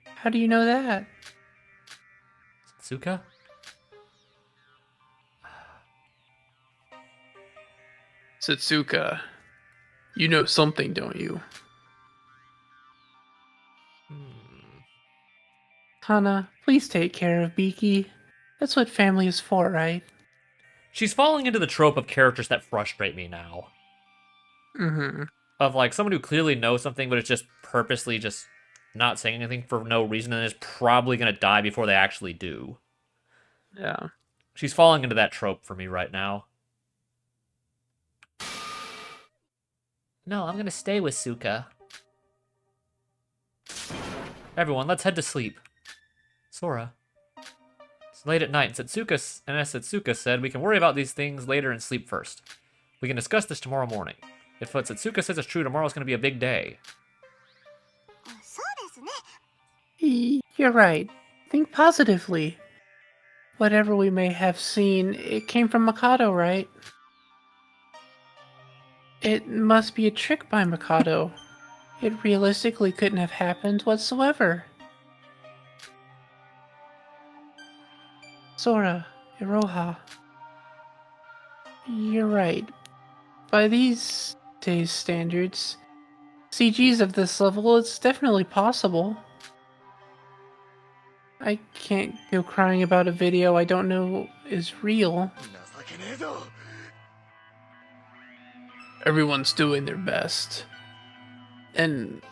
How do you know that? Setsuka? Setsuka, you know something, don't you? Hana, please take care of Beaky. That's what family is for, right? She's falling into the trope of characters that frustrate me now. Mm-hmm. Of like someone who clearly knows something, but is just purposely just not saying anything for no reason and is probably gonna die before they actually do. Yeah. She's falling into that trope for me right now. No, I'm gonna stay with Suka. Everyone, let's head to sleep. Sora. It's late at night, and as Setsuka said, we can worry about these things later and sleep first. We can discuss this tomorrow morning. If what Setsuka says is true, tomorrow's gonna be a big day. You're right. Think positively. Whatever we may have seen, it came from Mikado, right? It must be a trick by Mikado. It realistically couldn't have happened whatsoever. Sora, Iroha. You're right. By these days' standards, CGs of this level, it's definitely possible. I can't go crying about a video I don't know is real. Everyone's doing their best. And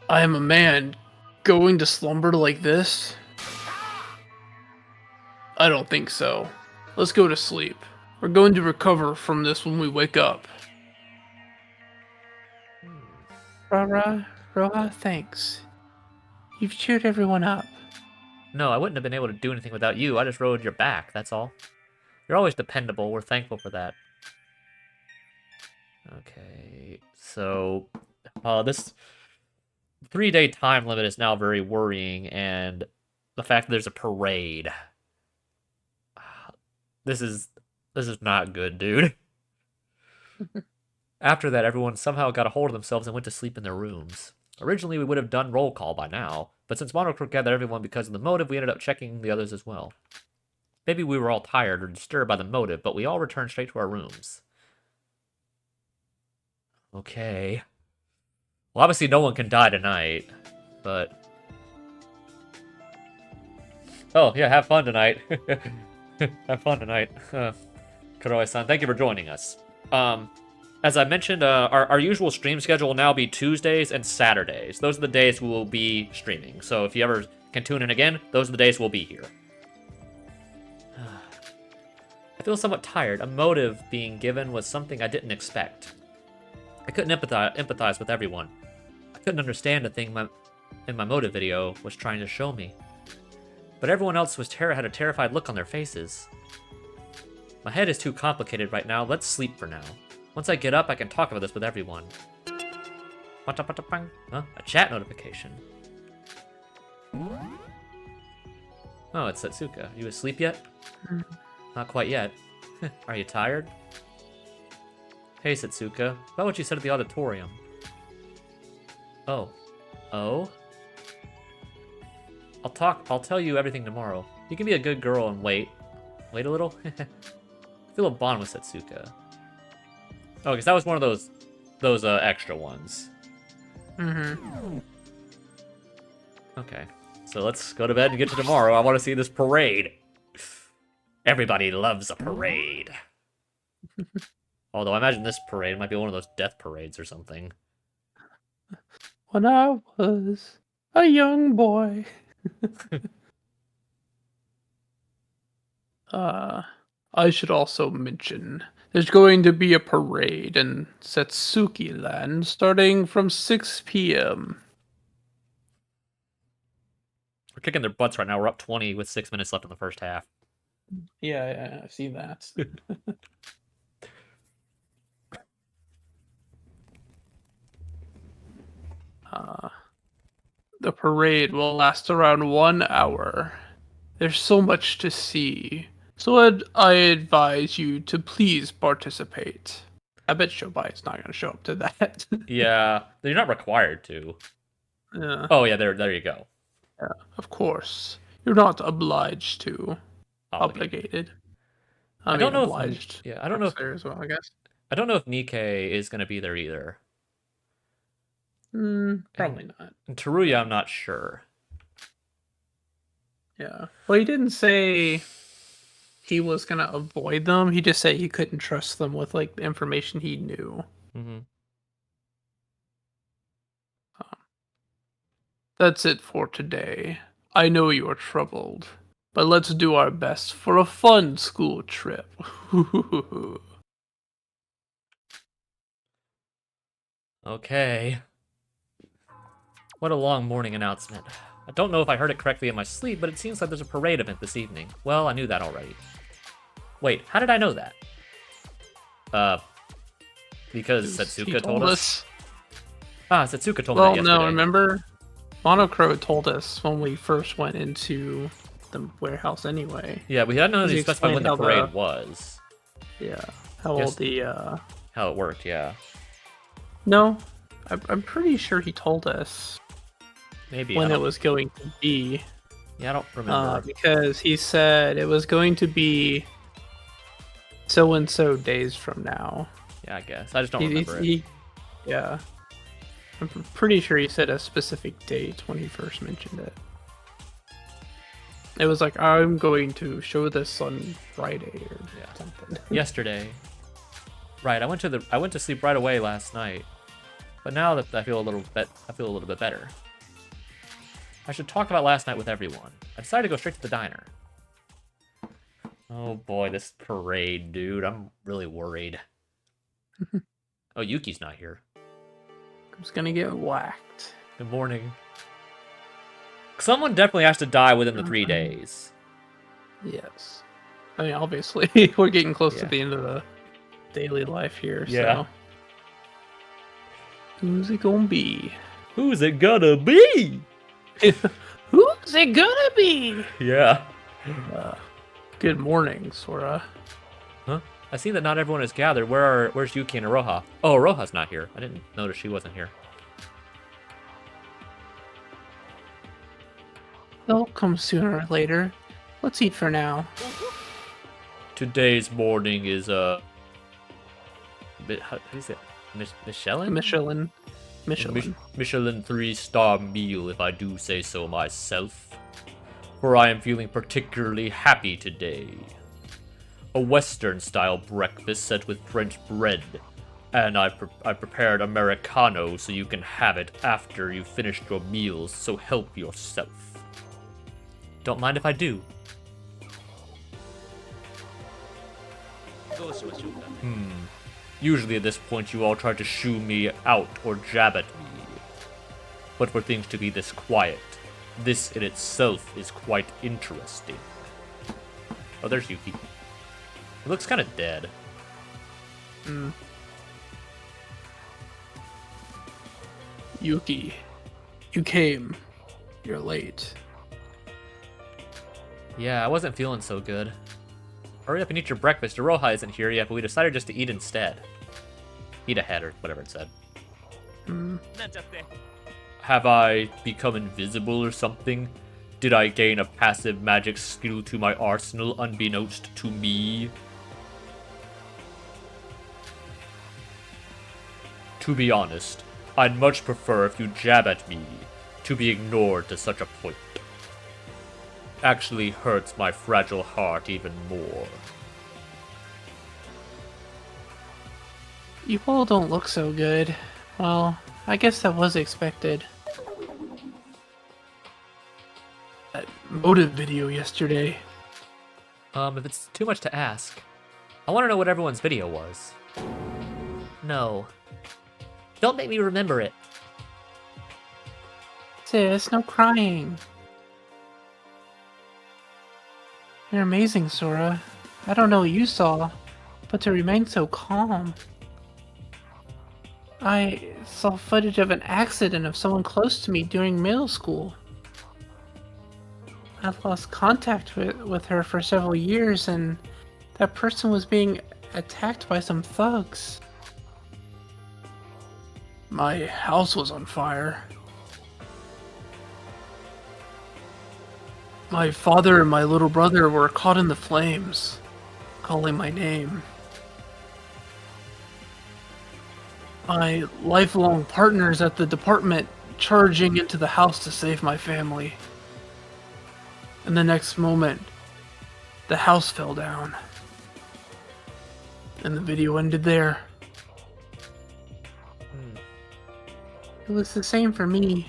I am a man going to slumber like this? I don't think so. Let's go to sleep. We're going to recover from this when we wake up. Rara, Roha, thanks. You've cheered everyone up. No, I wouldn't have been able to do anything without you. I just rode your back, that's all. You're always dependable. We're thankful for that. Okay, so this 3-day time limit is now very worrying, and the fact that there's a parade. This is not good, dude. After that, everyone somehow got a hold of themselves and went to sleep in their rooms. Originally, we would have done roll call by now, but since Monocrook gathered everyone because of the motive, we ended up checking the others as well. Maybe we were all tired or disturbed by the motive, but we all returned straight to our rooms. Okay. Well, obviously no one can die tonight, but... Oh, yeah, have fun tonight. Have fun tonight. Kuroi-san, thank you for joining us. As I mentioned, our usual stream schedule will now be Tuesdays and Saturdays. Those are the days we will be streaming. So if you ever can tune in again, those are the days we'll be here. I feel somewhat tired. A motive being given was something I didn't expect. I couldn't empathize with everyone. I couldn't understand the thing in my motive video was trying to show me. But everyone else had a terrified look on their faces. My head is too complicated right now. Let's sleep for now. Once I get up, I can talk about this with everyone. Huh? A chat notification. Oh, it's Setsuka. You asleep yet? Not quite yet. Are you tired? Hey, Setsuka. About what you said at the auditorium. Oh. Oh? I'll tell you everything tomorrow. You can be a good girl and wait. Wait a little? Feel a bond with Setsuka. Oh, because that was one of those extra ones. Mm-hmm. Okay. So let's go to bed and get to tomorrow. I want to see this parade. Everybody loves a parade. Although I imagine this parade might be one of those death parades or something. When I was a young boy. I should also mention there's going to be a parade in Setsuki Land starting from 6 p.m. We're kicking their butts right now. We're up 20 with 6 minutes left in the first half. Yeah, I've seen that. The parade will last around 1 hour. There's so much to see, so I advise you to please participate. I bet Shobai's not going to show up to that. Yeah, you're not required to. Yeah, Oh yeah, there you go. of course. You're not obliged to. Obligated. Obligated. I don't know if- obliged. yeah, I don't know if- There as well, I guess. I don't know if Nikkei is going to be there either. Probably not. And Teruya, I'm not sure. Yeah. Well, he didn't say he was gonna avoid them. He just said he couldn't trust them with like the information he knew. Mm-hmm. That's it for today. I know you are troubled, but let's do our best for a fun school trip. Okay. What a long morning announcement. I don't know if I heard it correctly in my sleep, but it seems like there's a parade event this evening. Well, I knew that already. Wait, how did I know that? Because Setsuka told us? Ah, Setsuka told me that Well, yesterday. no, remember? Monocro told us when we first went into the warehouse anyway. Yeah, we hadn't He really specified when explained the how parade was. Yeah. How Yes. all the, How it worked, yeah. No, I'm pretty sure he told us Maybe. when it was going to be. Yeah, I don't remember. Because he said it was going to be so-and-so days from now. Yeah, I guess. I just don't remember it. Yeah. I'm pretty sure he said a specific date when he first mentioned it. It was like, I'm going to show this on Friday or something. Yesterday. Right, I went to sleep right away last night. But now that I feel a little bit better. I should talk about last night with everyone. I decided to go straight to the diner. Oh boy, this parade, dude. I'm really worried. Oh, Yuki's not here. I'm just gonna get whacked. Good morning. Someone definitely has to die within the 3 days. Yes. I mean, obviously, we're getting close to the end of the daily life here, Yeah. so... Who's it gonna be? Who's it gonna be? Who's it gonna be? Yeah. Good morning, Sora. Huh? I see that not everyone is gathered. Where's Yuki and Aroha? Oh, Aroha's not here. I didn't notice she wasn't here. They'll come sooner or later. Let's eat for now. Today's morning is how do you say it? Michelin? Michelin 3-star meal, if I do say so myself. For I am feeling particularly happy today. A Western-style breakfast set with French bread. And I prepared Americano so you can have it after you've finished your meals, so help yourself. Don't mind if I do. Usually at this point you all try to shoo me out or jab at me. But for things to be this quiet, this in itself is quite interesting. Oh, there's Yuki. He looks kind of dead. Yuki, you came. You're late. Yeah, I wasn't feeling so good. Hurry up and eat your breakfast. Aroha isn't here yet, but we decided just to eat instead. Eat ahead, or whatever it said. Have I become invisible or something? Did I gain a passive magic skill to my arsenal unbeknownst to me? To be honest, I'd much prefer if you jab at me, to be ignored to such a point. Actually hurts my fragile heart even more. You all don't look so good. Well, I guess that was expected. That motive video yesterday. If it's too much to ask, I want to know what everyone's video was. No. Don't make me remember it. Sis, no crying. You're amazing, Sora. I don't know what you saw, but to remain so calm. I saw footage of an accident of someone close to me during middle school. I've lost contact with her for several years, and that person was being attacked by some thugs. My house was on fire. My father and my little brother were caught in the flames, calling my name. my lifelong partners at the department charging into the house to save my family. And the next moment, the house fell down. And the video ended there. It was the same for me.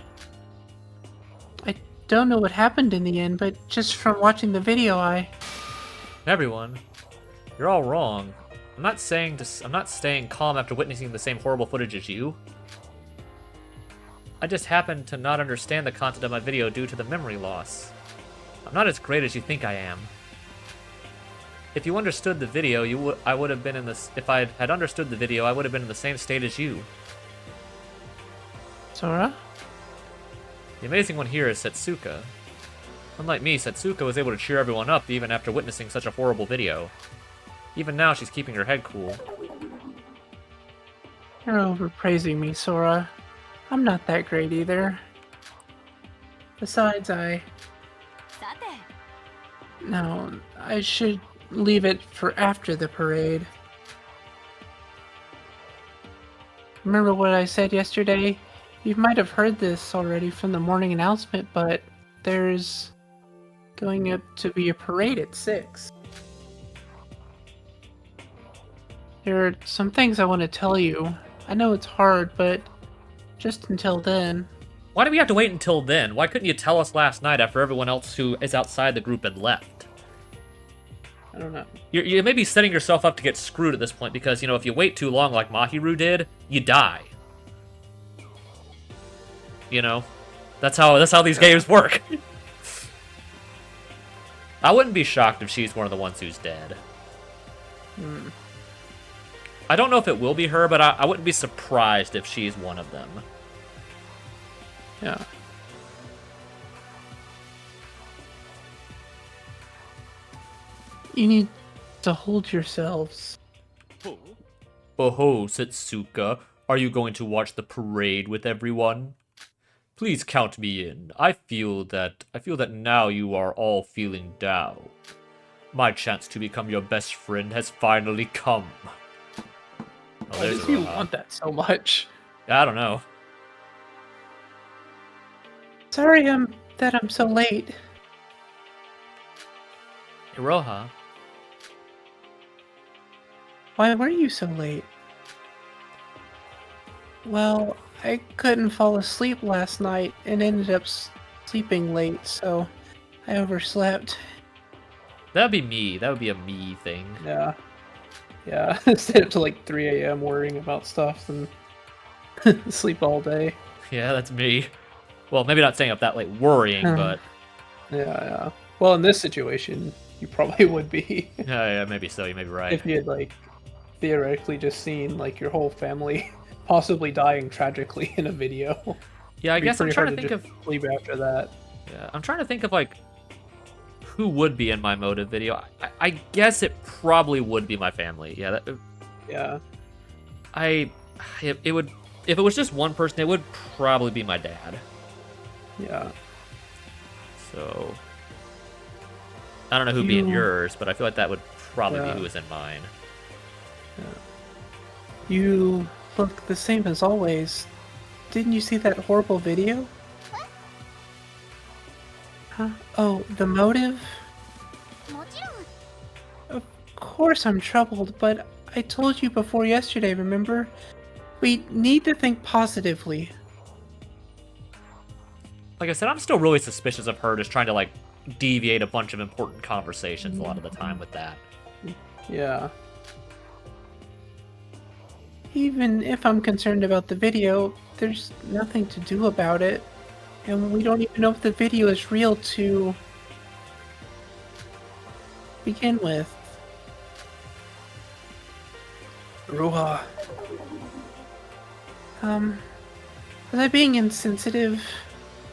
I don't know what happened in the end, but just from watching the video, Everyone, you're all wrong. I'm not staying calm after witnessing the same horrible footage as you. I just happen to not understand the content of my video due to the memory loss. I'm not as great as you think I am. If you understood the video, I would have been in this. If I had understood the video, I would have been in the same state as you. Sora? The amazing one here is Setsuka. Unlike me, Setsuka was able to cheer everyone up even after witnessing such a horrible video. Even now, she's keeping her head cool. You're overpraising me, Sora. I'm not that great either. Besides, No, I should leave it for after the parade. Remember what I said yesterday? You might have heard this already from the morning announcement, but there's going up to be a parade at 6. There are some things I want to tell you. I know it's hard, but just until then. Why do we have to wait until then? Why couldn't you tell us last night after everyone else who is outside the group had left? I don't know. You may be setting yourself up to get screwed at this point because, if you wait too long like Mahiru did, you die. That's how these games work. I wouldn't be shocked if she's one of the ones who's dead. I don't know if it will be her, but I wouldn't be surprised if she's one of them. Yeah. You need to hold yourselves. Oh, Setsuka, are you going to watch the parade with everyone? Please count me in. I feel that now you are all feeling down. My chance to become your best friend has finally come. Oh, Why does he want that so much? I don't know. Sorry that I'm so late. Iroha. Why were you so late? Well, I couldn't fall asleep last night and ended up sleeping late, so I overslept. That'd be me. That would be a me thing. Yeah. Yeah, stay up to like 3 a.m. worrying about stuff and sleep all day. Yeah, that's me. Well, maybe not staying up that late worrying, but... Yeah. Well, in this situation, you probably would be. Yeah, maybe so. You may be right. If you had, like, theoretically just seen, like, your whole family possibly dying tragically in a video. Yeah, I guess I'm trying to think of... sleep after that. Yeah, I'm trying to think of, like, who would be in my motive video. I guess it probably would be my family. Yeah. Yeah. It would... If it was just one person, it would probably be my dad. Yeah. So... I don't know who'd be in yours, but I feel like that would probably be who was in mine. Yeah. You look the same as always. Didn't you see that horrible video? Huh? Oh, the motive? Of course I'm troubled, but I told you before yesterday, remember? We need to think positively. Like I said, I'm still really suspicious of her just trying to, like, deviate a bunch of important conversations a lot of the time with that. Yeah. Even if I'm concerned about the video, there's nothing to do about it. And we don't even know if the video is real to begin with. Ruha. Was I being insensitive?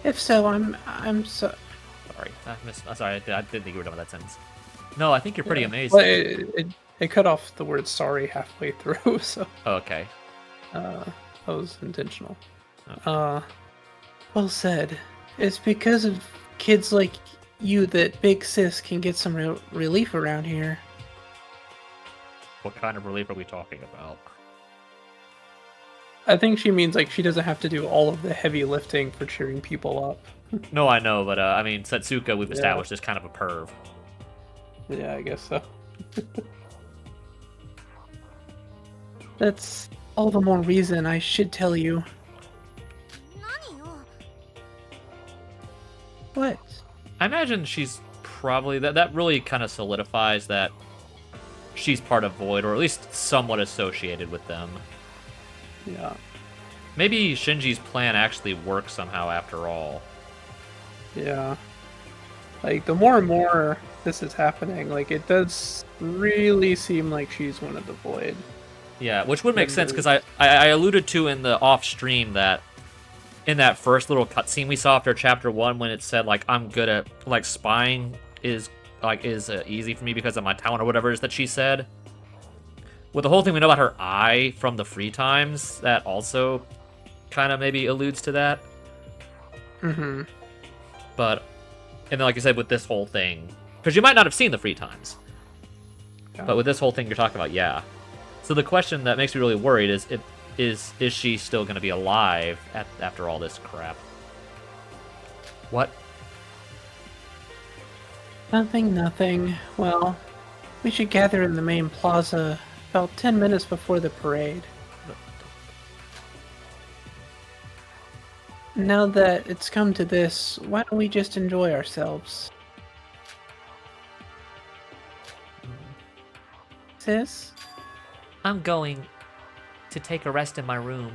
If so, I'm so... Sorry, sorry, I didn't think you were done with that sentence. No, I think you're pretty amazing. Well, it cut off the word sorry halfway through, so... Oh, okay. That was intentional. Well said. It's because of kids like you that Big Sis can get some relief around here. What kind of relief are we talking about? I think she means like she doesn't have to do all of the heavy lifting for cheering people up. No, I know, but I mean, Setsuka, we've Yeah. established is kind of a perv. Yeah, I guess so. That's all the more reason I should tell you. What? I imagine she's probably that really kind of solidifies that she's part of Void, or at least somewhat associated with them. Yeah. Maybe Shinji's plan actually works somehow after all. Yeah. Like, the more and more this is happening, like, it does really seem like she's one of the Void. Yeah, which would make sense, because I alluded to in the off-stream that in that first little cutscene we saw after Chapter 1, when it said, like, I'm good at, like, spying is easy for me because of my talent or whatever it is that she said. With the whole thing we know about her eye from the free times, that also kind of maybe alludes to that. Mm-hmm. But, and then like you said, with this whole thing, because you might not have seen the free times, Yeah. but with this whole thing you're talking about, yeah. So the question that makes me really worried is she still going to be alive after all this crap? What? Nothing. Well, we should gather in the main plaza about 10 minutes before the parade. Now that it's come to this, why don't we just enjoy ourselves? Sis? I'm going to take a rest in my room.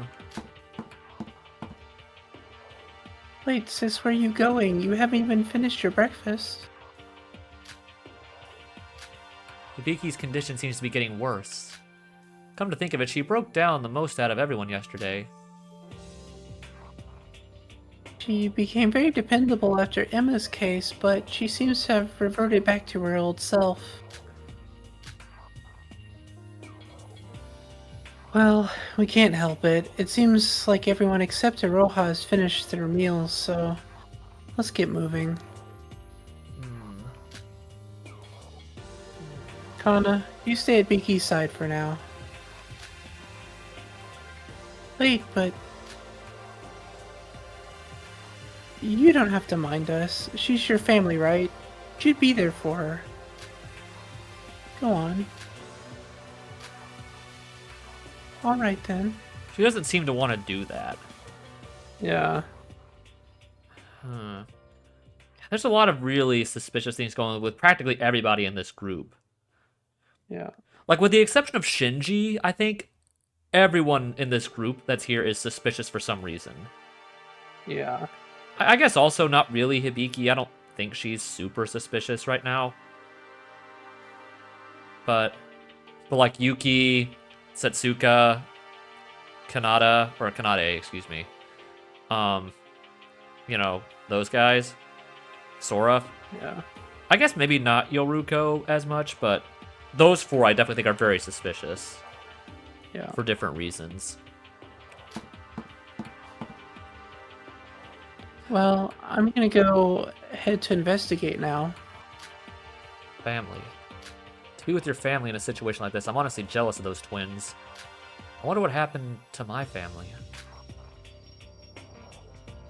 Wait, sis, where are you going? You haven't even finished your breakfast. Hibiki's condition seems to be getting worse. Come to think of it, she broke down the most out of everyone yesterday. She became very dependable after Emma's case, but she seems to have reverted back to her old self. Well, we can't help it. It seems like everyone except Aroha has finished their meals, so let's get moving. Kana, you stay at Biki's side for now. Wait, but you don't have to mind us. She's your family, right? You'd be there for her. Go on. Alright then. She doesn't seem to want to do that. Yeah. There's a lot of really suspicious things going on with practically everybody in this group. Yeah. Like, with the exception of Shinji, I think everyone in this group that's here is suspicious for some reason. Yeah. I guess also not really Hibiki. I don't think she's super suspicious right now. But like Yuki, Setsuka, Kanade, excuse me. You know, those guys. Sora. Yeah. I guess maybe not Yoruko as much, but those four I definitely think are very suspicious. Yeah. For different reasons. Well, I'm gonna go head to investigate now. Family. To be with your family in a situation like this, I'm honestly jealous of those twins. I wonder what happened to my family.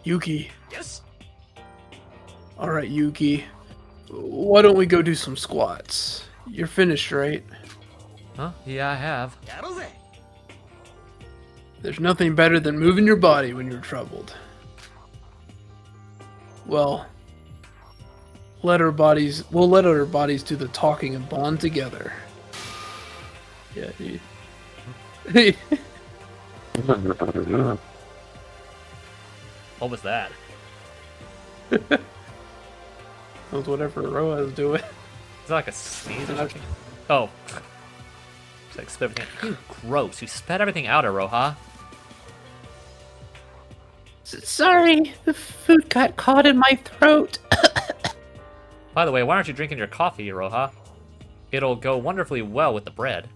Yuki. Yes. Alright, Yuki. Why don't we go do some squats? You're finished, right? Huh? Yeah, I have. There's nothing better than moving your body when you're troubled. Well, we'll let our bodies do the talking and bond together. Yeah, dude. What was that? That was whatever Aroha is doing. Is that like a sneeze or something? Oh. It's like spit everything. You gross. You spat everything out, Aroha. Sorry, the food got caught in my throat. By the way, why aren't you drinking your coffee, Aroha? It'll go wonderfully well with the bread.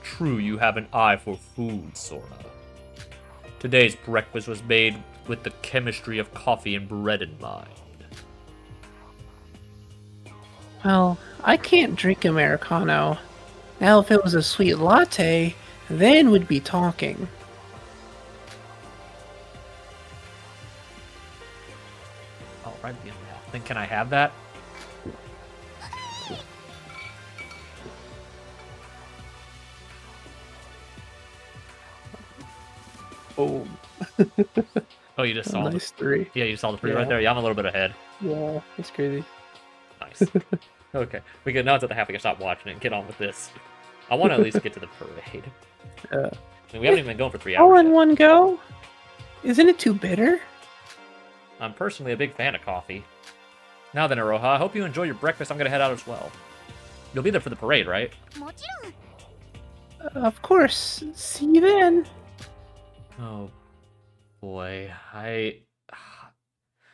True, you have an eye for food, Sora. Today's breakfast was made with the chemistry of coffee and bread in mind. Well, I can't drink Americano. Now, if it was a sweet latte, then we'd be talking. Oh, right at the end of that. Then can I have that? Oh, Oh, you just a saw nice 3. Yeah, you saw the 3 Yeah. right there. Yeah, I'm a little bit ahead. Yeah, that's crazy. Nice. Okay, we can now it's at the half. We can stop watching it and get on with this. I want to at least get to the parade. Yeah. I mean, we haven't even been going for 3 All hours in yet. one go? Isn't it too bitter? I'm personally a big fan of coffee. Now then, Aroha, I hope you enjoy your breakfast. I'm gonna head out as well. You'll be there for the parade, right? Of course. See you then. Oh boy,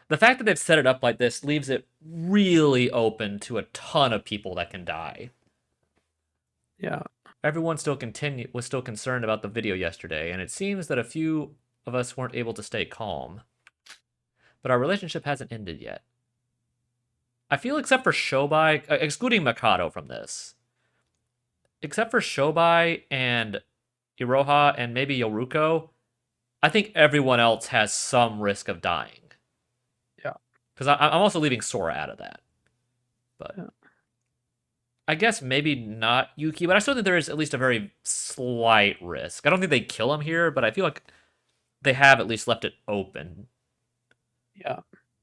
the fact that they've set it up like this leaves it really open to a ton of people that can die. Yeah. Everyone was still concerned about the video yesterday, and it seems that a few of us weren't able to stay calm. But our relationship hasn't ended yet. I feel except for Shobai, excluding Mikado from this, except for Shobai and Iroha and maybe Yoruko, I think everyone else has some risk of dying. Yeah. Because I'm also leaving Sora out of that. But yeah. I guess maybe not Yuki, but I still think there is at least a very slight risk. I don't think they kill him here, but I feel like they have at least left it open. Yeah.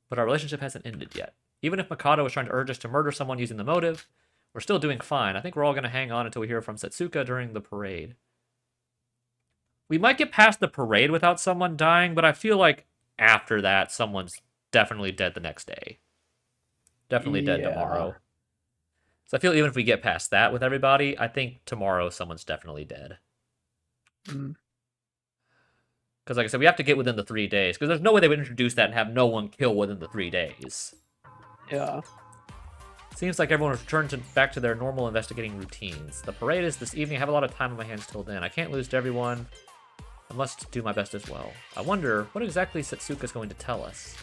But our relationship hasn't ended yet. Even if Mikado is trying to urge us to murder someone using the motive, we're still doing fine. I think we're all going to hang on until we hear from Setsuka during the parade. We might get past the parade without someone dying, but I feel like after that, someone's definitely dead the next day. Definitely dead tomorrow. So I feel even if we get past that with everybody, I think tomorrow someone's definitely dead. Mm. Because like I said, we have to get within the 3 days. Because there's no way they would introduce that and have no one kill within the 3 days. Yeah. Seems like everyone has returned back to their normal investigating routines. The parade is this evening. I have a lot of time on my hands till then. I can't lose to everyone. I must do my best as well. I wonder what exactly Setsuka's going to tell us.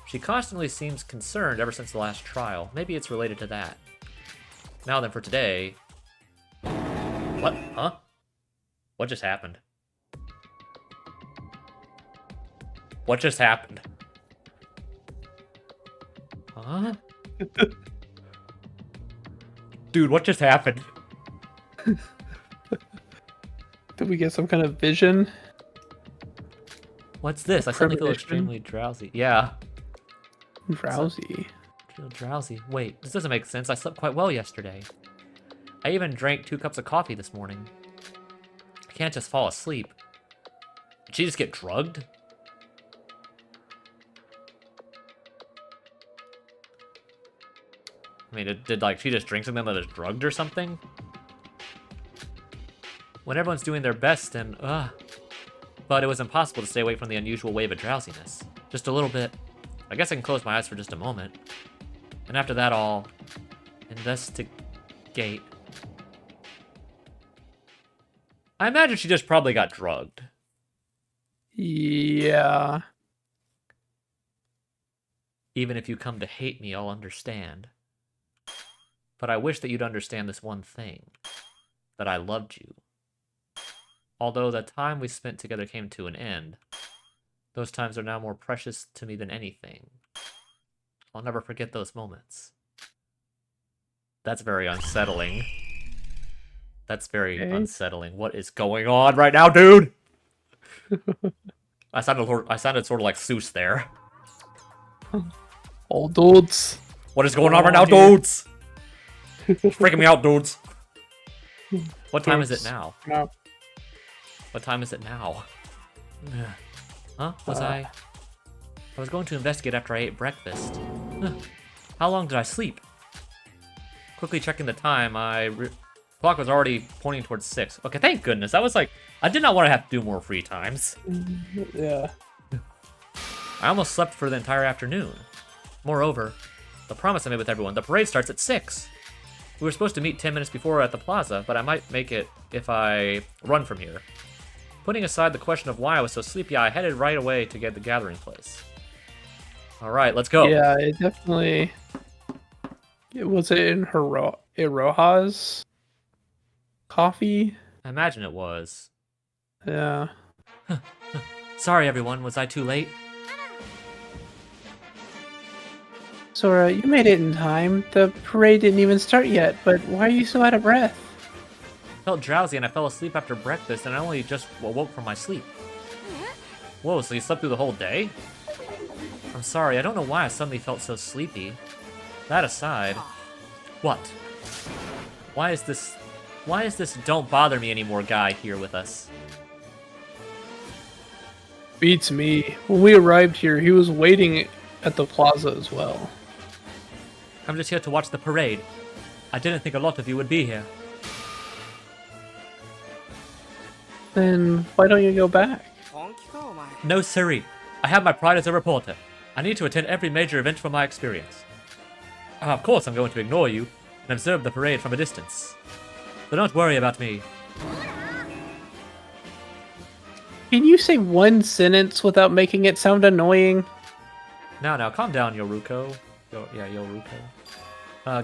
She constantly seems concerned ever since the last trial. Maybe it's related to that. Now then, for today... What? Huh? What just happened? What just happened? Huh? Dude, what just happened? Did we get some kind of vision? What's this? I suddenly feel Premonition? extremely drowsy. Yeah. Drowsy. I feel drowsy. Wait, this doesn't make sense. I slept quite well yesterday. I even drank 2 cups of coffee this morning. I can't just fall asleep. Did she just get drugged? I mean, did like she just drink something that is drugged or something? When everyone's doing their best and but it was impossible to stay away from the unusual wave of drowsiness. Just a little bit. I guess I can close my eyes for just a moment. And after that, I'll investigate. I imagine she just probably got drugged. Yeah. Even if you come to hate me, I'll understand. But I wish that you'd understand this one thing. That I loved you. Although the time we spent together came to an end, those times are now more precious to me than anything. I'll never forget those moments. That's very unsettling. That's very unsettling. What is going on right now, dude? I sounded sort of like Seuss there. All dudes. What is going on right now, dudes? It's freaking me out, dudes. What time is it now? No. What time is it now? Huh? I was going to investigate after I ate breakfast. How long did I sleep? Quickly checking the time, clock was already pointing towards 6. Okay, thank goodness. I was like, I did not want to have to do more free times. Yeah. I almost slept for the entire afternoon. Moreover, the promise I made with everyone, the parade starts at 6. We were supposed to meet 10 minutes before at the plaza, but I might make it if I run from here. Putting aside the question of why I was so sleepy, I headed right away to get the gathering place. Alright, let's go. Yeah, it definitely... Was it in Iroha's coffee? I imagine it was. Yeah. Sorry, everyone. Was I too late? Sora, you made it in time. The parade didn't even start yet, but why are you so out of breath? I felt drowsy and I fell asleep after breakfast, and I only just awoke from my sleep. Whoa, so you slept through the whole day? I'm sorry, I don't know why I suddenly felt so sleepy. That aside... What? Why is this don't bother me anymore guy here with us? Beats me. When we arrived here, he was waiting at the plaza as well. I'm just here to watch the parade. I didn't think a lot of you would be here. Then why don't you go back? No siree. I have my pride as a reporter. I need to attend every major event from my experience. Of course I'm going to ignore you and observe the parade from a distance. But don't worry about me. Can you say one sentence without making it sound annoying? Now, calm down, Yoruko. Yoruko.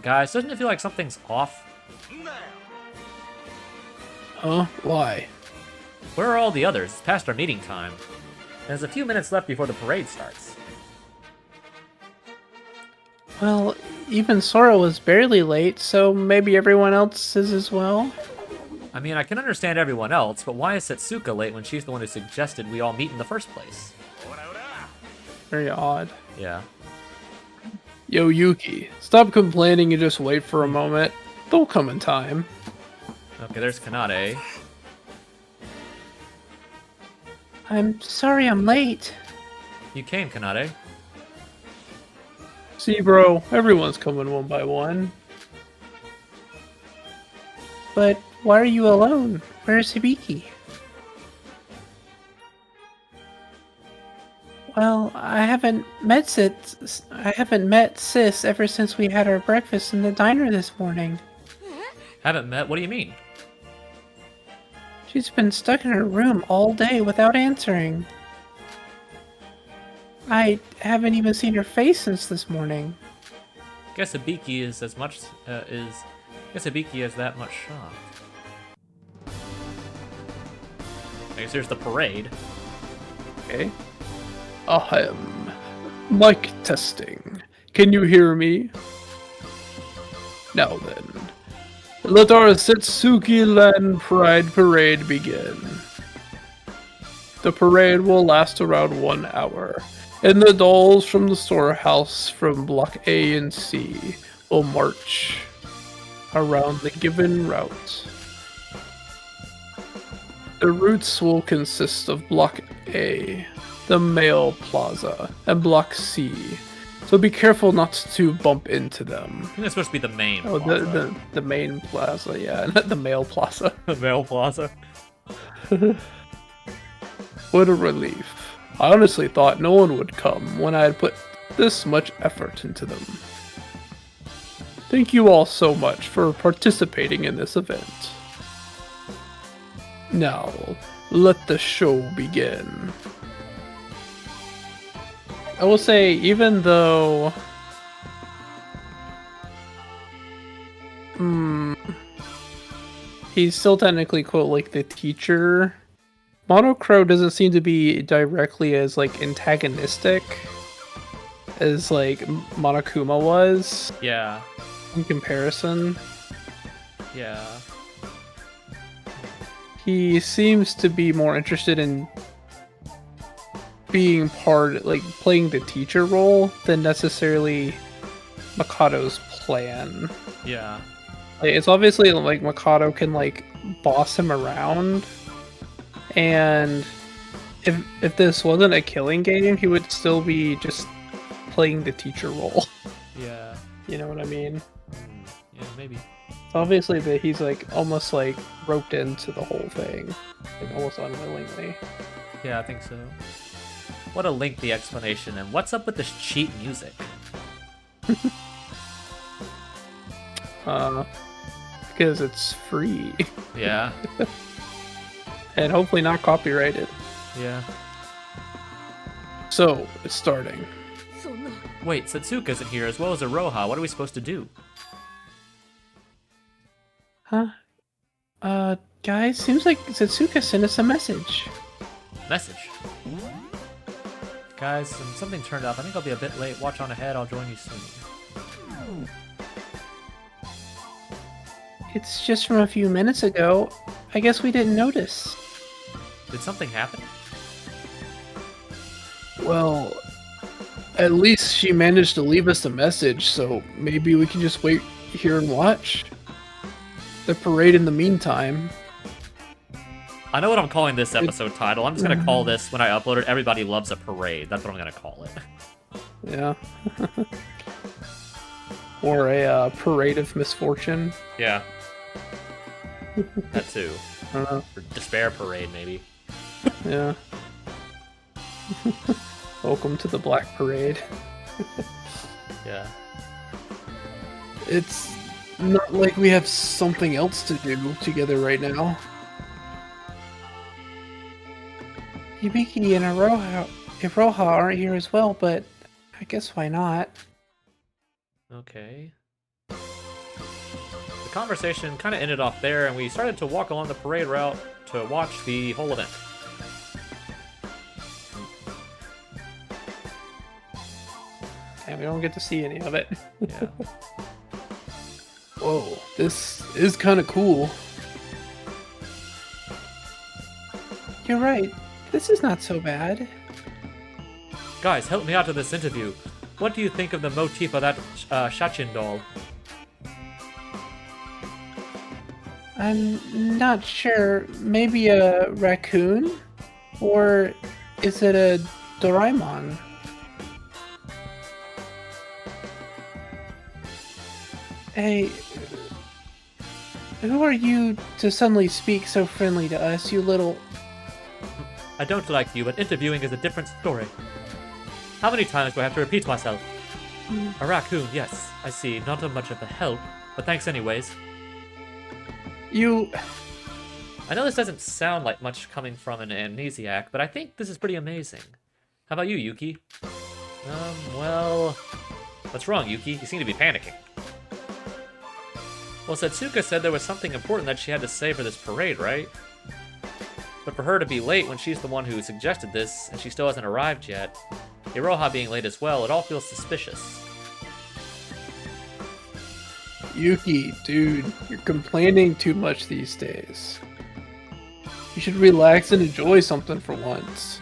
Guys, doesn't it feel like something's off? Huh? Why? Where are all the others? It's past our meeting time. There's a few minutes left before the parade starts. Well, even Sora was barely late, so maybe everyone else is as well? I mean, I can understand everyone else, but why is Setsuka late when she's the one who suggested we all meet in the first place? Very odd. Yeah. Yo, Yuki, stop complaining and just wait for a moment. They'll come in time. Okay, there's Kanade. I'm sorry I'm late. You came, Kanade. See, bro, everyone's coming one by one. But why are you alone? Where's Hibiki? Well, I haven't met Sis ever since we had our breakfast in the diner this morning. Haven't met? What do you mean? She's been stuck in her room all day without answering. I haven't even seen her face since this morning. Guess Hibiki is as much Guess Hibiki is that much shocked. I guess here's the parade. Okay. Mic testing. Can you hear me? Now then, let our Setsuki Land Pride Parade begin. The parade will last around 1 hour, and the dolls from the storehouse from Block A and C will march around the given route. The routes will consist of Block A, the male plaza, and Block C, so be careful not to bump into them. I think that's supposed to be the main Oh, plaza. the main plaza, yeah, not the male plaza. The male plaza. What a relief. I honestly thought no one would come when I had put this much effort into them. Thank you all so much for participating in this event. Now, let the show begin. I will say, even though... he's still technically, quote, like, the teacher, Monocro doesn't seem to be directly as, like, antagonistic as, like, Monokuma was, Yeah. in comparison. Yeah. He seems to be more interested in being part, like, playing the teacher role than necessarily Mikado's plan. Yeah. Like, it's obviously, like, Mikado can, like, boss him around, and if this wasn't a killing game, he would still be just playing the teacher role. Yeah. You know what I mean? Yeah, maybe. It's obviously that he's, like, almost, like, roped into the whole thing, like, almost unwillingly. Yeah, I think so. What a lengthy explanation, and what's up with this cheap music? Because it's free, Yeah. and hopefully not copyrighted. Yeah. So, it's starting. Wait, Setsuka isn't here as well as Aroha. What are we supposed to do? Huh? Guys, seems like Setsuka sent us a message. Message. Guys, something turned up. I think I'll be a bit late. Watch on ahead. I'll join you soon. It's just from a few minutes ago. I guess we didn't notice. Did something happen? Well, at least she managed to leave us a message, so maybe we can just wait here and watch the parade in the meantime. I know what I'm calling this episode title. I'm just gonna call this, when I upload it, Everybody Loves a Parade. That's what I'm gonna call it. Yeah. Or a parade of misfortune. Yeah. That too. I don't know. Or Despair Parade, maybe. Yeah. Welcome to the Black Parade. Yeah. It's not like we have something else to do together right now. Hibiki and Iroha aren't here as well, but I guess why not? Okay. The conversation kind of ended off there, and we started to walk along the parade route to watch the whole event. And we don't get to see any of it. Yeah. Whoa, this is kind of cool. You're right. This is not so bad. Guys, help me out to this interview. What do you think of the motif of that Shachin doll? I'm not sure. Maybe a raccoon? Or is it a Doraemon? Hey, who are you to suddenly speak so friendly to us, you little... I don't like you, but interviewing is a different story. How many times do I have to repeat myself? A raccoon, yes, I see. Not much of a help, but thanks anyways. You... I know this doesn't sound like much coming from an amnesiac, but I think this is pretty amazing. How about you, Yuki? Well... What's wrong, Yuki? You seem to be panicking. Well, Setsuka said there was something important that she had to say for this parade, right? But for her to be late when she's the one who suggested this, and she still hasn't arrived yet, Iroha being late as well, it all feels suspicious. Yuki, dude, you're complaining too much these days. You should relax and enjoy something for once.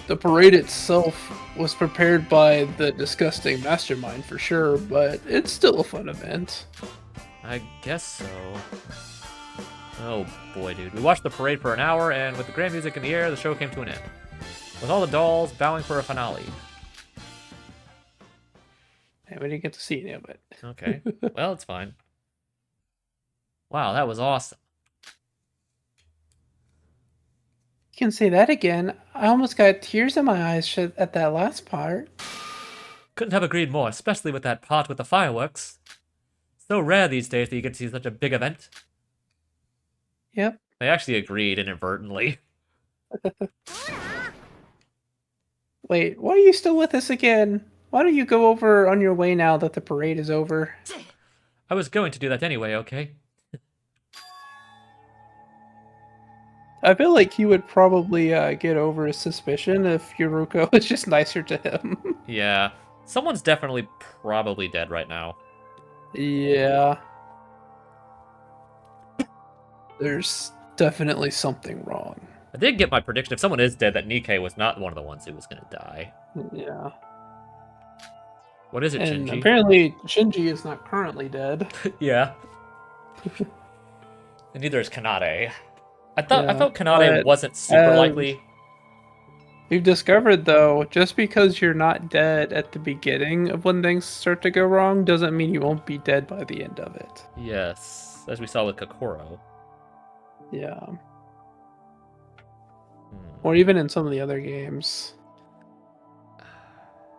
The parade itself was prepared by the disgusting mastermind for sure, but it's still a fun event. I guess so. Oh boy, dude. We watched the parade for an hour, and with the grand music in the air, the show came to an end. With all the dolls bowing for a finale. Yeah, we didn't get to see any of it. Okay. Well, it's fine. Wow, that was awesome. You can say that again. I almost got tears in my eyes at that last part. Couldn't have agreed more, especially with that part with the fireworks. So rare these days that you get to see such a big event. Yep. They actually agreed inadvertently. Wait, why are you still with us again? Why don't you go over on your way now that the parade is over? I was going to do that anyway, okay? I feel like he would probably get over his suspicion if Yuruko was just nicer to him. Yeah. Someone's definitely probably dead right now. Yeah. There's definitely something wrong. I did get my prediction. If someone is dead, that Nikkei was not one of the ones who was going to die. Yeah. What is it, And Shinji? apparently Shinji is not currently dead. Yeah. And neither is Kanade. I thought Yeah, Kanade but, wasn't super likely. We've discovered, though, just because you're not dead at the beginning of when things start to go wrong doesn't mean you won't be dead by the end of it. Yes, as we saw with Kokoro. Yeah. Hmm. Or even in some of the other games.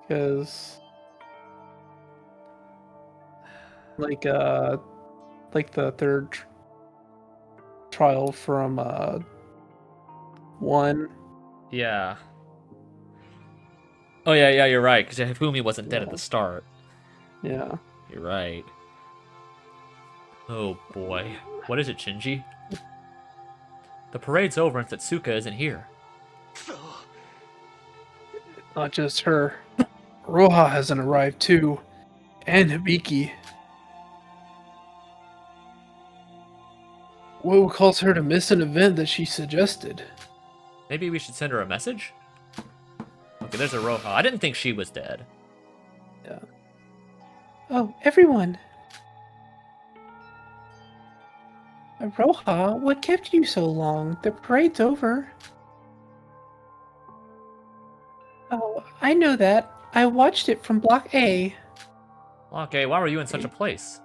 Because... like the third trial from 1. Yeah. Oh, yeah, you're right, because Hifumi wasn't dead at the start. Yeah. You're right. Oh, boy. What is it, Shinji? The parade's over and Setsuka isn't here. Not just her. Roha hasn't arrived too. And Hibiki. What would cause her to miss an event that she suggested? Maybe we should send her a message? Okay, there's a Roha. I didn't think she was dead. Yeah. Oh, everyone. Roha, what kept you so long? The parade's over. Oh, I know that. I watched it from Block A. Okay, why were you in such a place?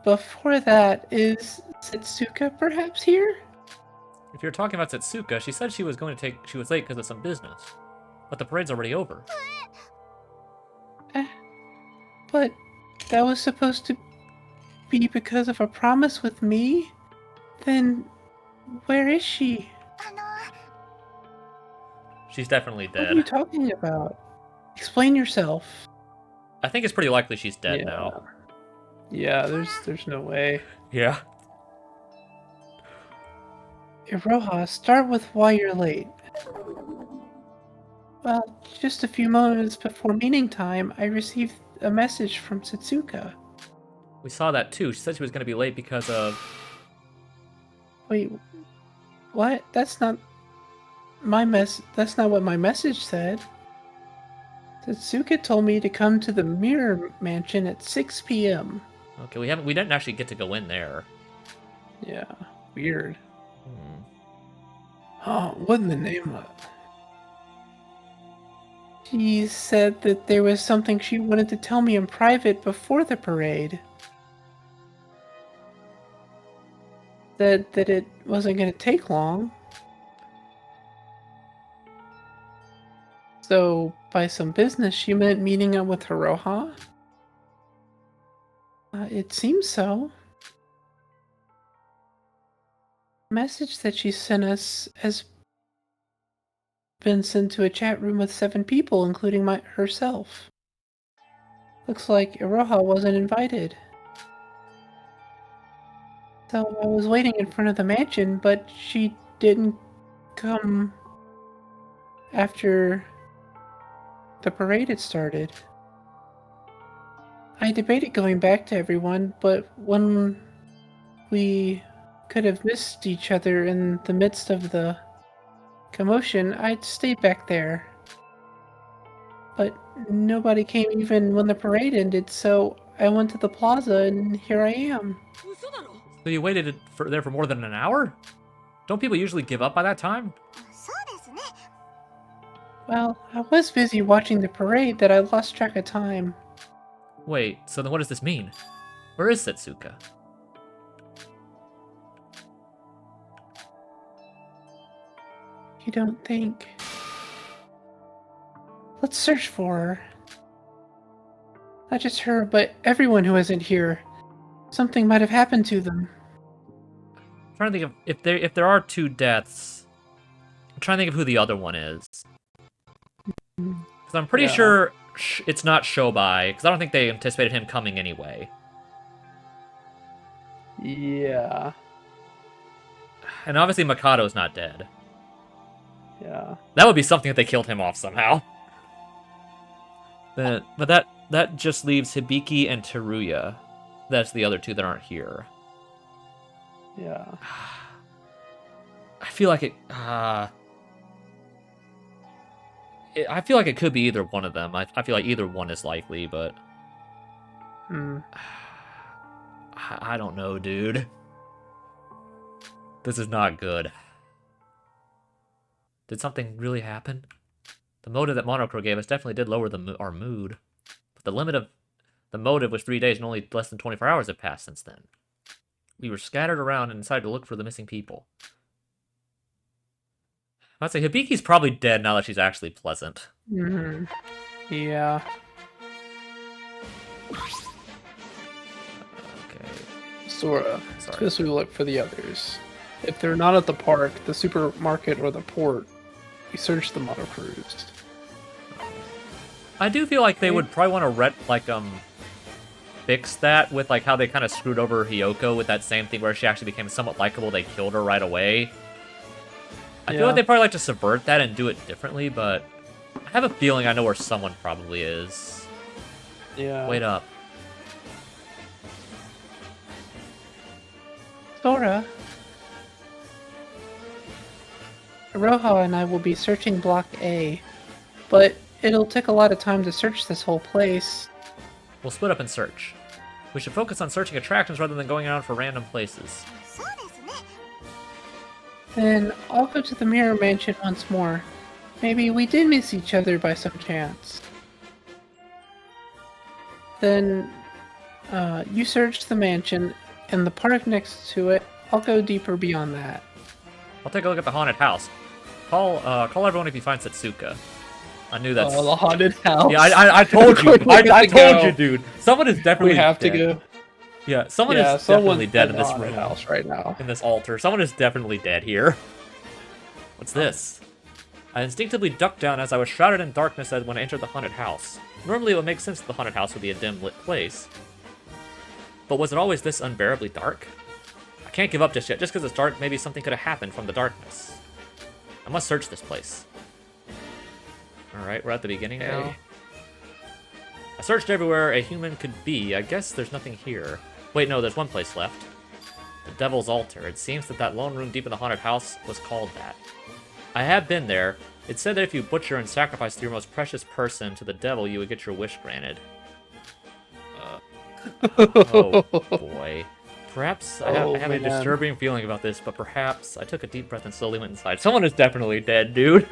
Before that, is Setsuka perhaps here? If you're talking about Setsuka, she said she was late because of some business. But the parade's already over. But that was supposed to be because of a promise with me? Then where is she? She's definitely What are you dead. talking about? Explain yourself. I think it's pretty likely she's dead now. Yeah, there's no way. Yeah. Iroha, start with why you're late. Well, just a few moments before meeting time, I received a message from Setsuka. We saw that too. She said she was going to be late because of... Wait, what? That's not what my message said. Setsuka told me to come to the Mirror Mansion at 6 p.m. Okay, we didn't actually get to go in there. Yeah, weird. Hmm. Oh, what in the name of... She said that there was something she wanted to tell me in private before the parade. That it wasn't going to take long. So, by some business, she meant meeting up with Hiroha? It seems so. The message that she sent us has been sent to a chat room with 7 people, including herself. Looks like Iroha wasn't invited. So I was waiting in front of the mansion, but she didn't come after the parade had started. I debated going back to everyone, but when we could have missed each other in the midst of the commotion, I'd stayed back there. But nobody came even when the parade ended, so I went to the plaza and here I am. So you waited there for more than an hour? Don't people usually give up by that time? Well, I was busy watching the parade that I lost track of time. Wait, so then what does this mean? Where is Setsuka? You don't think... Let's search for her. Not just her, but everyone who isn't here. Something might have happened to them. I'm trying to think of if there are 2 deaths. I'm trying to think of who the other one is. Because I'm pretty sure it's not Shobai, because I don't think they anticipated him coming anyway. Yeah. And obviously Mikado's not dead. Yeah. That would be something if they killed him off somehow. But that just leaves Hibiki and Teruya. That's the other 2 that aren't here. Yeah. I feel like I feel like it could be either one of them. I feel like either one is likely, but I don't know, dude. This is not good. Did something really happen? The motive that Monocro gave us definitely did lower our mood. But the limit of the motive was 3 days and only less than 24 hours have passed since then. We were scattered around and decided to look for the missing people. I'd say Hibiki's probably dead now that she's actually pleasant. Mm-hmm. Yeah. Okay. Sora. Sorry. Suppose we look for the others. If they're not at the park, the supermarket, or the port, we search the motor cruise. I do feel like they would probably want to fix that with like how they kind of screwed over Hiyoko with that same thing where she actually became somewhat likable. They killed her right away. I feel like they probably like to subvert that and do it differently, but I have a feeling I know where someone probably is. Yeah. Wait up. Sora. Roja and I will be searching Block A, but it'll take a lot of time to search this whole place. We'll split up and search. We should focus on searching attractions rather than going around for random places. Then I'll go to the Mirror Mansion once more. Maybe we did miss each other by some chance. Then, you search the mansion and the park next to it. I'll go deeper beyond that. I'll take a look at the haunted house. Call everyone if you find Setsuka. I knew that's... Oh, the haunted house. Yeah, I told you. I told you, dude. Someone is definitely We have dead. to go. Yeah, someone is someone's definitely dead in the this haunted room. house right now. In this altar. Someone is definitely dead here. What's this? I instinctively ducked down as I was shrouded in darkness as when I entered the haunted house. Normally it would make sense that the haunted house would be a dim lit place. But was it always this unbearably dark? I can't give up just yet. Just because it's dark, maybe something could have happened from the darkness. I must search this place. Alright, we're at the beginning now. I searched everywhere a human could be. I guess there's nothing here. Wait, no, there's one place left. The Devil's Altar. It seems that lone room deep in the haunted house was called that. I have been there. It said that if you butcher and sacrifice your most precious person to the devil, you would get your wish granted. Oh, boy. Perhaps I have a disturbing feeling about this, but perhaps I took a deep breath and slowly went inside. Someone is definitely dead, dude.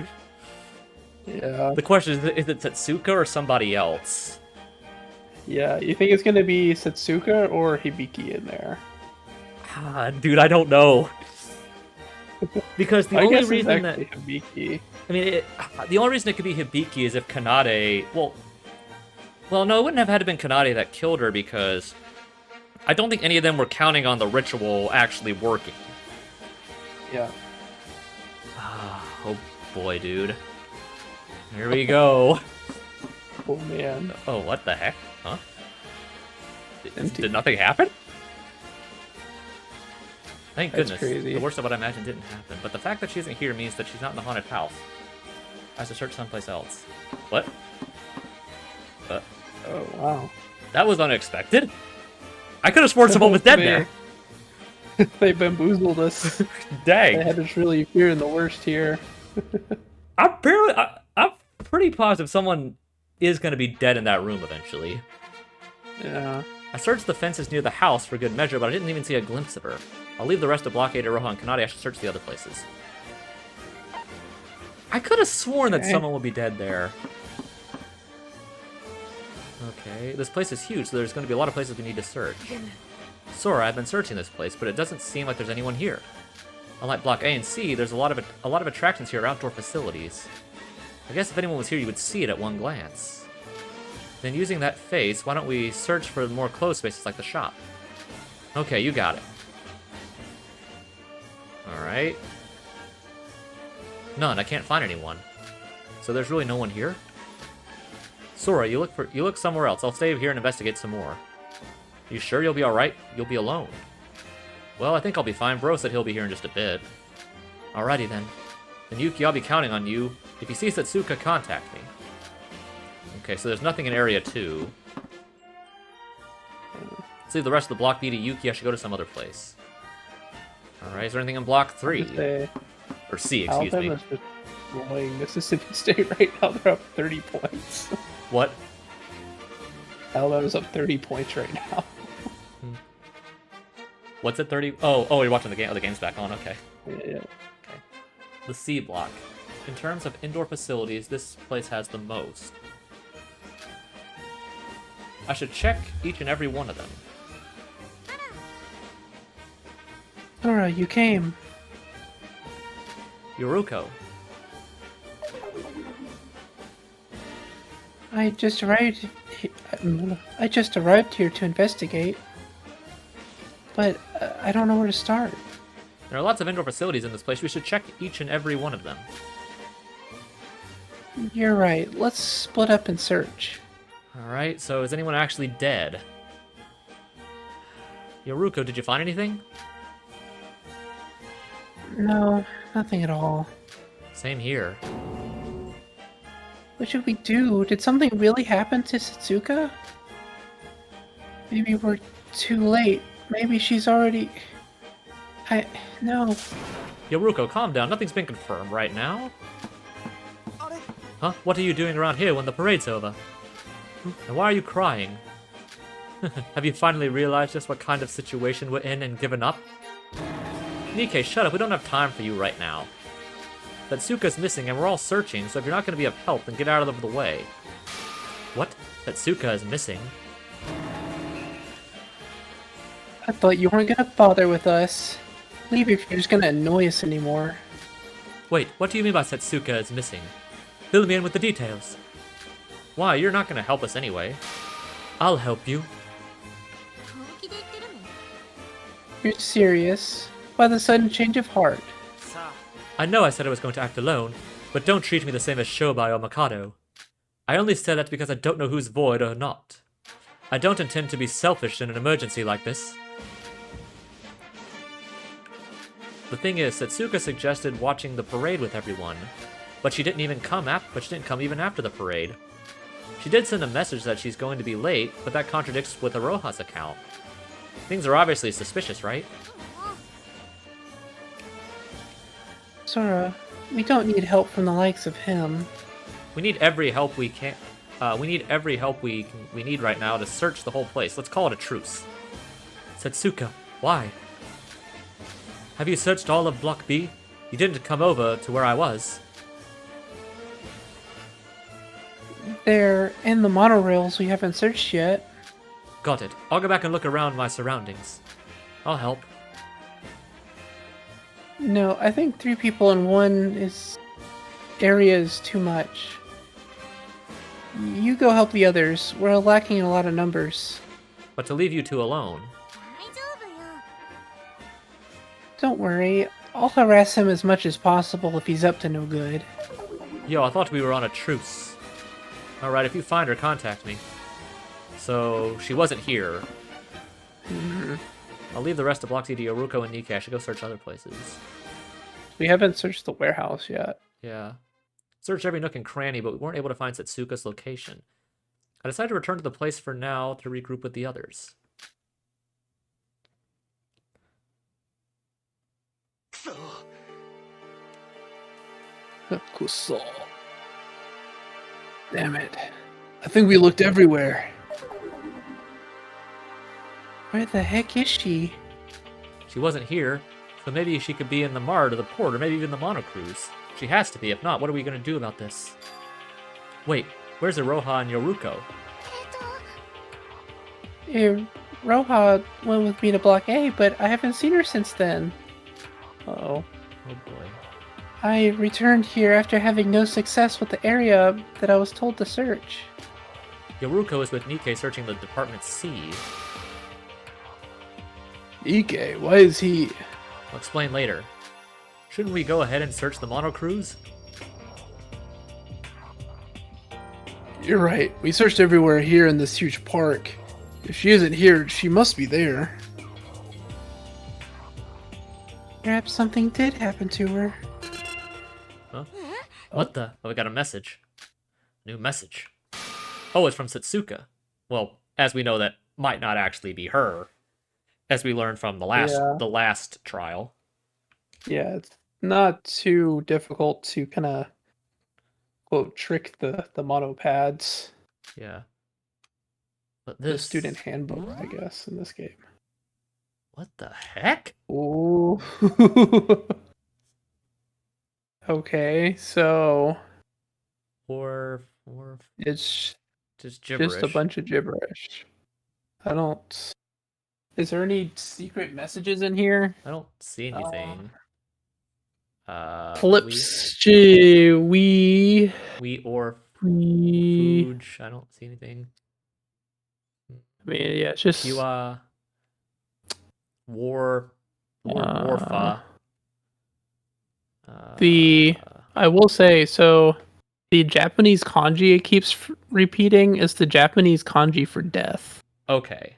Yeah. The question is it Setsuka or somebody else? Yeah, you think it's gonna be Setsuka or Hibiki in there? Ah, dude, I don't know. Because the I only guess reason it's that... actually Hibiki. I mean, the only reason it could be Hibiki is if Kanade... Well, no, it wouldn't have had to been Kanade that killed her because I don't think any of them were counting on the ritual actually working. Yeah. Oh boy, dude. Here we go. Oh man. Oh, what the heck? Huh? Empty. Did nothing happen? Thank That's goodness. crazy. The worst of what I imagined didn't happen. But the fact that she isn't here means that she's not in the haunted house. I have to search someplace else. What? Oh wow. That was unexpected. I could have sworn someone was dead there. They bamboozled us. Dang. They had us really fearing the worst here. I'm pretty positive someone is going to be dead in that room eventually. Yeah. I searched the fences near the house for good measure, but I didn't even see a glimpse of her. I'll leave the rest of Blockade, Roja, and Kanade. I should search the other places. I could have sworn that someone would be dead there. Okay, this place is huge, so there's going to be a lot of places we need to search. Sora, I've been searching this place, but it doesn't seem like there's anyone here. Unlike Block A and C, there's a lot of attractions here, outdoor facilities. I guess if anyone was here, you would see it at one glance. Then using that face, why don't we search for more closed spaces like the shop? Okay, you got it. Alright. None, I can't find anyone. So there's really no one here? Sora, you look somewhere else. I'll stay here and investigate some more. You sure you'll be alright? You'll be alone. Well, I think I'll be fine. Bro said he'll be here in just a bit. Alrighty then. Then Yuki, I'll be counting on you. If you see Setsuka, contact me. Okay, so there's nothing in Area 2. Let's leave the rest of the Block B to Yuki. I should go to some other place. Alright, is there anything in Block 3? Or C, excuse me. Alabama's destroying Mississippi State right now. They're up 30 points. What? Alabama's up 30 points right now. What's it, 30? Oh, you're watching the game. Oh, the game's back on. Okay. Yeah. The C block. In terms of indoor facilities, this place has the most. I should check each and every one of them. Sora, you came. Yoruko. I just arrived here to investigate. But I don't know where to start. There are lots of indoor facilities in this place. We should check each and every one of them. You're right. Let's split up and search. Alright, so is anyone actually dead? Yoruko, did you find anything? No, nothing at all. Same here. What should we do? Did something really happen to Setsuka? Maybe we're too late. Maybe she's already... No. Yoruko, calm down. Nothing's been confirmed right now. Huh? What are you doing around here when the parade's over? And why are you crying? Have you finally realized just what kind of situation we're in and given up? Nikkei, shut up. We don't have time for you right now. Setsuka's missing and we're all searching, so if you're not going to be of help, then get out of the way. What? Setsuka is missing? I thought you weren't gonna bother with us. Leave if you're just gonna annoy us anymore. Wait, what do you mean by Setsuka is missing? Fill me in with the details. Why, you're not going to help us anyway. I'll help you. You're serious? Why the sudden change of heart? I know I said I was going to act alone, but don't treat me the same as Shobai or Mikado. I only said that because I don't know who's void or not. I don't intend to be selfish in an emergency like this. The thing is, Setsuka suggested watching the parade with everyone, but she didn't come even after the parade. She did send a message that she's going to be late, but that contradicts with Aroha's account. Things are obviously suspicious, right? Sora, we don't need help from the likes of him. We need every help we can. We need every help we need right now to search the whole place. Let's call it a truce. Setsuka, why? Have you searched all of Block B? You didn't come over to where I was. They're in the monorails we haven't searched yet. Got it. I'll go back and look around my surroundings. I'll help. No, I think 3 people in one area is too much. You go help the others. We're lacking in a lot of numbers. But to leave you two alone. Don't worry. I'll harass him as much as possible if he's up to no good. Yo, I thought we were on a truce. Alright, if you find her, contact me. So, she wasn't here. I'll leave the rest of Block C to Yoruko and Nikkei. I should go search other places. We haven't searched the warehouse yet. Yeah. Searched every nook and cranny, but we weren't able to find Setsuka's location. I decided to return to the place for now to regroup with the others. Kusal. Damn it. I think we looked everywhere. Where the heck is she? She wasn't here, so maybe she could be in the Mart or the port, or maybe even the monocruise. She has to be. If not, what are we going to do about this? Wait, where's Iroha and Yoruko? Roha went with me to Block A, but I haven't seen her since then. Uh-oh. Oh boy. I returned here after having no success with the area that I was told to search. Yoruko is with Nikkei searching the Department C. Ike, why is he... I'll explain later. Shouldn't we go ahead and search the monocruise? You're right. We searched everywhere here in this huge park. If she isn't here, she must be there. Perhaps something did happen to her. Huh? What the? Oh, we got a message. New message. Oh, it's from Setsuka. Well, as we know, that might not actually be her, as we learned from the last trial. Yeah, it's not too difficult to kind of quote trick the monopads. Yeah. But The this student handbook, I guess, in this game. What the heck? Ooh. Okay, so Or it's just gibberish. just a bunch of gibberish. I don't. Is there any secret messages in here? I don't see anything. Flips. We or Fuge. I don't see anything. I mean, yeah, it's just You Warfa. I will say, so the Japanese kanji it keeps repeating is the Japanese kanji for death. Okay.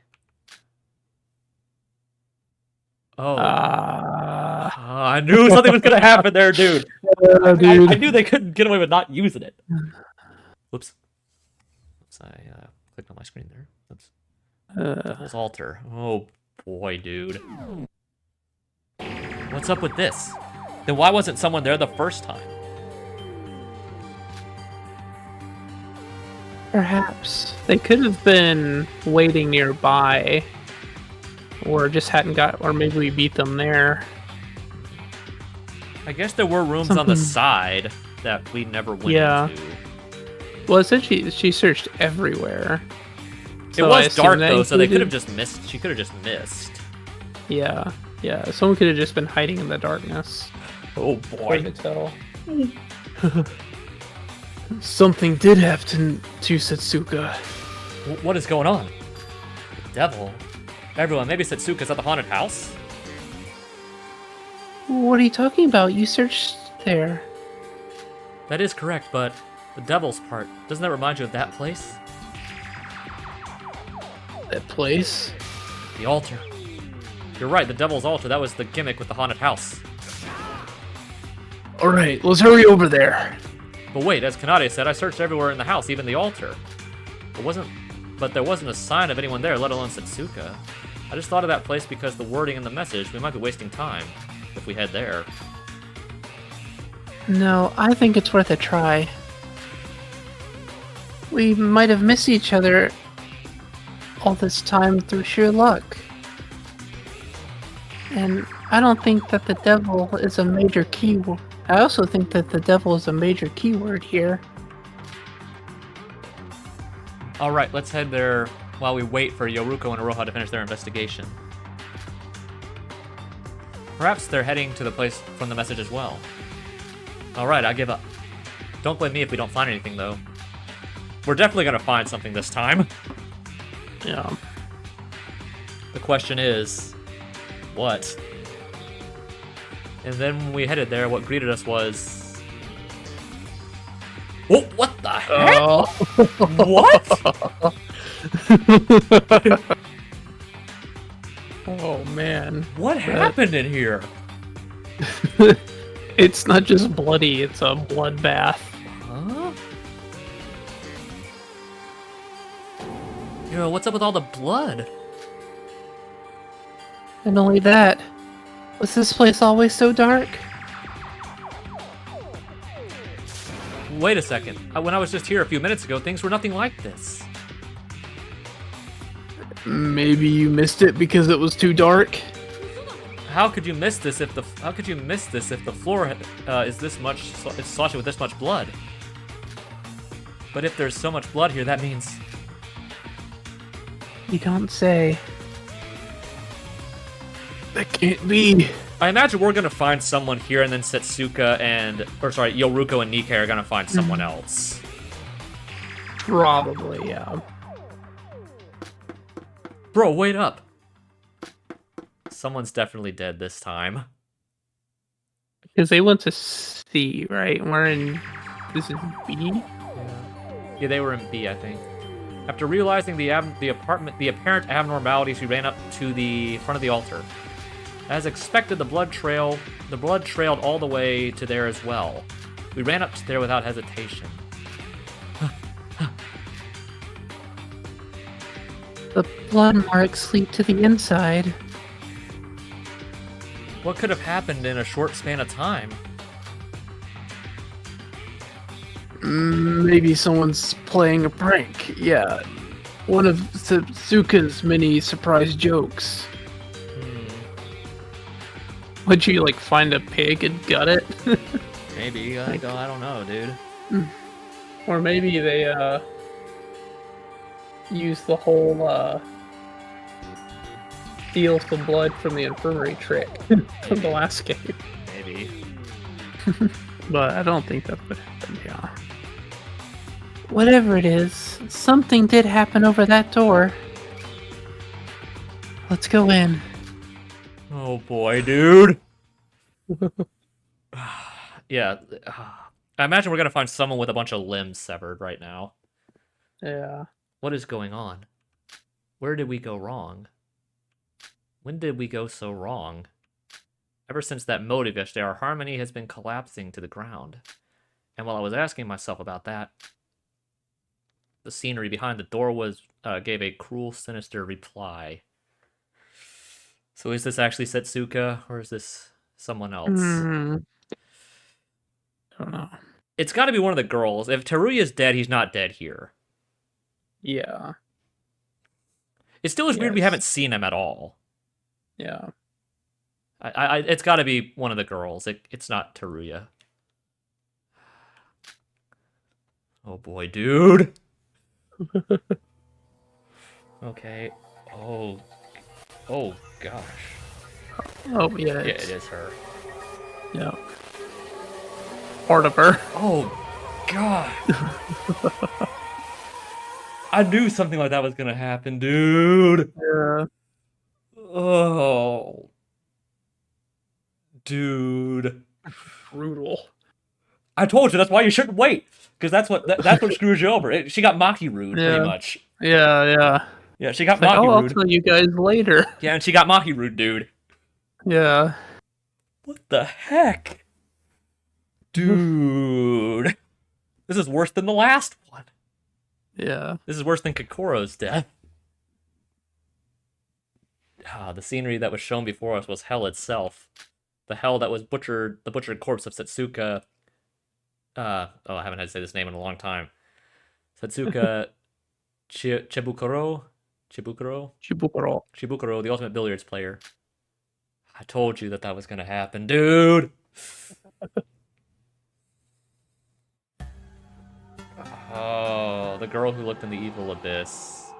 Oh. Ah, I knew something was gonna happen there, dude. dude. I knew they couldn't get away with not using it. Whoops. Oops, I clicked on my screen there. Oops. Devil's Altar. Oh boy, dude. What's up with this? Then why wasn't someone there the first time? Perhaps they could have been waiting nearby, or just hadn't got, or maybe we beat them there. I guess there were rooms on the Something- side that we never went Yeah. into. Well, essentially, she searched everywhere. It So I was assume dark that though, so they could have included- just missed. She could have just missed. Yeah, yeah. Someone could have just been hiding in the darkness. Oh Hard to boy. tell. Something did happen to Setsuka. What is going on? The devil. Everyone, maybe Setsuka's at the haunted house? What are you talking about? You searched there. That is correct, but the devil's part, doesn't that remind you of that place? That place? The altar. You're right, the devil's altar, that was the gimmick with the haunted house. Alright, let's hurry over there. But wait, as Kanade said, I searched everywhere in the house, even the altar. But there wasn't a sign of anyone there, let alone Setsuka. I just thought of that place because the wording in the message, we might be wasting time if we head there. No, I think it's worth a try. We might have missed each other all this time through sheer luck. And I don't think that the devil is a major keyword. I also think that the devil is a major keyword here. Alright, let's head there while we wait for Yoruko and Aroha to finish their investigation. Perhaps they're heading to the place from the message as well. Alright, I give up. Don't blame me if we don't find anything, though. We're definitely gonna find something this time. Yeah. The question is, what? And then when we headed there, what greeted us was... Oh, what the heck? What? Oh man. What happened in here? It's not just bloody, it's a bloodbath. Huh? Yo, what's up with all the blood? And only that, was this place always so dark? Wait a second. When I was just here a few minutes ago, things were nothing like this. Maybe you missed it because it was too dark? How could you miss this if the floor is this much it's sloshy with this much blood? But if there's so much blood here, that means You don't say. That can't be. I imagine we're gonna find someone here, and then Setsuka Yoruko and Nikkei are gonna find someone else. Probably, yeah. Bro, wait up. Someone's definitely dead this time. Because they went to C, right? We're in. This is B? Yeah, they were in B, I think. After realizing the apparent abnormalities, we ran up to the front of the altar. As expected, the blood trailed all the way to there as well. We ran up to there without hesitation. The blood marks lead to the inside. What could have happened in a short span of time? Maybe someone's playing a prank. Yeah. One of Setsuka's many surprise jokes. Would you, like, find a pig and gut it? Maybe. I don't know, dude. Or maybe they, use the whole, steal some blood from the infirmary trick from the last game. Maybe. But I don't think that would happen, yeah. Whatever it is, something did happen over that door. Let's go in. Oh boy, dude. Yeah. I imagine we're gonna find someone with a bunch of limbs severed right now. Yeah. What is going on? Where did we go wrong? When did we go so wrong? Ever since that motive yesterday, our harmony has been collapsing to the ground. And while I was asking myself about that, the scenery behind the door gave a cruel, sinister reply. So is this actually Setsuka, or is this someone else? I don't know. It's got to be one of the girls. If Teruya's dead, he's not dead here. Yeah. It still is weird we Yes. haven't seen him at all. Yeah. It's got to be one of the girls. It's not Teruya. Oh boy, dude. Okay. Oh gosh. Oh yeah. Yeah, it is her. Yeah. Part of her. Oh god. I knew something like that was gonna happen, dude. Yeah. Oh. Dude. Brutal. I told you that's why you shouldn't wait, because that's what screws you over. She got Maki-rude Yeah. pretty much. Yeah. Yeah, she got Like, oh, I'll Maki-rude. tell you guys later. Yeah, and she got Maki-rude, dude. Yeah. What the heck? Dude. This is worse than the last one. Yeah. This is worse than Kokoro's death. The scenery that was shown before us was hell itself. The hell that was the butchered corpse of Setsuka. I haven't had to say this name in a long time. Setsuka Chibukuro, Shibukuro. the ultimate billiards player. I told you that was gonna happen, dude. Oh, the girl who looked in the evil abyss.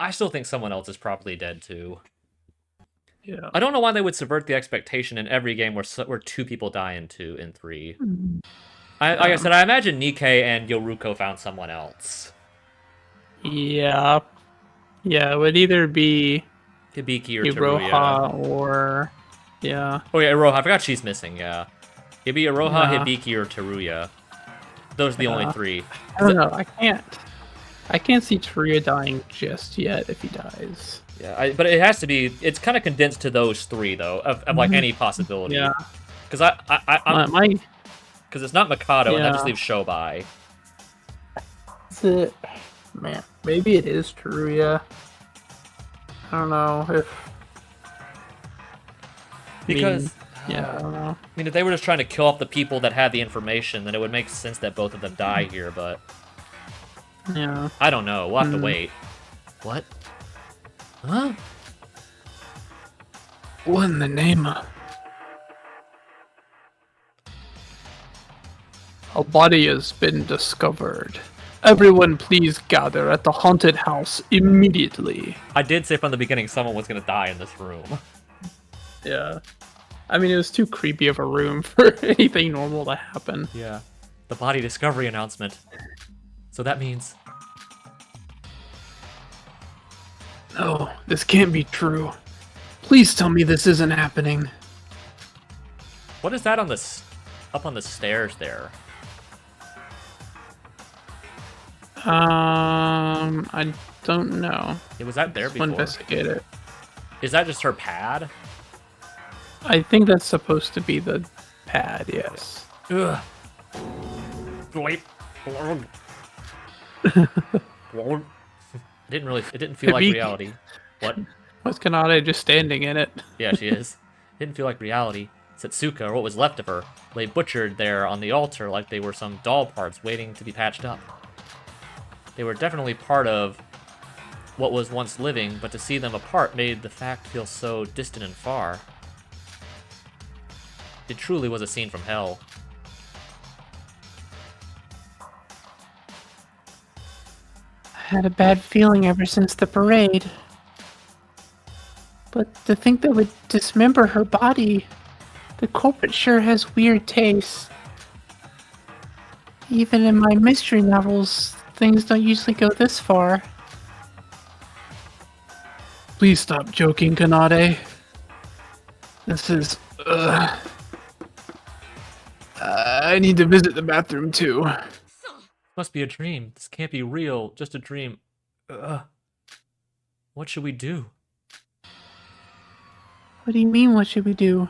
I still think someone else is probably dead too. Yeah. I don't know why they would subvert the expectation in every game where two people die in 3. Like I said, I imagine Nikkei and Yoruko found someone else. Yeah. Yeah, it would either be Hibiki or Teruya. Iroha or... Yeah. Oh yeah, Iroha. I forgot she's missing, yeah. It'd be Iroha, Yeah. Hibiki, or Teruya. Those are the only 3. I don't know. I can't see Teruya dying just yet if he dies. Yeah, but it has to be. It's kind of condensed to those 3 though, of like any possibility. Yeah. Because My because it's not Mikado, and that just Yeah. leaves Shobai. That's it. Man, maybe it is Teruya. I don't know if... Because Yeah, I don't know. I mean, if they were just trying to kill off the people that had the information, then it would make sense that both of them die here. But Yeah. I don't know. We'll have to wait. What? Huh? What in the name of... A body has been discovered. Everyone please gather at the haunted house immediately. I did say from the beginning someone was gonna die in this room. Yeah. I mean, it was too creepy of a room for anything normal to happen. Yeah. The body discovery announcement. So that means... No, this can't be true. Please tell me this isn't happening. What is that on up on the stairs there? I don't know. Was that there Let's before? investigate it. Is that just her pad? I think that's supposed to be the pad, yes. Ugh. Bleep. It didn't feel like Hibiki. reality. What? Was Kanade just standing in it? Yeah, she is. Didn't feel like reality. Setsuka, or what was left of her, lay butchered there on the altar like they were some doll parts waiting to be patched up. They were definitely part of what was once living, but to see them apart made the fact feel so distant and far. It truly was a scene from hell. I had a bad feeling ever since the parade. But to think that would dismember her body, the culprit sure has weird tastes. Even in my mystery novels, things don't usually go this far. Please stop joking, Kanade. This is... I need to visit the bathroom too. Must be a dream. This can't be real. Just a dream. Ugh. What should we do? What do you mean, what should we do?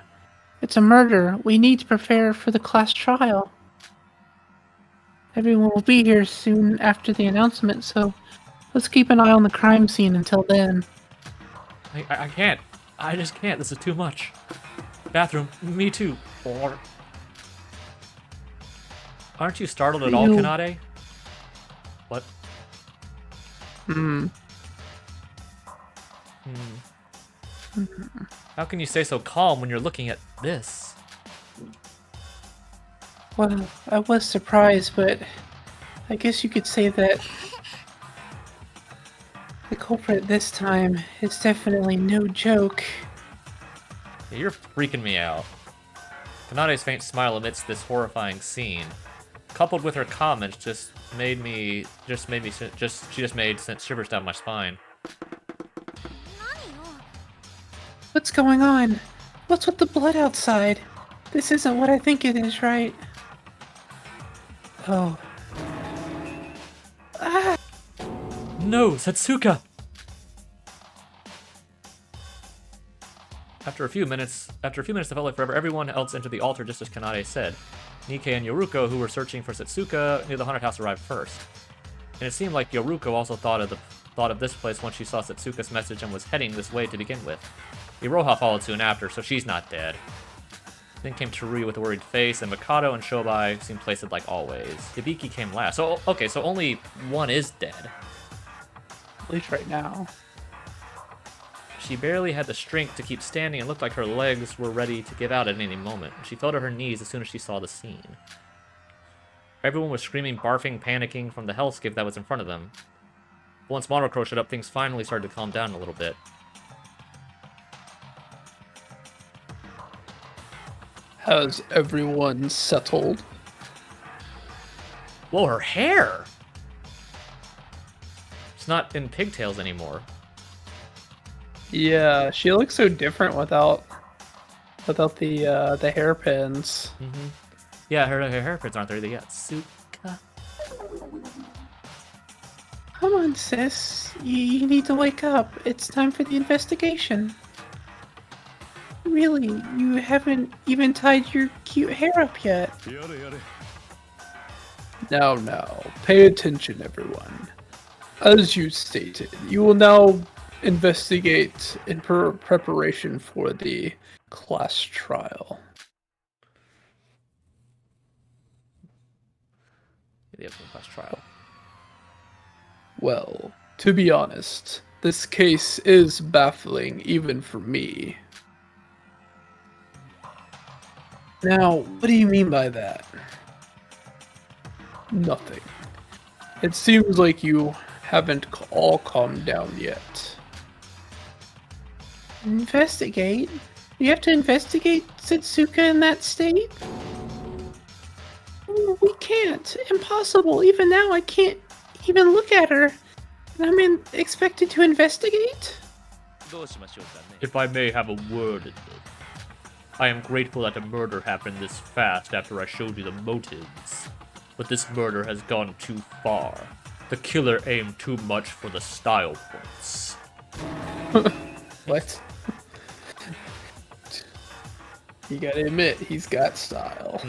It's a murder. We need to prepare for the class trial. Everyone will be here soon after the announcement, so let's keep an eye on the crime scene until then. I can't. I just can't. This is too much. Bathroom. Me too. Or... Aren't you startled at all, Kanade? What? How can you stay so calm when you're looking at this? Well, I was surprised, but I guess you could say that the culprit this time is definitely no joke. You're freaking me out. Kanade's faint smile amidst this horrifying scene, coupled with her comments, just made sent shivers down my spine. What's going on? What's with the blood outside? This isn't what I think it is, right? Oh. No, Setsuka! After a few minutes that felt like forever, everyone else entered the altar just as Kanade said. Nikkei and Yoruko, who were searching for Setsuka near the haunted house, arrived first. And it seemed like Yoruko also thought of this place once she saw Setsuka's message and was heading this way to begin with. Iroha followed soon after, so she's not dead. Then came Teruya with a worried face, and Mikado and Shobai seemed placed like always. Hibiki came last. So, okay, so only one is dead. At least right now. She barely had the strength to keep standing and looked like her legs were ready to give out at any moment. She fell to her knees as soon as she saw the scene. Everyone was screaming, barfing, panicking from the hellscape that was in front of them. But once Monocro showed up, things finally started to calm down a little bit. Has everyone settled? Whoa, her hair! It's not in pigtails anymore. Yeah, she looks so different without the hairpins. Mm-hmm. Yeah, her hairpins aren't there yet. Suka. Come on, sis. You need to wake up. It's time for the investigation. Really, you haven't even tied your cute hair up yet. Now, pay attention, everyone. As you stated, you will now investigate in preparation for the class trial. The upcoming class trial. Well, to be honest, this case is baffling even for me. Now, what do you mean by that? Nothing. It seems like you haven't all calmed down yet. Investigate? You have to investigate Setsuka in that state? We can't. Impossible. Even now, I can't even look at her. And I'm expected to investigate? If I may have a word in this. I am grateful that a murder happened this fast after I showed you the motives. But this murder has gone too far. The killer aimed too much for the style points. What? You gotta admit, he's got style.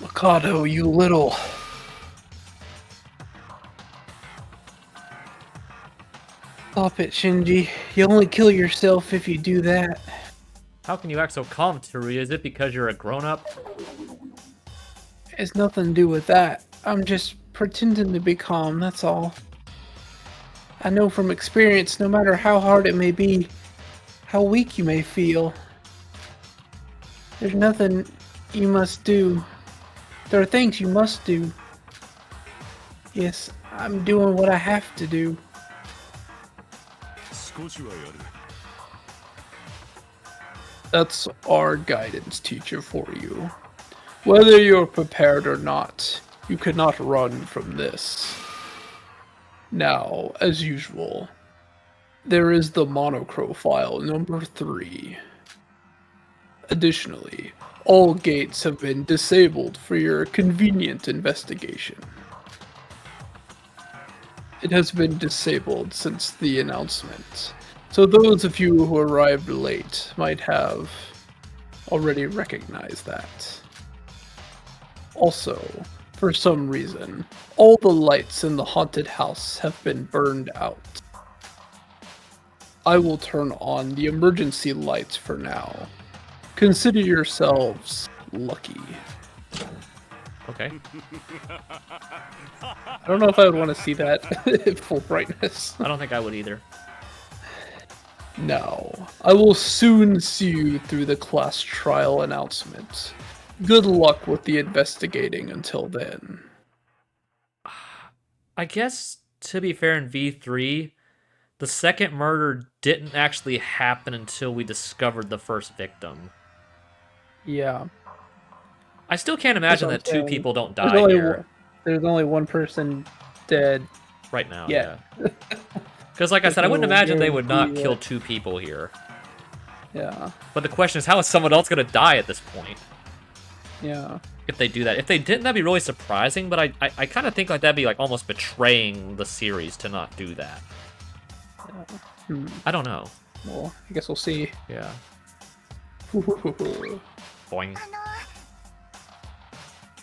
Mikado, you little... Stop it, Shinji. You'll only kill yourself if you do that. How can you act so calm, Teruya? Is it because you're a grown-up? It has nothing to do with that. I'm just pretending to be calm, that's all. I know from experience, no matter how hard it may be, how weak you may feel, there's nothing you must do. There are things you must do. Yes, I'm doing what I have to do. That's our guidance teacher for you. Whether you're prepared or not, you cannot run from this. Now, as usual, there is the monochrome file number 3. Additionally, all gates have been disabled for your convenient investigation. It has been disabled since the announcement. So those of you who arrived late might have already recognized that. Also, for some reason, all the lights in the haunted house have been burned out. I will turn on the emergency lights for now. Consider yourselves lucky. Okay. I don't know if I would want to see that at full brightness. I don't think I would either. Now, I will soon see you through the class trial announcement. Good luck with the investigating until then. I guess, to be fair, in V3, the second murder didn't actually happen until we discovered the first victim. Yeah. I still can't imagine that That's what I'm two saying. people don't There's die only here one- There's only one person dead. right now. Yeah. Because, like I said, I wouldn't no imagine they would not guarantee kill that- two people here. Yeah. But the question is, how is someone else going to die at this point? Yeah. If they do that. If they didn't, that'd be really surprising, but I kind of think like that'd be like almost betraying the series to not do that. Hmm. I don't know. Well, I guess we'll see. Yeah. Boing.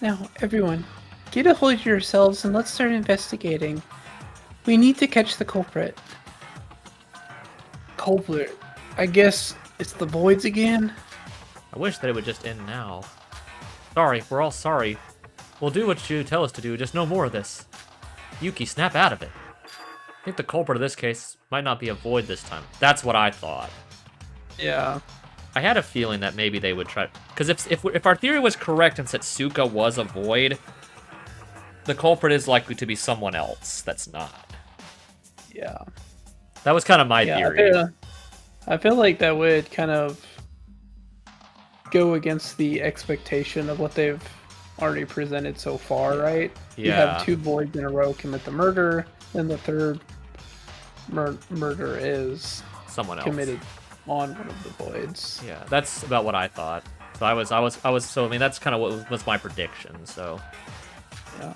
Now, everyone, get a hold of yourselves and let's start investigating. We need to catch the culprit. Culprit. I guess it's the Voids again? I wish that it would just end now. Sorry, we're all sorry. We'll do what you tell us to do, just no more of this. Yuki, snap out of it. I think the culprit of this case might not be a Void this time. That's what I thought. Yeah. I had a feeling that maybe they would try... Because if our theory was correct and Setsuka was a Void, the culprit is likely to be someone else that's not. Yeah. That was kind of my theory. I feel like that would kind of go against the expectation of what they've already presented so far, right? You Yeah. have two Voids in a row commit the murder, and the third murder is Someone else. committed on one of the Voids. Yeah, that's about what I thought. So I was so I mean that's kind of what was my prediction. So Yeah.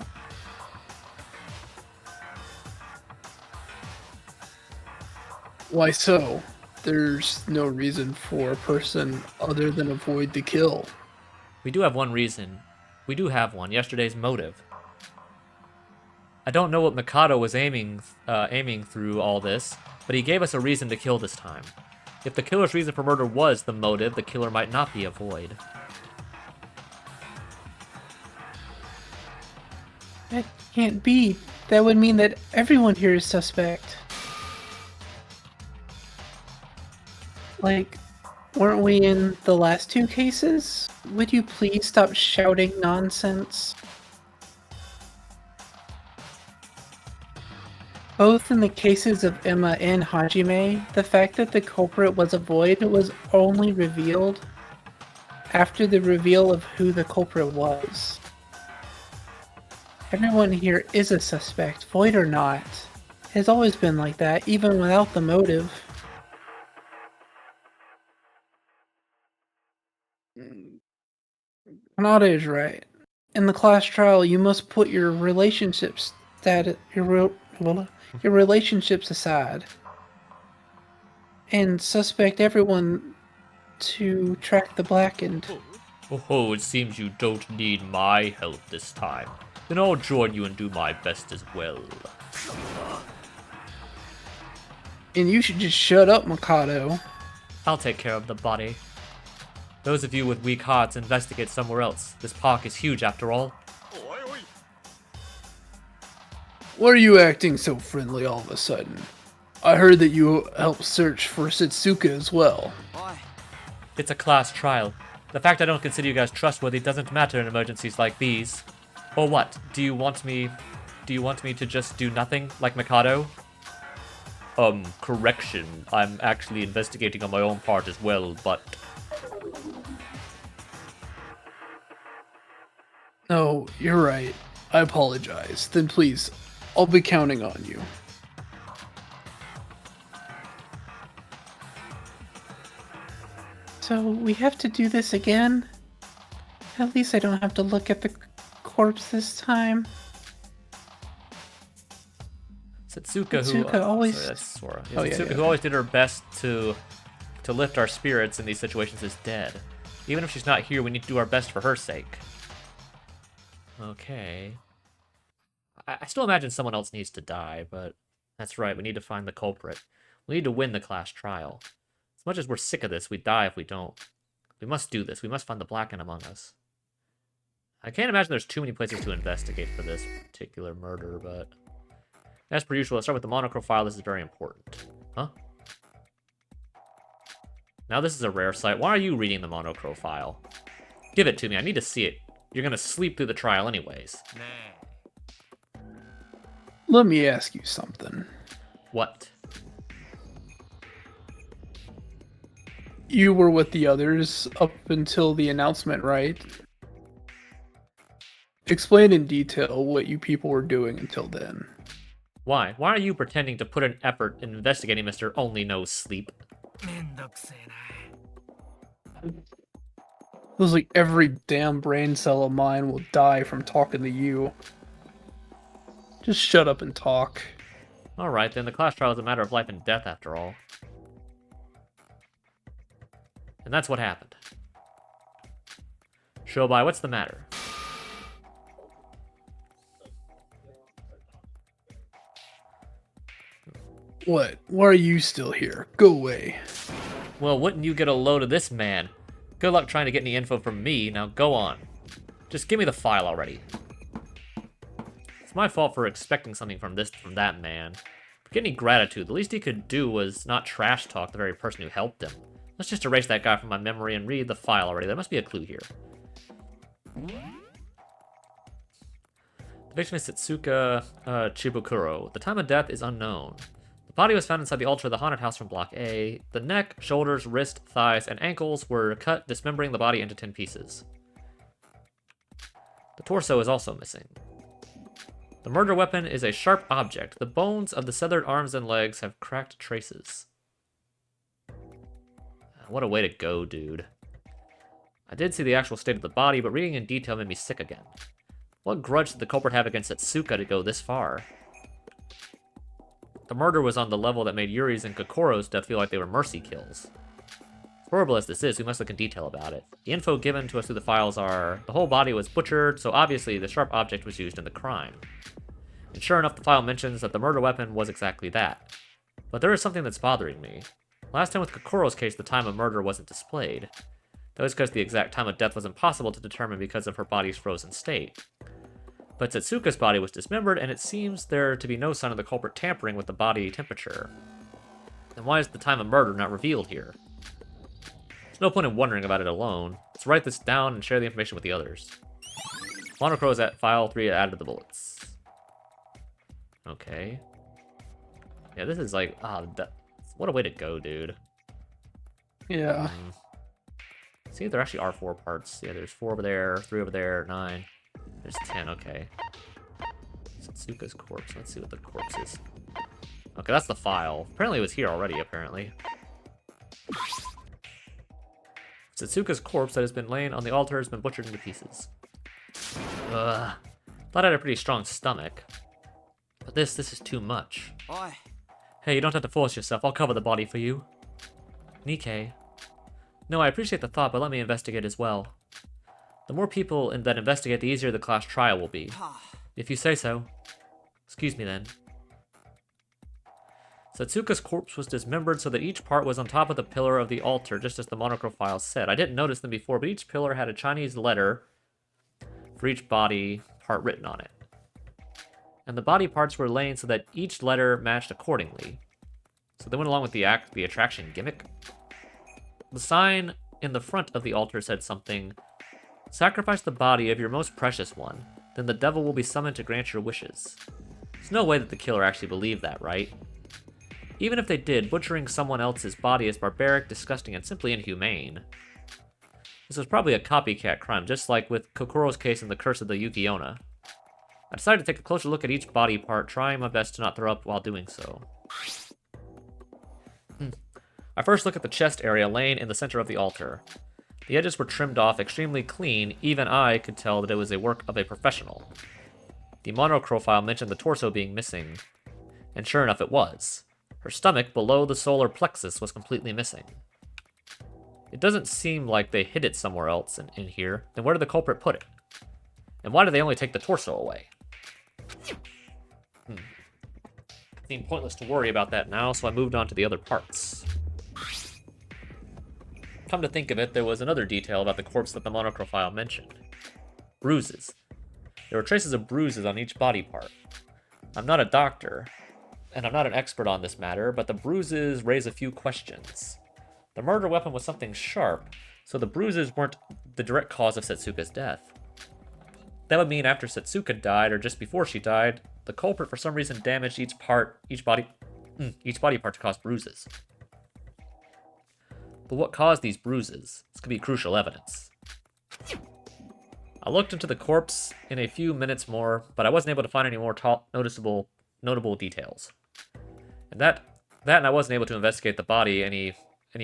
Why so? There's no reason for a person other than a Void to kill. we do have one reason. We do have one. Yesterday's motive. I don't know what Mikado was aiming through all this, but he gave us a reason to kill this time. If the killer's reason for murder was the motive, the killer might not be a Void. That can't be. That would mean that everyone here is suspect. Like, weren't we in the last two cases? Would you please stop shouting nonsense? Both in the cases of Emma and Hajime, the fact that the culprit was a Void was only revealed after the reveal of who the culprit was. Everyone here is a suspect, Void or not. It has always been like that, even without the motive. Kanata is right. In the class trial, you must put your relationships your relationships aside and suspect everyone to track the blackened. Oh, it seems you don't need my help this time. Then I'll join you and do my best as well. And you should just shut up, Mikado. I'll take care of the body. Those of you with weak hearts investigate somewhere else. This park is huge after all. Why are you acting so friendly all of a sudden? I heard that you helped search for Setsuka as well. It's a class trial. The fact I don't consider you guys trustworthy doesn't matter in emergencies like these. Or what? Do you want me to just do nothing like Mikado? Correction. I'm actually investigating on my own part as well, but... No, you're right. I apologize. Then please, I'll be counting on you. So we have to do this again? At least I don't have to look at the corpse this time. Setsuka, Setsuka always- sorry, that's Sora. Oh, yeah, Setsuka, yeah. who always did her best to lift our spirits in these situations, is dead. Even if she's not here, we need to do our best for her sake. Okay. I still imagine someone else needs to die, but that's right, we need to find the culprit. We need to win the class trial. As much as we're sick of this, we die if we don't. We must do this. We must find the Blackened among us. I can't imagine there's too many places to investigate for this particular murder, but... as per usual, let's start with the monochrome file. This is very important. Huh? Now this is a rare sight. Why are you reading the monochrome file? Give it to me. I need to see it. You're gonna sleep through the trial anyways. Let me ask you something. What? You were with the others up until the announcement, right? Explain in detail what you people were doing until then. Why? Why are you pretending to put an effort in investigating Mr. Only Knows Sleep? Feels like every damn brain cell of mine will die from talking to you. Just shut up and talk. Alright, then the class trial is a matter of life and death after all. And that's what happened. Shobai, what's the matter? What? Why are you still here? Go away. Well, wouldn't you get a load of this man? Good luck trying to get any info from me. Now go on. Just give me the file already. It's my fault for expecting something from that man. Forget any gratitude. The least he could do was not trash talk the very person who helped him. Let's just erase that guy from my memory and read the file already. There must be a clue here. The victim is Setsuka Chibukuro. The time of death is unknown. The body was found inside the altar of the haunted house from Block A. The neck, shoulders, wrist, thighs, and ankles were cut, dismembering the body into 10 pieces. The torso is also missing. The murder weapon is a sharp object. The bones of the severed arms and legs have cracked traces. What a way to go, dude. I did see the actual state of the body, but reading in detail made me sick again. What grudge did the culprit have against Setsuka to go this far? The murder was on the level that made Yuri's and Kokoro's death feel like they were mercy kills. Horrible as this is, we must look in detail about it. The info given to us through the files are, the whole body was butchered, so obviously the sharp object was used in the crime. And sure enough, the file mentions that the murder weapon was exactly that. But there is something that's bothering me. Last time with Kokoro's case, the time of murder wasn't displayed. That was because the exact time of death was impossible to determine because of her body's frozen state. But Setsuka's body was dismembered, and it seems there to be no sign of the culprit tampering with the body temperature. Then why is the time of murder not revealed here? There's no point in wondering about it alone. Let's write this down and share the information with the others. Monochrome is at file 3 added to the bullets. Okay. Yeah, this is like, what a way to go, dude. Yeah. See, there actually are 4 parts. Yeah, there's 4 over there, 3 over there, 9. There's 10, okay. Setsuka's corpse. Let's see what the corpse is. Okay, that's the file. Apparently it was here already, apparently. Setsuka's corpse that has been laying on the altar has been butchered into pieces. Ugh. Thought I had a pretty strong stomach. But this is too much. Oi. Hey, you don't have to force yourself. I'll cover the body for you. Nikkei. No, I appreciate the thought, but let me investigate as well. The more people that investigate, the easier the class trial will be. If you say so. Excuse me then. Setsuka's corpse was dismembered so that each part was on top of the pillar of the altar, just as the monochrome file said. I didn't notice them before, but each pillar had a Chinese letter for each body part written on it. And the body parts were laying so that each letter matched accordingly. So they went along with the attraction gimmick. The sign in the front of the altar said something. Sacrifice the body of your most precious one, then the devil will be summoned to grant your wishes. There's no way that the killer actually believed that, right? Even if they did, butchering someone else's body is barbaric, disgusting, and simply inhumane. This was probably a copycat crime, just like with Kokoro's case in the Curse of the Yuki-onna. I decided to take a closer look at each body part, trying my best to not throw up while doing so. I first look at the chest area laying in the center of the altar. The edges were trimmed off extremely clean, even I could tell that it was a work of a professional. The monochrome file mentioned the torso being missing. And sure enough, it was. Her stomach below the solar plexus was completely missing. It doesn't seem like they hid it somewhere else in here. Then where did the culprit put it? And why did they only take the torso away? It seemed pointless to worry about that now, so I moved on to the other parts. Come to think of it, there was another detail about the corpse that the monocrophile mentioned. Bruises. There were traces of bruises on each body part. I'm not a doctor, and I'm not an expert on this matter, but the bruises raise a few questions. The murder weapon was something sharp, so the bruises weren't the direct cause of Setsuka's death. That would mean after Setsuka died, or just before she died, the culprit for some reason damaged each body part to cause bruises. But what caused these bruises? This could be crucial evidence. I looked into the corpse in a few minutes more, but I wasn't able to find any more notable details. And I wasn't able to investigate the body any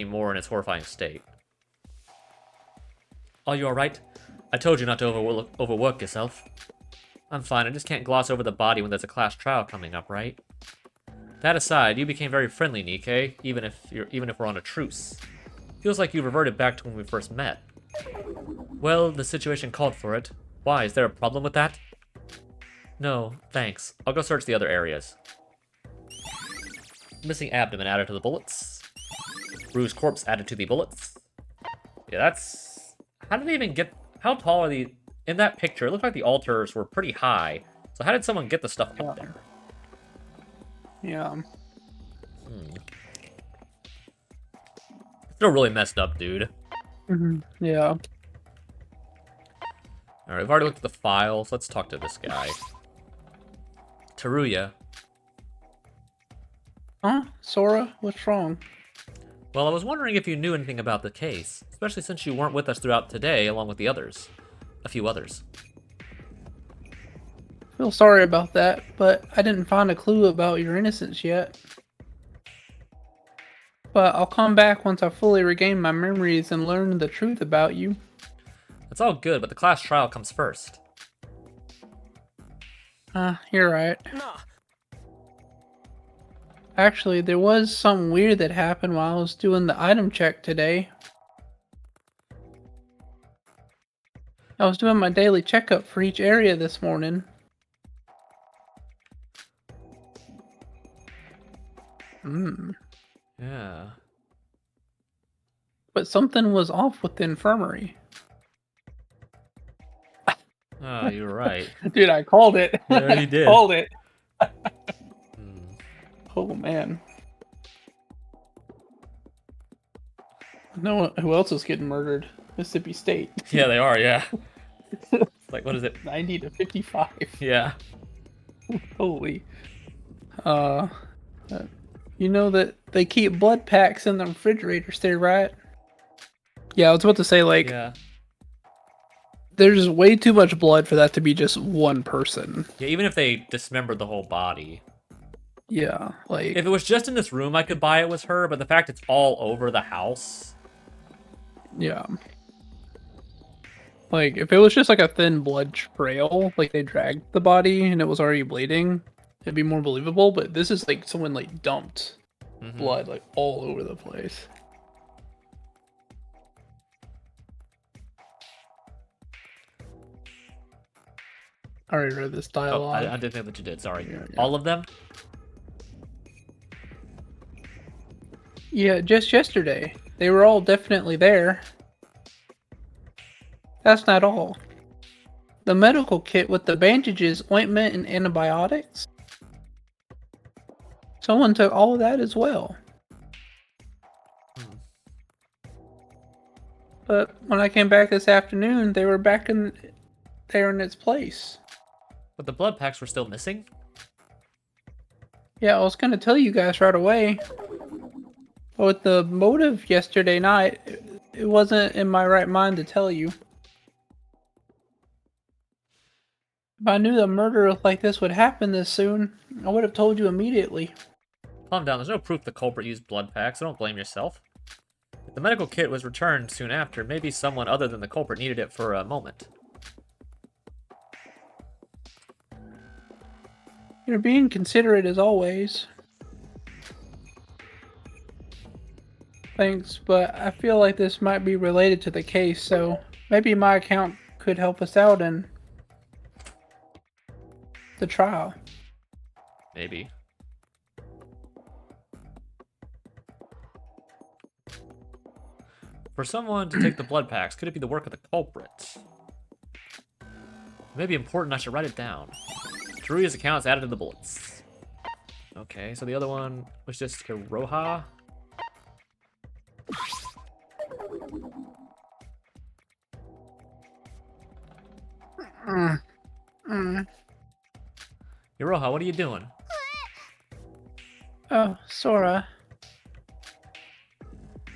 more in its horrifying state. Are you alright? I told you not to overwork yourself. I'm fine, I just can't gloss over the body when there's a class trial coming up, right? That aside, you became very friendly, Nikkei, even if we're on a truce. Feels like you reverted back to when we first met. Well, the situation called for it. Why, is there a problem with that? No, thanks. I'll go search the other areas. Missing abdomen added to the bullets. Bruised corpse added to the bullets. Yeah, that's... How did they even get... How tall are the... In that picture, it looked like the altars were pretty high. So how did someone get the stuff up there? Yeah. Still really messed up, dude. Yeah. Alright, we've already looked at the files. Let's talk to this guy. Teruya. Huh? Sora? What's wrong? Well, I was wondering if you knew anything about the case, especially since you weren't with us throughout today, along with the others. A few others. Feel sorry about that, but I didn't find a clue about your innocence yet. But I'll come back once I fully regain my memories and learn the truth about you. It's all good, but the class trial comes first. You're right. Actually, there was something weird that happened while I was doing the item check today. I was doing my daily checkup for each area this morning. Yeah. But something was off with the infirmary. Oh, you were right. Dude, I called it. Yeah, you did. Called it. Oh, man. No, who else is getting murdered? Mississippi State. Yeah, they are, yeah. Like, what is it? 90 to 55. Yeah. Holy. You know that they keep blood packs in the refrigerators there, right? Yeah, I was about to say, like, Yeah. there's way too much blood for that to be just one person. Yeah, even if they dismembered the whole body. Yeah, like... If it was just in this room, I could buy it was her, but the fact it's all over the house... Yeah. Like, if it was just like a thin blood trail, like they dragged the body and it was already bleeding, it'd be more believable, but this is like someone like dumped blood like all over the place. I already read this Oh, dialogue. I didn't think that you did, sorry. Yeah. All of them? Yeah, just yesterday. They were all definitely there. That's not all. The medical kit with the bandages, ointment, and antibiotics? Someone took all of that as well. But when I came back this afternoon, they were back there in its place. But the blood packs were still missing? Yeah, I was gonna tell you guys right away. But with the motive yesterday night, it wasn't in my right mind to tell you. If I knew a murder like this would happen this soon, I would have told you immediately. Calm down, there's no proof the culprit used blood packs, so don't blame yourself. If the medical kit was returned soon after, maybe someone other than the culprit needed it for a moment. You're being considerate as always. Thanks, but I feel like this might be related to the case, so maybe my account could help us out in the trial. Maybe. For someone to take the blood packs, could it be the work of the culprit? It may be important, I should write it down. Teruya's account is added to the bullets. Okay, so the other one was just Iroha. Iroha, what are you doing? Oh, Sora.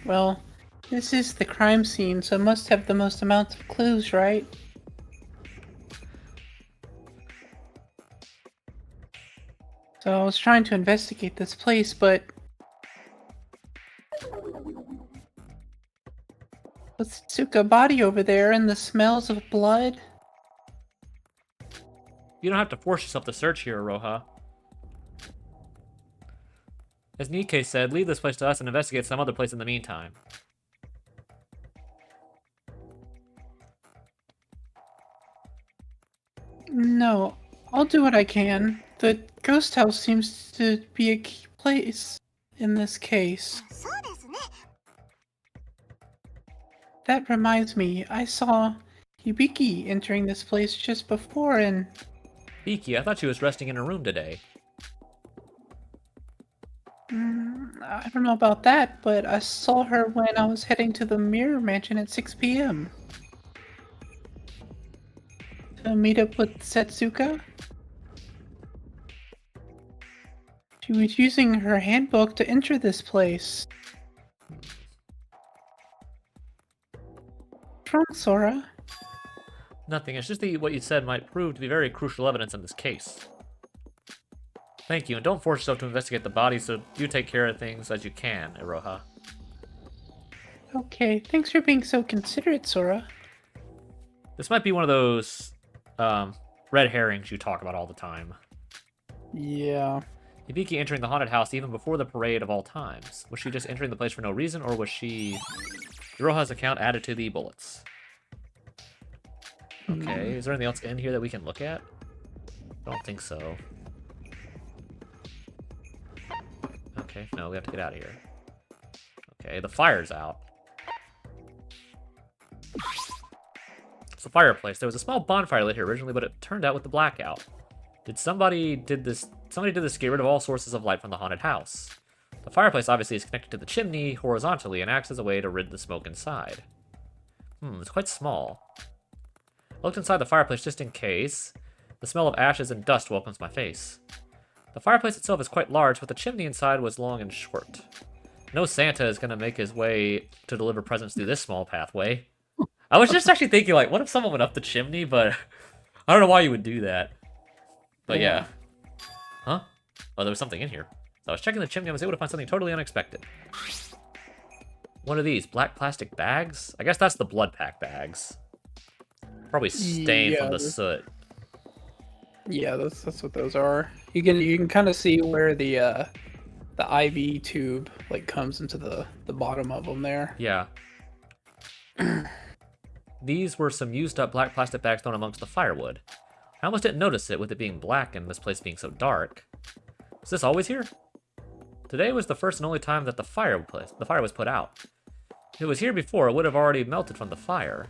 Well, this is the crime scene, so it must have the most amount of clues, right? So I was trying to investigate this place, but with Tsuka body over there and the smells of blood. You don't have to force yourself to search here, Iroha. As Nikkei said, leave this place to us and investigate some other place in the meantime. No, I'll do what I can. The ghost house seems to be a key place in this case. That reminds me, I saw Hibiki entering this place just before and... Biki, I thought she was resting in her room today. I don't know about that, but I saw her when I was heading to the Mirror Mansion at 6 p.m. to meet up with Setsuka. She was using her handbook to enter this place. What's wrong, Sora? Nothing, it's just that what you said might prove to be very crucial evidence in this case. Thank you, and don't force yourself to investigate the body, so you take care of things as you can, Iroha. Okay, thanks for being so considerate, Sora. This might be one of those red herrings you talk about all the time. Yeah. Hibiki entering the haunted house even before the parade of all times. Was she just entering the place for no reason, or was she... Iroha's account added to the bullets. Okay, is there anything else in here that we can look at? I don't think so. Okay, no, we have to get out of here. Okay, the fire's out. It's a fireplace. There was a small bonfire lit here originally, but it turned out with the blackout. Somebody did this to get rid of all sources of light from the haunted house. The fireplace obviously is connected to the chimney horizontally and acts as a way to rid the smoke inside. It's quite small. I looked inside the fireplace just in case. The smell of ashes and dust welcomes my face. The fireplace itself is quite large, but the chimney inside was long and short. No Santa is going to make his way to deliver presents through this small pathway. I was just actually thinking, like, what if someone went up the chimney, but I don't know why you would do that. But yeah. Huh? Oh, there was something in here. So I was checking the chimney, I was able to find something totally unexpected. What are these? Black plastic bags? I guess that's the blood pack bags. Probably stained from the soot. Yeah, that's what those are. You can kind of see where the IV tube like comes into the bottom of them there. Yeah. These were some used up black plastic bags thrown amongst the firewood. I almost didn't notice it with it being black and this place being so dark. Was this always here? Today was the first and only time that the fire was put out. If it was here before, it would have already melted from the fire.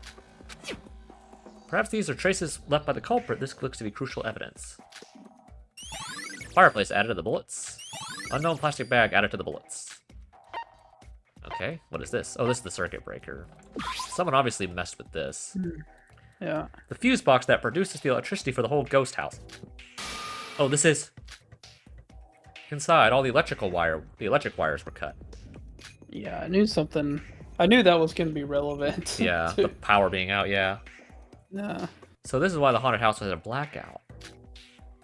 Perhaps these are traces left by the culprit. This looks to be crucial evidence. Fireplace added to the bullets. Unknown plastic bag added to the bullets. Okay, what is this? Oh, this is the circuit breaker. Someone obviously messed with this. Yeah. The fuse box that produces the electricity for the whole ghost house. Oh, this is... Inside, all the electric wires were cut. Yeah, I knew something. I knew that was going to be relevant. Yeah, the power being out, yeah. Yeah. So this is why the haunted house has a blackout.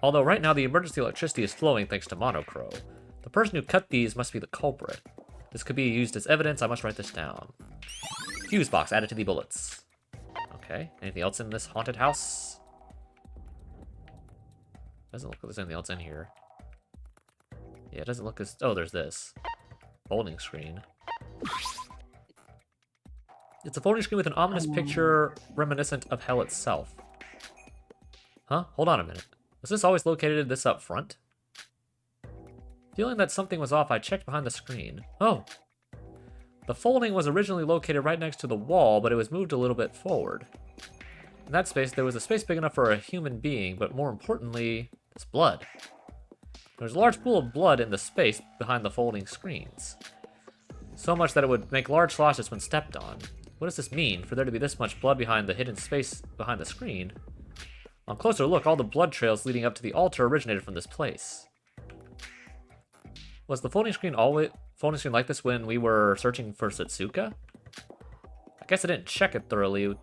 Although right now the emergency electricity is flowing thanks to Monocro. The person who cut these must be the culprit. This could be used as evidence. I must write this down. Fuse box added to the bullets. Okay, anything else in this haunted house? Doesn't look like there's anything else in here. Yeah, it doesn't look as... Oh, there's this. Folding screen. It's a folding screen with an ominous picture reminiscent of hell itself. Huh? Hold on a minute. Was this always located this up front? Feeling that something was off, I checked behind the screen. Oh! The folding was originally located right next to the wall, but it was moved a little bit forward. In that space, there was a space big enough for a human being, but more importantly, it's blood. There was a large pool of blood in the space behind the folding screens. So much that it would make large sloshes when stepped on. What does this mean, for there to be this much blood behind the hidden space behind the screen? On closer look, all the blood trails leading up to the altar originated from this place. Was the folding screen like this when we were searching for Setsuka? I guess I didn't check it thoroughly.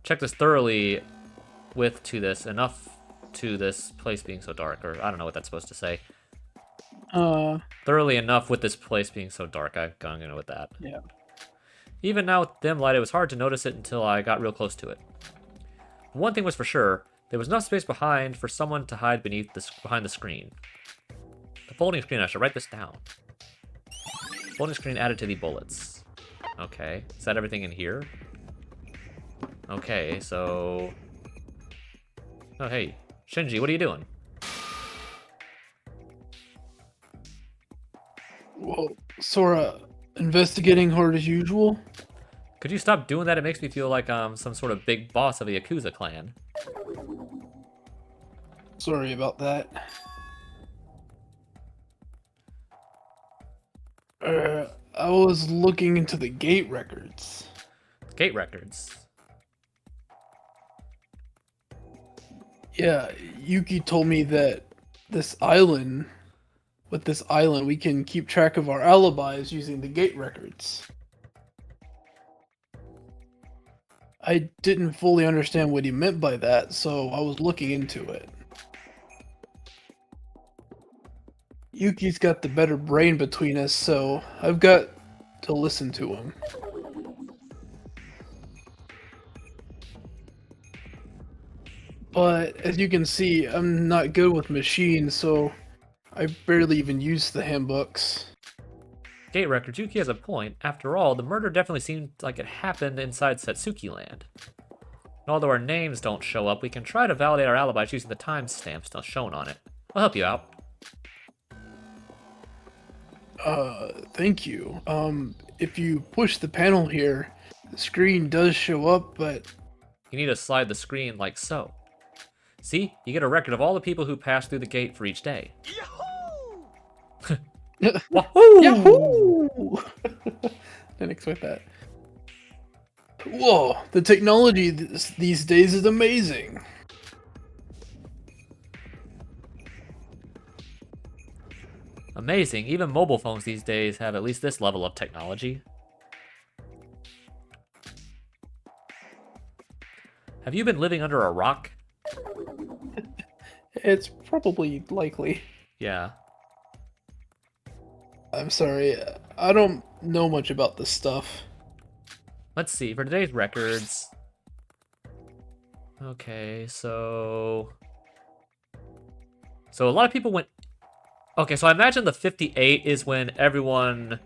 Check this thoroughly enough to this place being so dark, or I don't know what that's supposed to say. Thoroughly enough with this place being so dark. I'm gonna go with that. Yeah. Even now with dim light, it was hard to notice it until I got real close to it. One thing was for sure, there was enough space behind for someone to hide behind the screen. The folding screen, I should write this down. Folding screen added to the bullets. Okay, is that everything in here? Okay, so... Oh, hey, Shinji, what are you doing? Whoa, Sora, investigating hard as usual? Could you stop doing that? It makes me feel like some sort of big boss of a Yakuza clan. Sorry about that. I was looking into the gate records. Gate records. Yeah, Yuki told me that with this island, we can keep track of our alibis using the gate records. I didn't fully understand what he meant by that, so I was looking into it. Yuki's got the better brain between us, so I've got to listen to him. But as you can see, I'm not good with machines, so I barely even use the handbooks. Gate records. Yuki has a point. After all, the murder definitely seemed like it happened inside Setsuki Land. And although our names don't show up, we can try to validate our alibis using the timestamps shown on it. I'll help you out. Thank you. If you push the panel here, the screen does show up, but... You need to slide the screen like so. See? You get a record of all the people who passed through the gate for each day. Wahoo! Yahoo! Didn't expect that. Whoa, the technology these days is amazing. Amazing. Even mobile phones these days have at least this level of technology. Have you been living under a rock? It's probably likely. Yeah. I'm sorry, I don't know much about this stuff. Let's see, for today's records... Okay, so a lot of people went... Okay, so I imagine the 58 is when everyone...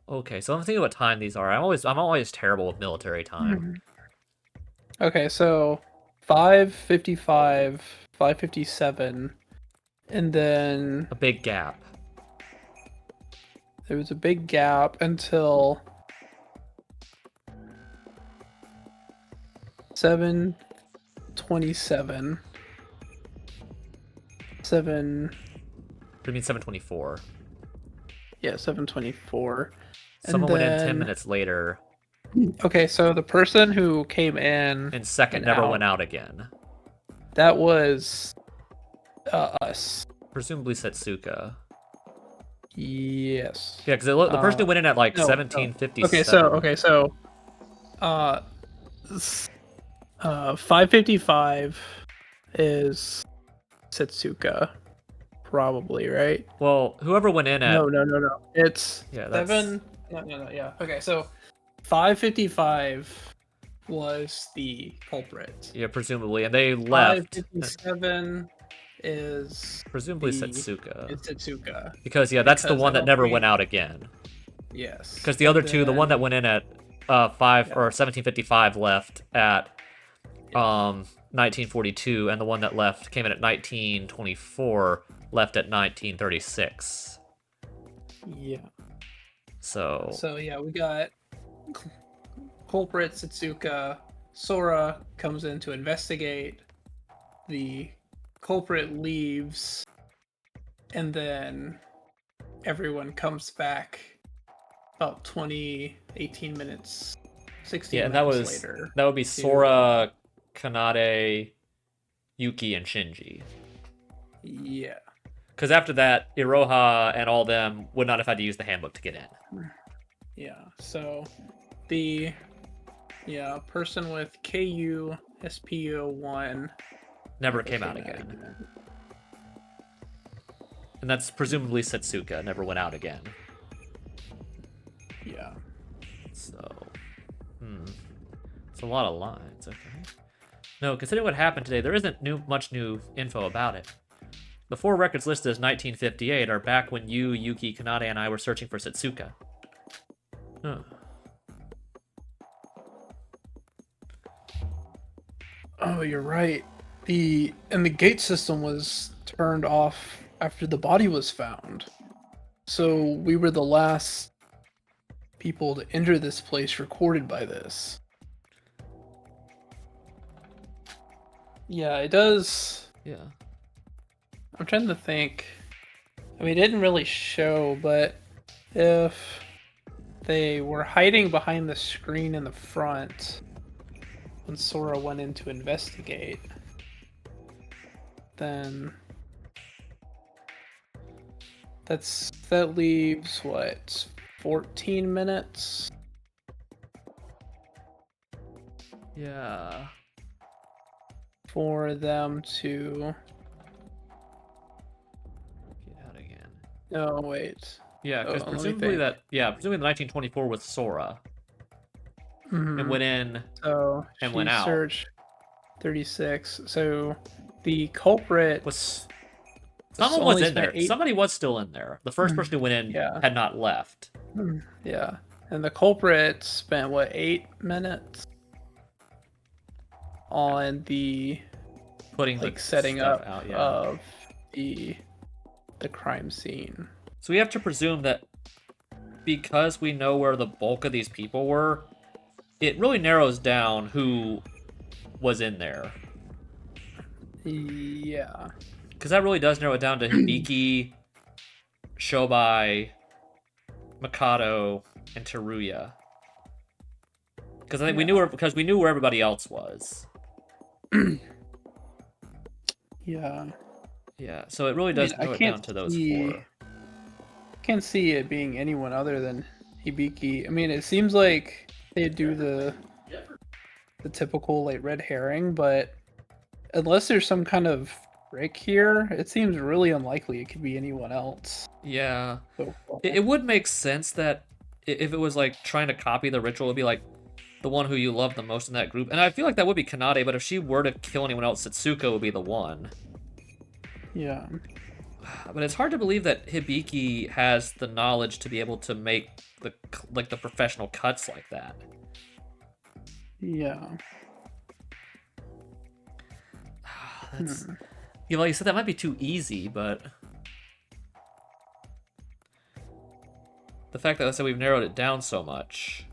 Okay, so I'm thinking what time these are. I'm always terrible with military time. Okay, so 5:55, 5:57, and then A big gap. there was a big gap until 7:27. 7. What do you mean 7:24? Yeah, 7:24. Someone went in 10 minutes later. Okay, so the person who came in And second and never out, went out again. that was us. Presumably Setsuka. Yes. Yeah, because the person who went in at like no, 17:57. Okay, so 5:55 is Setsuka, probably, right? Well, whoever went in at... No. It's Yeah, that's... 7. No. Yeah. Okay, so 5:55 was the culprit. Yeah, presumably, and they left. 557 is Presumably the Setsuka. it's Setsuka. Because yeah, that's the Because one I that don't never think- went out again. Yes. Because the and other two, the one that then- went in at 1755 left at 1942, and the one that left came in at 1924 left at 1936. Yeah. So So yeah, we got culprit Setsuka. Sora comes in to investigate. The culprit leaves, and then everyone comes back about 18 minutes, 16 yeah, minutes later. that would be Sora, Kanade, Yuki, and Shinji. Yeah. Because after that, Iroha and all them would not have had to use the handbook to get in. Yeah. So the person with KU SPO1 Never came out again. And that's presumably Setsuka, never went out again. Yeah. So, it's a lot of lines. Okay. No, considering what happened today, there isn't much new info about it. The 4 records listed as 1958 are back when you, Yuki, Kanade, and I were searching for Setsuka. Huh. Oh, you're right. The gate system was turned off after the body was found. So we were the last people to enter this place recorded by this. Yeah, it does. Yeah. I'm trying to think. I mean, it didn't really show, but if they were hiding behind the screen in the front when Sora went in to investigate, then that leaves what, 14 minutes? Yeah. For them to. Get out again. Oh wait. Yeah, because let me presumably think. presumably the 1924 was Sora. Mhm. And went in So and she went out. searched 36. So the culprit Was So someone was only in there. spent 8 Somebody was still in there. The first person who went in Yeah. had not left. Yeah, and the culprit spent what, 8 minutes on the Putting like the setting stuff up out, yeah. of the crime scene. So we have to presume that because we know where the bulk of these people were, it really narrows down who was in there. Yeah. Because that really does narrow it down to Hibiki, Shobai, Mikado, and Teruya. Because I think we knew where everybody else was. Yeah. Yeah, so it really does I narrow it can't down to those see- 4. Can't see it being anyone other than Hibiki. I mean, it seems like they do the typical like red herring, but unless there's some kind of trick here, it seems really unlikely it could be anyone else. Yeah. So far. It would make sense that if it was like trying to copy the ritual, it would be like the one who you love the most in that group. And I feel like that would be Kanade, but if she were to kill anyone else, Setsuka would be the one. Yeah. But it's hard to believe that Hibiki has the knowledge to be able to make the professional cuts like that. Yeah. That's you know, like you said, that might be too easy, but the fact that I said we've narrowed it down so much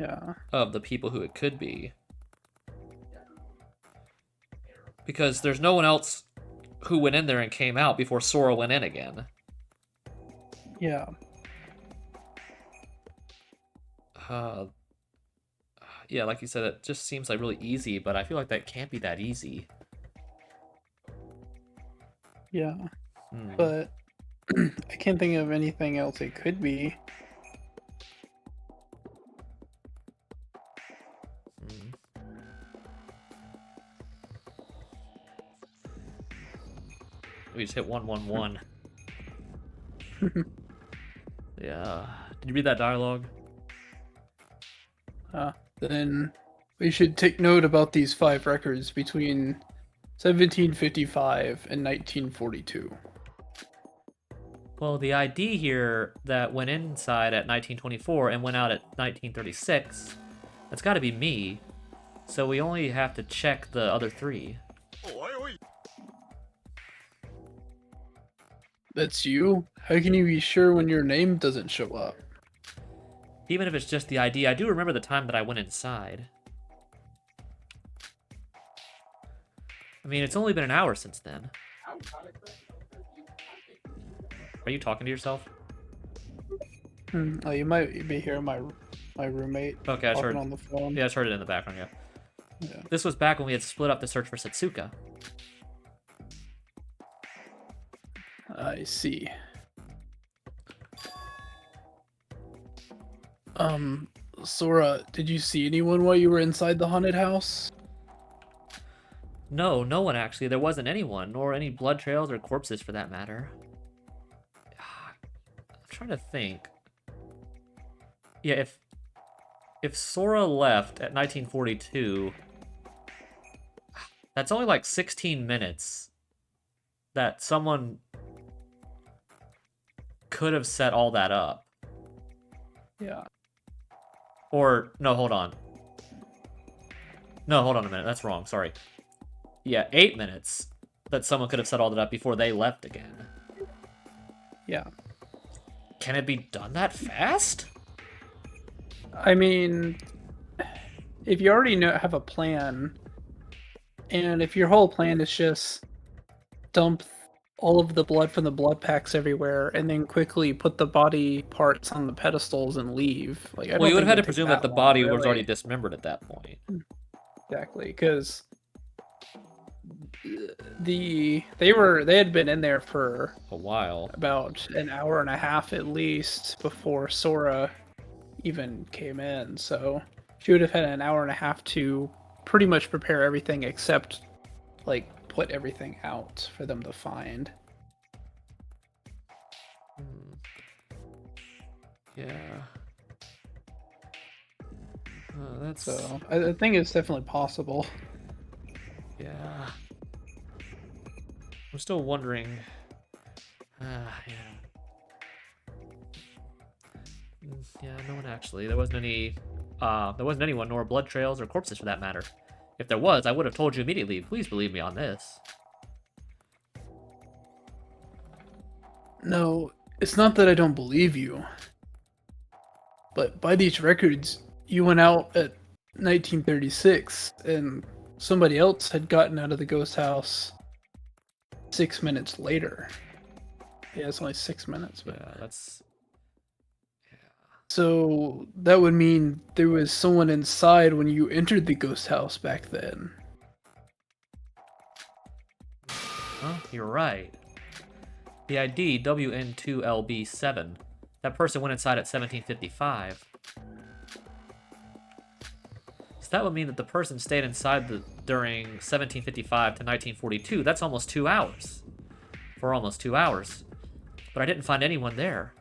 Yeah. of the people who it could be, because there's no one else who went in there and came out before Sora went in again. Yeah. Yeah, like you said, it just seems like really easy, but I feel like that can't be that easy. Yeah. Hmm. But I can't think of anything else it could be. We just hit 111. Yeah. Did you read that dialogue? Then we should take note about these 5 records between 1755 and 1942. Well, the ID here that went inside at 1924 and went out at 1936, that's got to be me. So we only have to check the other 3. That's you? How can you be sure when your name doesn't show up? Even if it's just the ID, I do remember the time that I went inside. I mean, it's only been an hour since then. Are you talking to yourself? Oh, you might be hearing my roommate Okay, I just talking heard. on the phone. Yeah, I just heard it in the background. Yeah. Yeah. This was back when we had split up to search for Setsuka. I see. Sora, did you see anyone while you were inside the haunted house? No, no one actually. There wasn't anyone, nor any blood trails or corpses for that matter. I'm trying to think. Yeah, if Sora left at 1942, that's only like 16 minutes that someone could have set all that up. Yeah. Or, no, hold on. No, hold on a minute. That's wrong. Sorry. Yeah, 8 minutes that someone could have set all that up before they left again. Yeah. Can it be done that fast? I mean, if you already have a plan, and if your whole plan is just dump all of the blood from the blood packs everywhere, and then quickly put the body parts on the pedestals and leave, like, I Well, you would don't have had to think it'd take presume that the long, body was really. already dismembered at that point. Exactly, because they had been in there for A while. about an hour and a half at least before Sora even came in, so she would have had an hour and a half to pretty much prepare everything except like put everything out for them to find. Yeah. Oh, that's... So I think it's definitely possible. Yeah. I'm still wondering. Yeah. Yeah, no one actually. There wasn't any. There wasn't anyone, nor blood trails or corpses for that matter. If there was, I would have told you immediately. Please believe me on this. No, it's not that I don't believe you. But by these records, you went out at 1936, and somebody else had gotten out of the ghost house 6 minutes later. Yeah, it's only 6 minutes, but... Yeah, that's. So that would mean there was someone inside when you entered the ghost house back then. Huh? You're right. The ID WN2LB7. That person went inside at 1755. So that would mean that the person stayed inside during 1755 to 1942. That's almost 2 hours. For almost 2 hours. But I didn't find anyone there.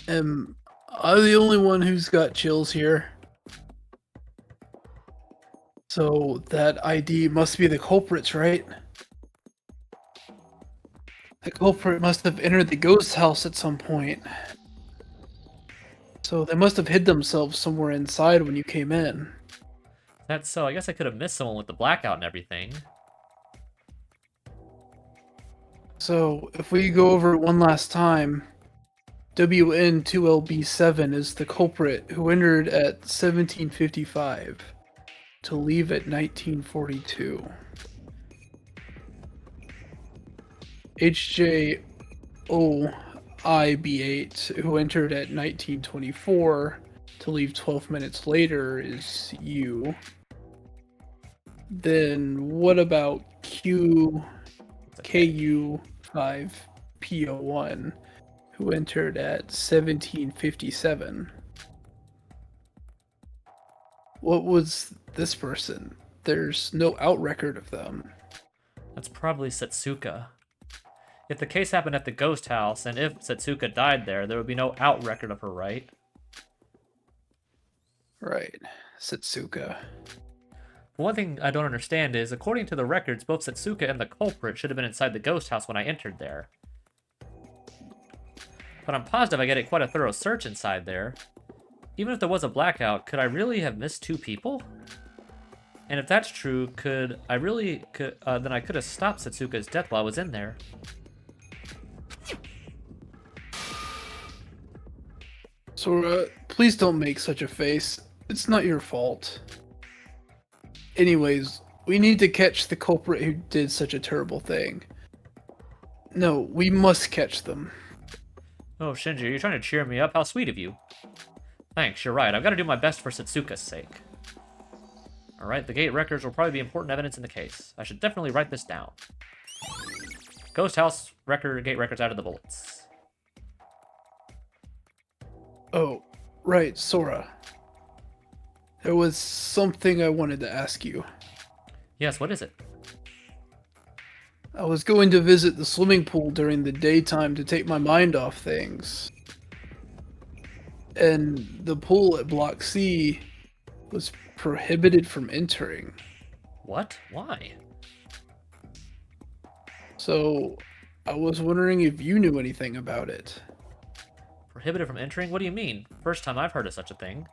Am I the only one who's got chills here? So that ID must be the culprits, right? The culprit must have entered the ghost house at some point. So they must have hid themselves somewhere inside when you came in. That's so. I guess I could have missed someone with the blackout and everything. So if we go over it one last time, WN2LB7 is the culprit who entered at 1755 to leave at 1942. HJOIB8, who entered at 1924 to leave 12 minutes later, is you. Then what about KU5PO1, who entered at 1757? What was this person? There's no out record of them. That's probably Setsuka. If the case happened at the ghost house, and if Setsuka died there, there would be no out record of her, right? Right. Setsuka. One thing I don't understand is, according to the records, both Setsuka and the culprit should have been inside the ghost house when I entered there. But I'm positive I get quite a thorough search inside there. Even if there was a blackout, could I really have missed 2 people? And if that's true, then I could have stopped Setsuka's death while I was in there. Sora, please don't make such a face. It's not your fault. Anyways, we need to catch the culprit who did such a terrible thing. No, we must catch them. Oh, Shinji, you're trying to cheer me up? How sweet of you. Thanks, you're right. I've got to do my best for Setsuka's sake. Alright, the gate records will probably be important evidence in the case. I should definitely write this down. Ghost house gate records out of the bullets. Oh, right, Sora. There was something I wanted to ask you. Yes, what is it? I was going to visit the swimming pool during the daytime to take my mind off things. And the pool at Block C was prohibited from entering. What? Why? So, I was wondering if you knew anything about it. Prohibited from entering? What do you mean? First time I've heard of such a thing.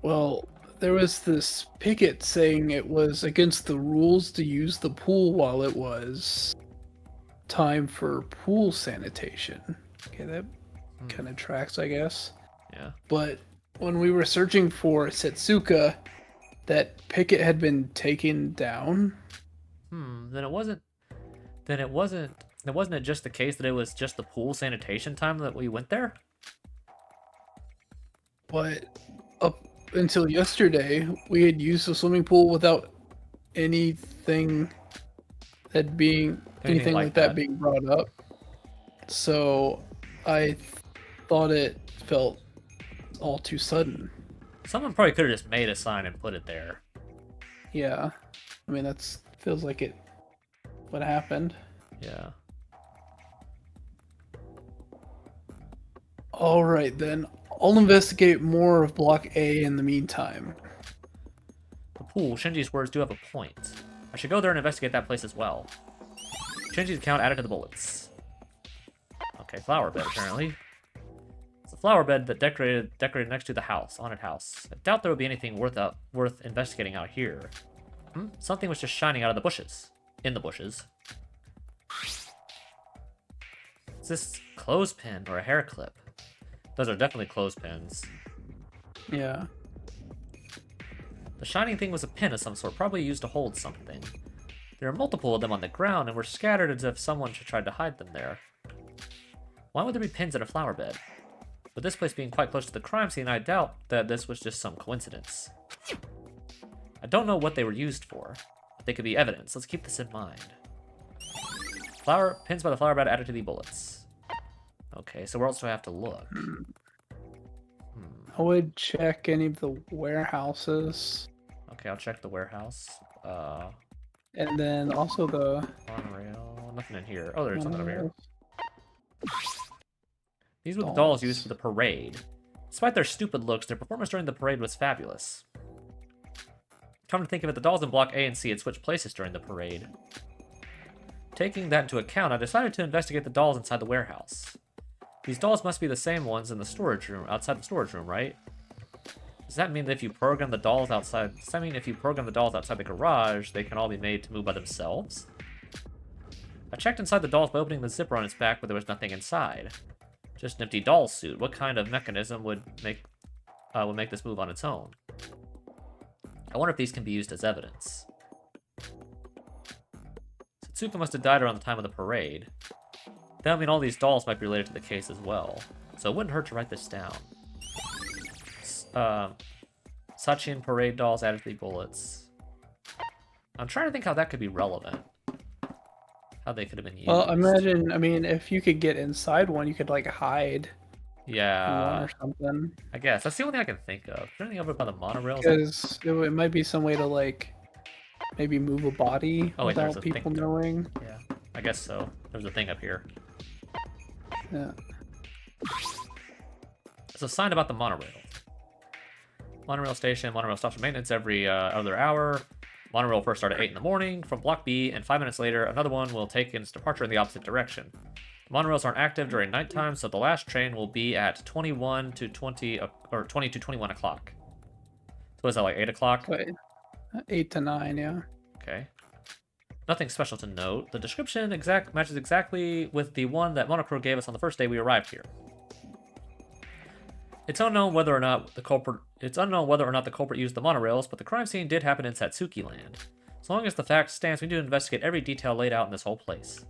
Well, there was this picket saying it was against the rules to use the pool while it was time for pool sanitation. Okay, that kind of tracks, I guess. Yeah. But when we were searching for Setsuka, that picket had been taken down. Then it wasn't it just the case that it was just the pool sanitation time that we went there? But up until yesterday, we had used the swimming pool without anything like that being brought up. So I thought it felt all too sudden. Someone probably could have just made a sign and put it there. Yeah. I mean, that's feels like it what happened. Yeah. All right, then. I'll investigate more of Block A in the meantime. The pool, Shinji's words do have a point. I should go there and investigate that place as well. Shinji's account added to the bullets. Okay, flower bed, apparently. It's a flower bed that decorated next to the house, haunted house. I doubt there would be anything worth investigating out here. Something was just shining out of the bushes. In the bushes. Is this clothespin or a hair clip? Those are definitely clothespins. Yeah. The shining thing was a pin of some sort, probably used to hold something. There are multiple of them on the ground and were scattered as if someone should try to hide them there. Why would there be pins in a flower bed? With this place being quite close to the crime scene, I doubt that this was just some coincidence. I don't know what they were used for, but they could be evidence. Let's keep this in mind. Pins by the flower bed added to the bullets. Okay, so where else do I have to look? I would check any of the warehouses. Okay, I'll check the warehouse. And then also the Monorail. Nothing in here. Oh, there's something over here. monorails. These were the dolls used for the parade. Despite their stupid looks, their performance during the parade was fabulous. Come to think of it, the dolls in Block A and C had switched places during the parade. Taking that into account, I decided to investigate the dolls inside the warehouse. These dolls must be the same ones in the storage room, outside the storage room, right? Does that mean that if you program the dolls outside... Does that mean if you program the dolls outside the garage, they can all be made to move by themselves? I checked inside the dolls by opening the zipper on its back, but there was nothing inside. Just an empty doll suit. What kind of mechanism would make this move on its own? I wonder if these can be used as evidence. Setsuka must have died around the time of the parade. That would mean all these dolls might be related to the case as well. So it wouldn't hurt to write this down. Sachin parade dolls added to the bullets. I'm trying to think how that could be relevant. How they could have been used. Well, imagine, I mean, if you could get inside one, you could like hide in one Yeah, or something. I guess. That's the only thing I can think of. Is there anything over by the monorail? Because it might be some way to like maybe move a body Oh, wait, there's without a thing people there. knowing. Yeah, I guess so. There's a thing up here. Yeah. There's a sign about the monorail. Monorail station. Monorail stops for maintenance every other hour. Monorail first start at 8 in the morning from Block B, and 5 minutes later, another one will take its departure in the opposite direction. Monorails aren't active during nighttime, so the last train will be at 21 to 20 or 20 to 21 o'clock. So is that like 8 o'clock? Wait, 8 to 9, yeah. Okay. Nothing special to note. The description matches exactly with the one that Monocro gave us on the first day we arrived here. It's unknown whether or not the culprit used the monorails, but the crime scene did happen in Satsuki Land. As long as the fact stands, we need to investigate every detail laid out in this whole place.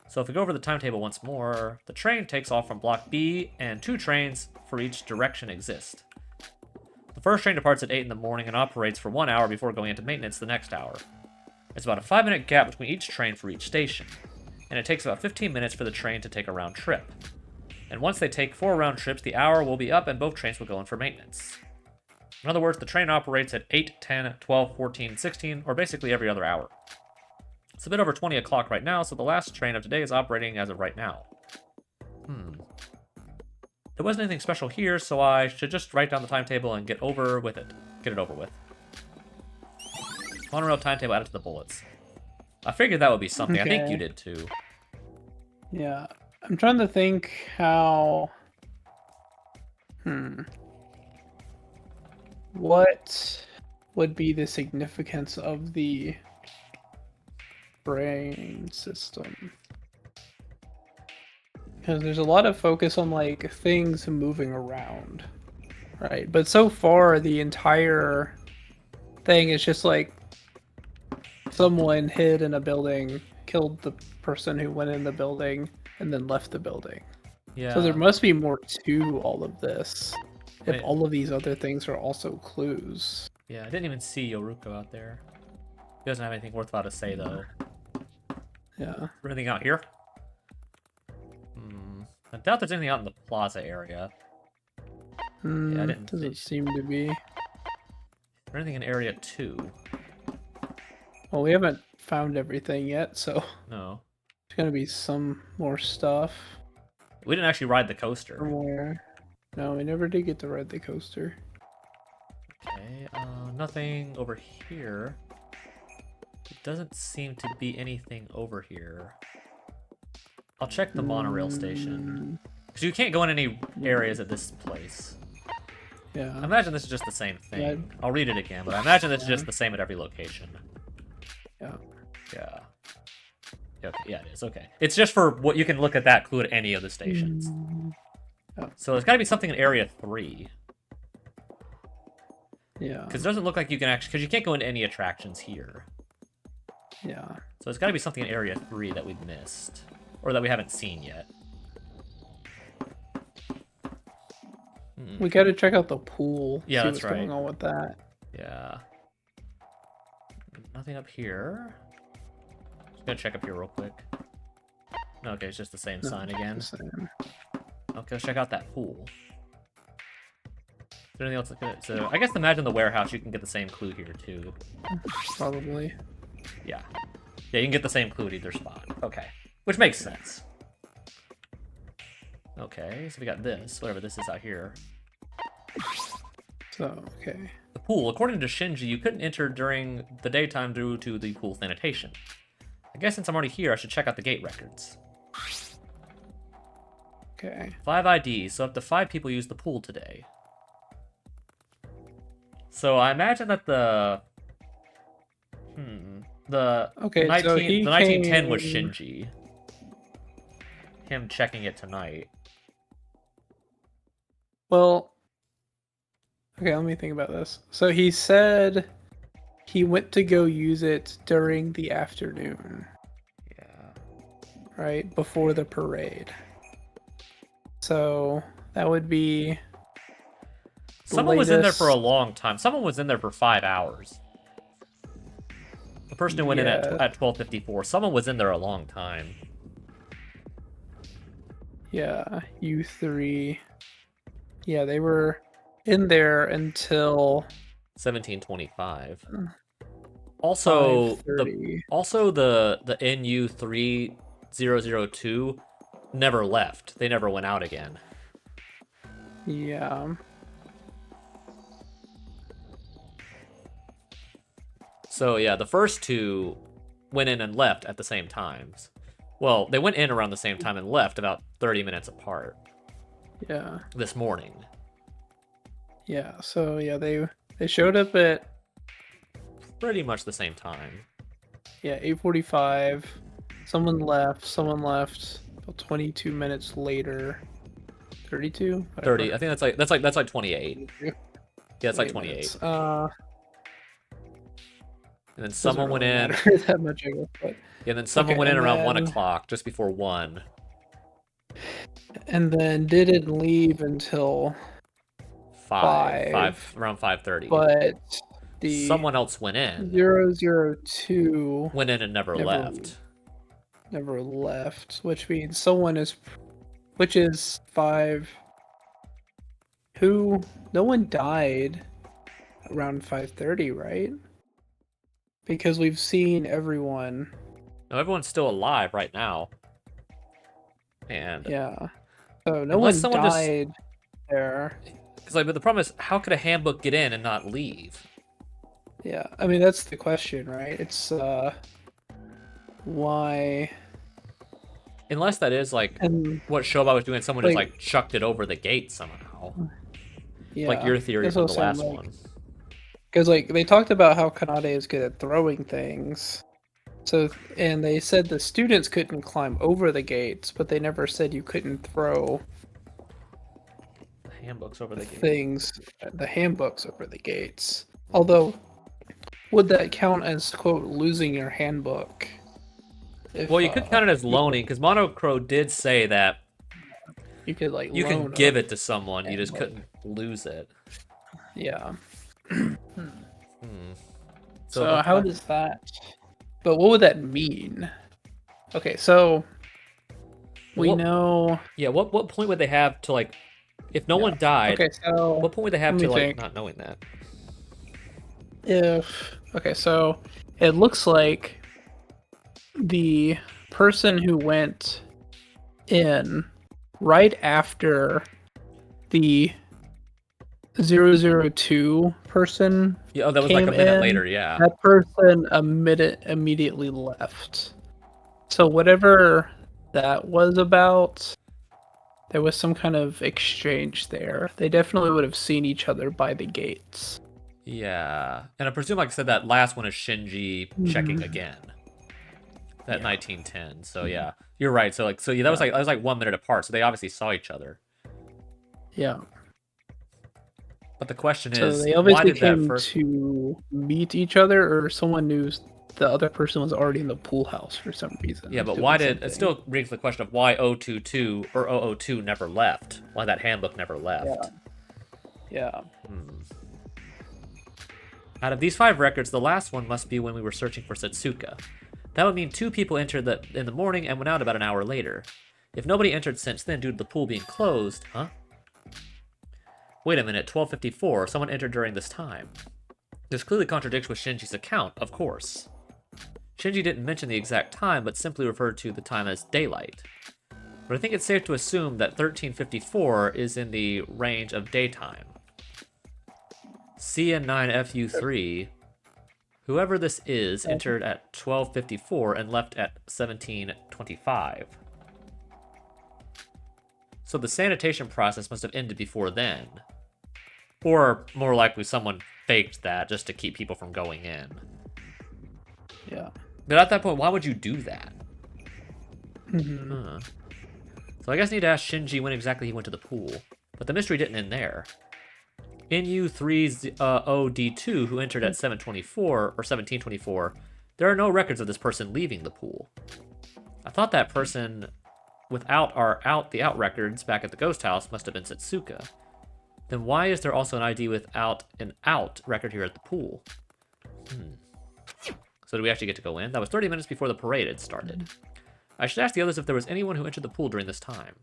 So if we go over the timetable once more, the train takes off from Block B, and 2 trains for each direction exist. The first train departs at 8 in the morning and operates for 1 hour before going into maintenance the next hour. There's about a 5-minute gap between each train for each station, and it takes about 15 minutes for the train to take a round trip. And once they take 4 round trips, the hour will be up and both trains will go in for maintenance. In other words, the train operates at 8, 10, 12, 14, 16, or basically every other hour. It's a bit over 20 o'clock right now, so the last train of today is operating as of right now. There wasn't anything special here, so I should just write down the timetable and get over with it. Get it over with. Monorail timetable added to the bullets. I figured that would be something. Okay. I think you did too. Yeah. I'm trying to think how... What would be the significance of the brain system? Because there's a lot of focus on, like, things moving around, right? But so far, the entire thing is just, like, someone hid in a building, killed the person who went in the building, and then left the building. Yeah. So there must be more to all of this. Wait. If all of these other things are also clues. Yeah, I didn't even see Yoruko out there. He doesn't have anything worthwhile to say, though. Yeah. Anything out here? I doubt there's anything out in the plaza area. Yeah, I didn't Doesn't see. seem to be. Is there anything in area 2? Well, we haven't found everything yet, so No. there's gonna be some more stuff. We didn't actually ride the coaster. Somewhere. No, we never did get to ride the coaster. Okay, nothing over here. It doesn't seem to be anything over here. I'll check the monorail station. Because you can't go in any areas at this place. I Yeah. imagine this is just the same thing. Yeah. I'll read it again, but I imagine it's just the same at every location. Yeah. Yeah. Okay, yeah, it is. Okay. It's just for what you can look at that clue at any of the stations. Oh. So there's got to be something in area 3. Yeah. Because it doesn't look like you can actually... Because you can't go into any attractions here. Yeah. So there's got to be something in area 3 that we've missed. Or that we haven't seen yet. We gotta check out the pool. Yeah, see that's what's right. going on with that. Yeah. Nothing up here. Just gonna check up here real quick. No, okay, it's just the same sign again. Just saying. Okay, let's check out that pool. Is there anything else that could... So, I guess imagine the warehouse, you can get the same clue here, too. Probably. Yeah. Yeah, you can get the same clue at either spot. Okay. Which makes sense. Okay, so we got this, whatever this is out here. So, okay. The pool. According to Shinji, you couldn't enter during the daytime due to the pool sanitation. I guess since I'm already here, I should check out the gate records. Okay. 5 IDs, so up to 5 people used the pool today. So I imagine that the... The Okay, 19, so he the 1910 was came- Shinji. Him checking it tonight. Well, okay, let me think about this. So he said he went to go use it during the afternoon, Yeah. right? Before the parade. So that would be... Someone was in there latest- for a long time. Someone was in there for 5 hours. The person who went in Yeah. at 12:54. Someone was in there a long time. Yeah, U3. Yeah, they were in there until... 1725. Also, 5:30. the NU 3002 never left. They never went out again. Yeah. So yeah, the first two went in and left at the same times. Well, they went in around the same time and left about 30 minutes apart Yeah. this morning. Yeah. So yeah, they showed up at Pretty much the same time. 8:45. Someone left about 22 minutes later. 32? 30. I think that's like 28. Yeah, it's like 28. Minutes. And then someone went in. That much, I guess, but... Yeah, and then someone went in and around then... 1 o'clock, just before 1. And then didn't leave until 5 around 5:30. But someone else went in. 002 went in and never left. Never left, which means someone is, which is 5. No one died around 5:30, right? Because we've seen everyone. No, everyone's still alive right now. And yeah, so no one died there. Because but the problem is, how could a handbook get in and not leave? Yeah, I mean that's the question, right? It's why? Unless that is like what Shoba was doing, someone just like chucked it over the gate somehow. Yeah, like your theory from the last one. Because like they talked about how Kanade is good at throwing things. So, and they said the students couldn't climb over the gates, but they never said you couldn't throw the handbooks over the the handbooks over the gates. Although, would that count as, quote, losing your handbook? Well, you could count it as loaning, because Monocro did say that you could like you can give it to someone, you just couldn't lose it. Yeah. So how does that? But what would that mean? Okay, so we know. Yeah, what point would they have to like, if no one died? Okay, so what point would they have to like not knowing that? So it looks like the person who went in right after the 002 person. Yeah, that was like a minute later, yeah. That person immediately left. So whatever that was about, there was some kind of exchange there. They definitely would have seen each other by the gates. Yeah. And I presume, like I said, that last one is Shinji checking again. That 1910. So yeah. You're right. So yeah, that was like 1 minute apart. So they obviously saw each other. Yeah. But the question is, so they obviously why did came that first to meet each other, or someone knew the other person was already in the pool house for some reason. Yeah, but why did it still brings the question of why 022 or 002 never left? Why that handbook never left? Yeah. Out of these 5 records, the last one must be when we were searching for Setsuka. That would mean 2 people entered in the morning and went out about an hour later. If nobody entered since then due to the pool being closed, huh? Wait a minute, 12:54, someone entered during this time. This clearly contradicts with Shinji's account, of course. Shinji didn't mention the exact time, but simply referred to the time as daylight. But I think it's safe to assume that 1354 is in the range of daytime. CN9FU3, whoever this is, entered at 12:54 and left at 17:25. So the sanitation process must have ended before then. Or, more likely, someone faked that just to keep people from going in. Yeah. But at that point, why would you do that? So I guess I need to ask Shinji when exactly he went to the pool. But the mystery didn't end there. NU30D2, who entered at 7:24 or 17:24, there are no records of this person leaving the pool. I thought that person without our out records back at the ghost house must have been Setsuka. Then why is there also an ID without an out record here at the pool? So do we actually get to go in? That was 30 minutes before the parade had started. I should ask the others if there was anyone who entered the pool during this time.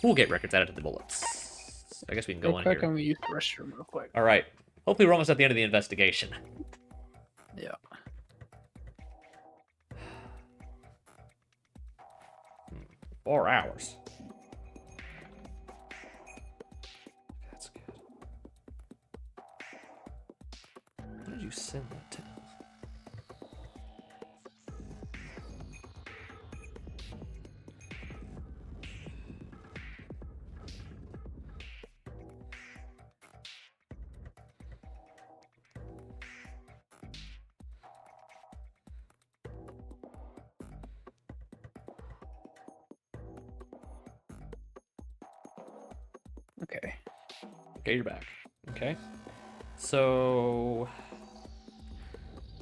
Pool gate records added to the bullets. I guess we can go in here. I'm gonna use the restroom real quick. All right. Hopefully we're almost at the end of the investigation. Yeah. 4 hours. That's good. What did you send that to? Okay. Okay, you're back. Okay. So.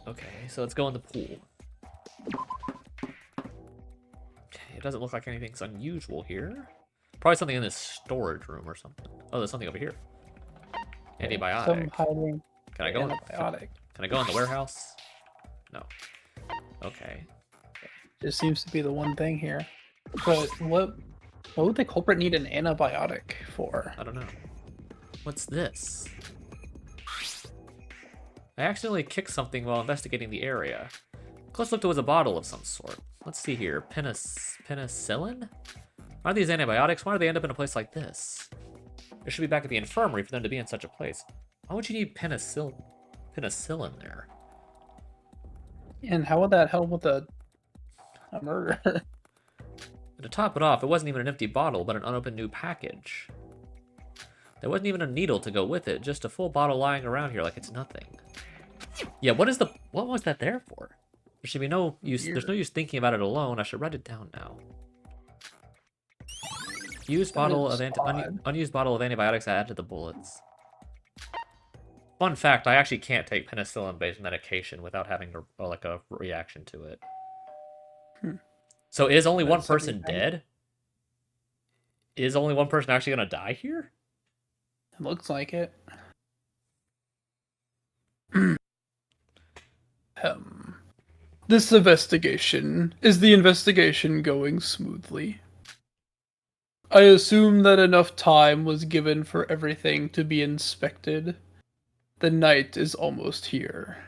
Okay, so let's go in the pool. Okay, it doesn't look like anything's unusual here. Probably something in this storage room or something. Oh, there's something over here. Antibiotic. Some hiding Can I go? antibiotic. Can I go in the warehouse? No. Okay. Just seems to be the one thing here. But what would the culprit need an antibiotic for? I don't know. What's this? I accidentally kicked something while investigating the area. Close looked, it was a bottle of some sort. Let's see here. Penicillin? Why are these antibiotics? Why do they end up in a place like this? It should be back at the infirmary for them to be in such a place. Why would you need penicillin there? And how would that help with a murder? And to top it off, it wasn't even an empty bottle, but an unopened new package. There wasn't even a needle to go with it, just a full bottle lying around here like it's nothing. Yeah, what was that there for? There should be no use. There's no use thinking about it alone. I should write it down now. Unused bottle of antibiotics added to the bullets. Fun fact: I actually can't take penicillin-based medication without having a reaction to it. So is only one person dead? Is only one person actually gonna die here? It looks like it. This investigation, is the investigation going smoothly? I assume that enough time was given for everything to be inspected. The night is almost here.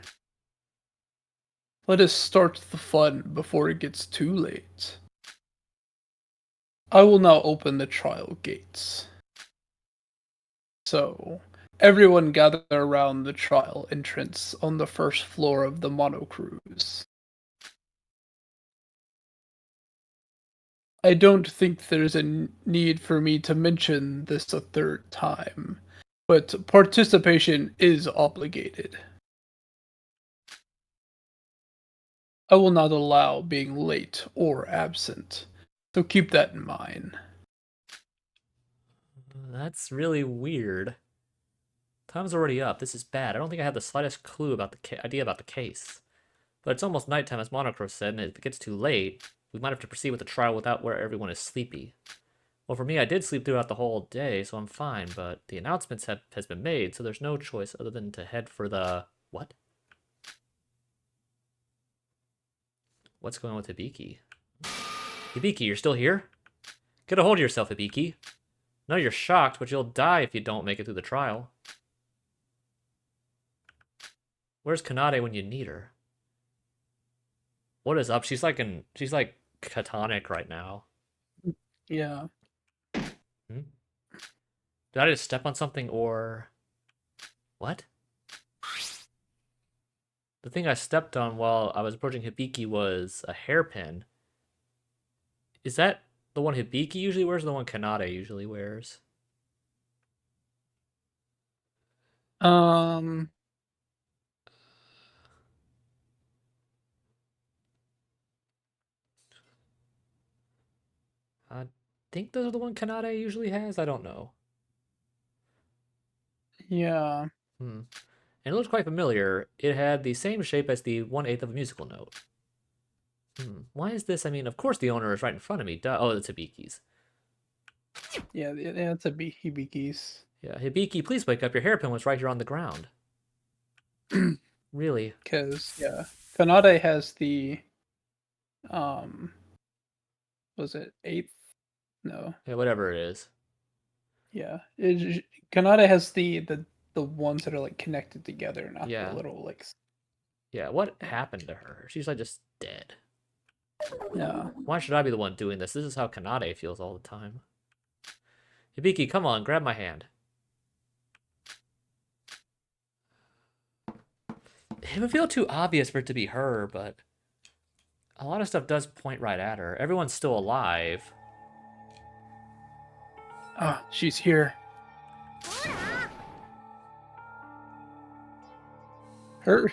Let us start the fun before it gets too late. I will now open the trial gates. So, everyone gather around the trial entrance on the first floor of the monocruise. I don't think there's a need for me to mention this a third time, but participation is obligated. I will not allow being late or absent, so keep that in mind. That's really weird. Time's already up. This is bad. I don't think I have the slightest clue about the idea about the case. But it's almost nighttime, as Monocro said, and if it gets too late, we might have to proceed with the trial without where everyone is sleepy. Well, for me, I did sleep throughout the whole day, so I'm fine, but the announcements has been made, so there's no choice other than to head for the... What? What's going on with Hibiki? Hibiki, you're still here? Get a hold of yourself, Hibiki. No, you're shocked, but you'll die if you don't make it through the trial. Where's Kanade when you need her? What is up? She's like catonic right now. Yeah. Hmm? Did I just step on something or... What? The thing I stepped on while I was approaching Hibiki was a hairpin. Is that the one Hibiki usually wears or the one Kanade usually wears? I think those are the one Kanade usually has. I don't know. Yeah. And it looked quite familiar. It had the same shape as the 1/8 of a musical note. Why is this? I mean, of course the owner is right in front of me. Duh. Oh, it's Hibiki's. Yeah, it's a Hibiki's. Yeah, Hibiki, please wake up. Your hairpin was right here on the ground. Really? Because, yeah, Kanade has the, was it 8th? No. Yeah, whatever it is. Yeah. Kanade has the ones that are, like, connected together, not Yeah. the little, like... Yeah, what happened to her? She's like just dead. Yeah. Why should I be the one doing this? This is how Kanade feels all the time. Hibiki, come on, grab my hand. It would feel too obvious for it to be her, but a lot of stuff does point right at her. Everyone's still alive. Ah, she's here. The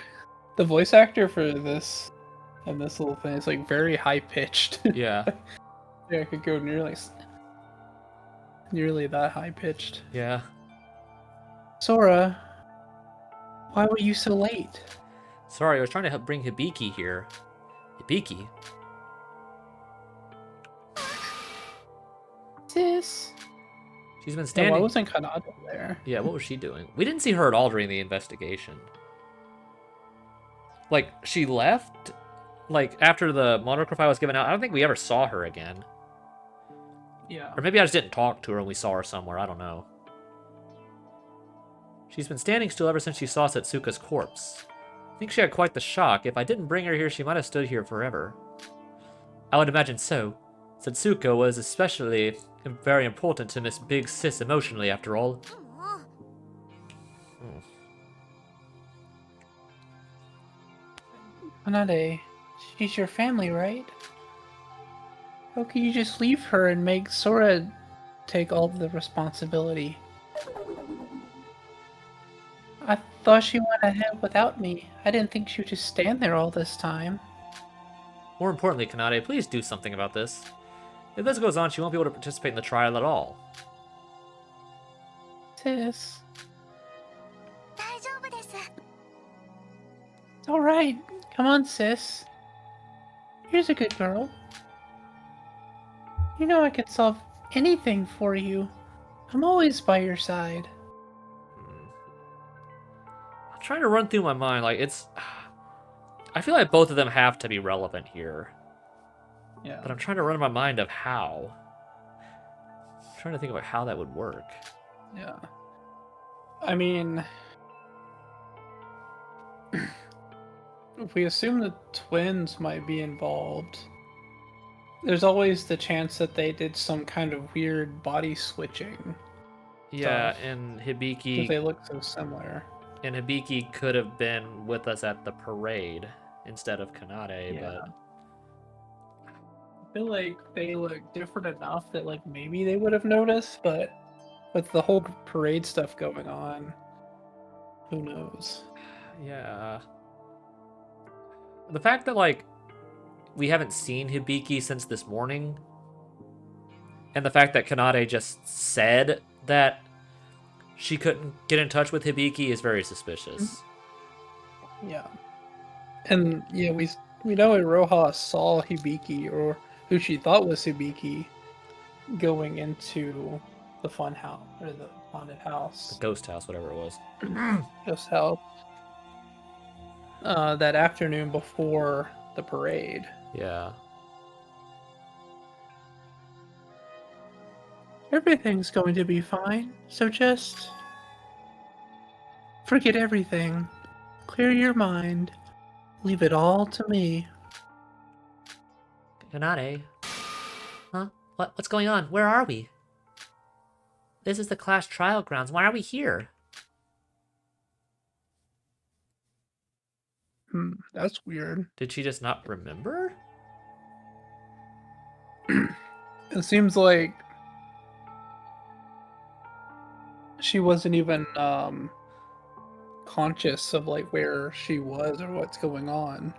voice actor for this and this little thing is like very high pitched. Yeah, Yeah, it could go nearly that high pitched. yeah. Sora, why were you so late? Sorry, I was trying to help bring Hibiki here. Hibiki? Sis. She's been Yeah, standing... why wasn't Kanata there? Yeah, what was she doing? We didn't see her at all during the investigation. Like, she left? Like, after the monochrome file was given out, I don't think we ever saw her again. Yeah. Or maybe I just didn't talk to her and we saw her somewhere, I don't know. She's been standing still ever since she saw Setsuka's corpse. I think she had quite the shock. If I didn't bring her here, she might have stood here forever. I would imagine so. Setsuka was especially very important to Miss Big Sis emotionally, after all. Kanade, she's your family, right? How can you just leave her and make Sora take all the responsibility? I thought she went ahead without me. I didn't think she would just stand there all this time. More importantly, Kanade, please do something about this. If this goes on, she won't be able to participate in the trial at all. Sis. It's alright. Come on, sis. Here's a good girl. You know I could solve anything for you. I'm always by your side. I'm trying to run through my mind, like, it's... I feel like both of them have to be relevant here. Yeah. But I'm trying to run in my mind of how. I'm trying to think about how that would work. Yeah. I mean... if we assume the twins might be involved, there's always the chance that they did some kind of weird body switching. Yeah, Stuff. and Because Hibiki... they look so similar. And Hibiki could have been with us at the parade instead of Kanade, Yeah. but... I feel like they look different enough that like maybe they would have noticed, but with the whole parade stuff going on, who knows? Yeah. The fact that, like, we haven't seen Hibiki since this morning, and the fact that Kanade just said that she couldn't get in touch with Hibiki is very suspicious. Yeah. And yeah, we know Iroha saw Hibiki, or who she thought was Hibiki, going into the fun house, or the haunted house. The ghost house, whatever it was. Just how that afternoon before the parade. Yeah. Everything's going to be fine, so just forget everything. Clear your mind. Leave it all to me. Kanade? Huh? What's going on? Where are we? This is the class trial grounds. Why are we here? That's weird. Did she just not remember? It seems like she wasn't even conscious of like where she was or what's going on.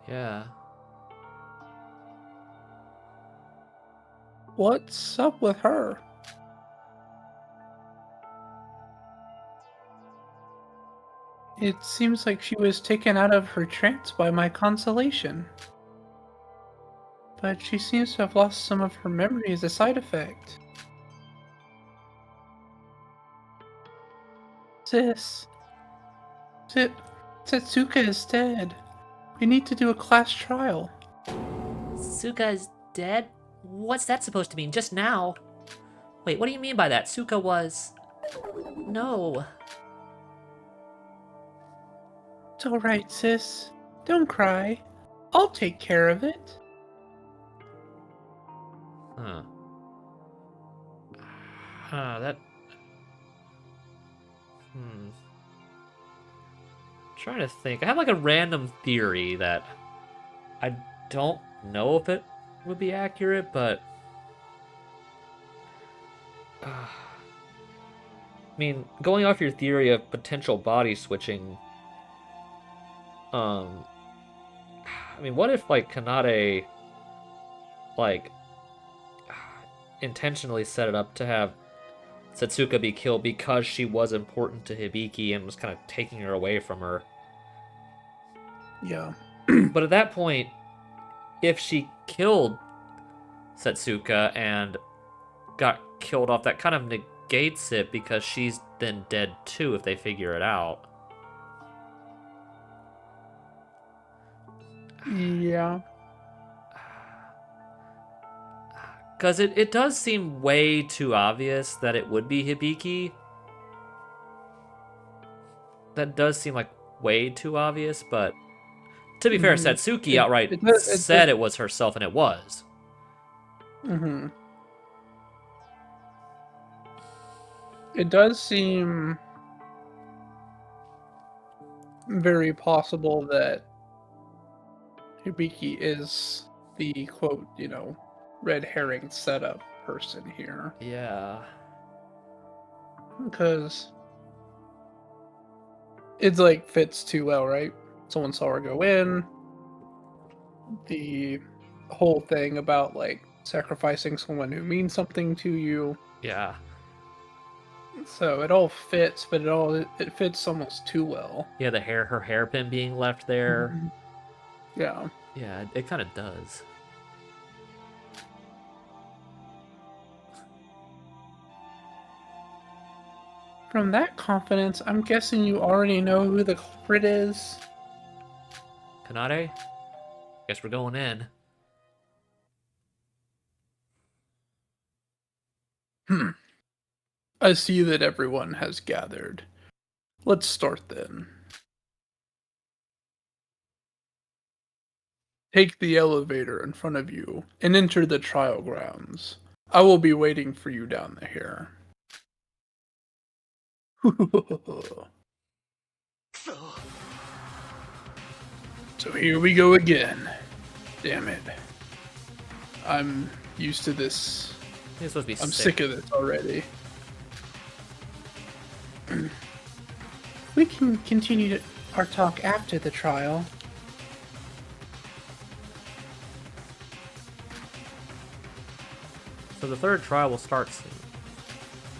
Yeah. What's up with her? It seems like she was taken out of her trance by my consolation. But she seems to have lost some of her memory as a side effect. Sis. Setsuka is dead. We need to do a class trial. Suka is dead? What's that supposed to mean? Just now? Wait, what do you mean by that? Suka was... No. It's alright, sis. Don't cry. I'll take care of it. Huh. That... Trying to think. I have like a random theory that I don't know if it would be accurate, but I mean, going off your theory of potential body switching, I mean, what if like Kanade like intentionally set it up to have Setsuka be killed because she was important to Hibiki and was kind of taking her away from her? Yeah. But at that point, if she killed Setsuka and got killed off, that kind of negates it because she's then dead too if they figure it out. Yeah. Because it does seem way too obvious that it would be Hibiki. That does seem like way too obvious, but to be fair, Satsuki outright said it was herself, and it was. Mm-hmm. It does seem very possible that Hibiki is the quote, red herring setup person here. Yeah. Because it's like fits too well, right? Someone saw her go in. The whole thing about like sacrificing someone who means something to you. Yeah. So it all fits, but it fits almost too well. Yeah, her hairpin being left there. Yeah. Yeah, it kind of does. From that confidence, I'm guessing you already know who the culprit is. Kanade? Guess we're going in. I see that everyone has gathered. Let's start then. Take the elevator in front of you and enter the trial grounds. I will be waiting for you down here. So here we go again. Damn it. I'm used to this. You're supposed to be I'm sick of this already. We can continue our talk after the trial. So the third trial will start soon.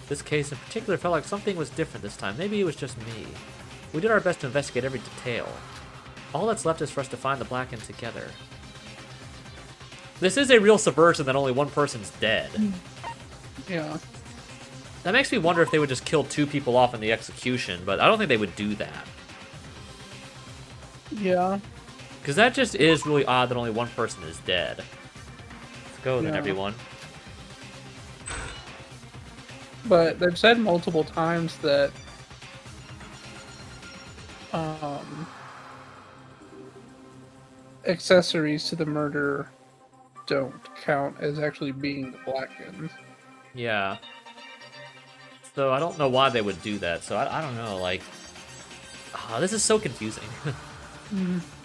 This case in particular felt like something was different this time. Maybe it was just me. We did our best to investigate every detail. All that's left is for us to find the Blackened together. This is a real subversion that only one person's dead. Yeah. That makes me wonder if they would just kill 2 people off in the execution, but I don't think they would do that. Yeah. Because that just is really odd that only one person is dead. Let's go then, everyone. But they've said multiple times that accessories to the murder don't count as actually being the Blackened. Yeah. So I don't know why they would do that. So I don't know, like... this is so confusing.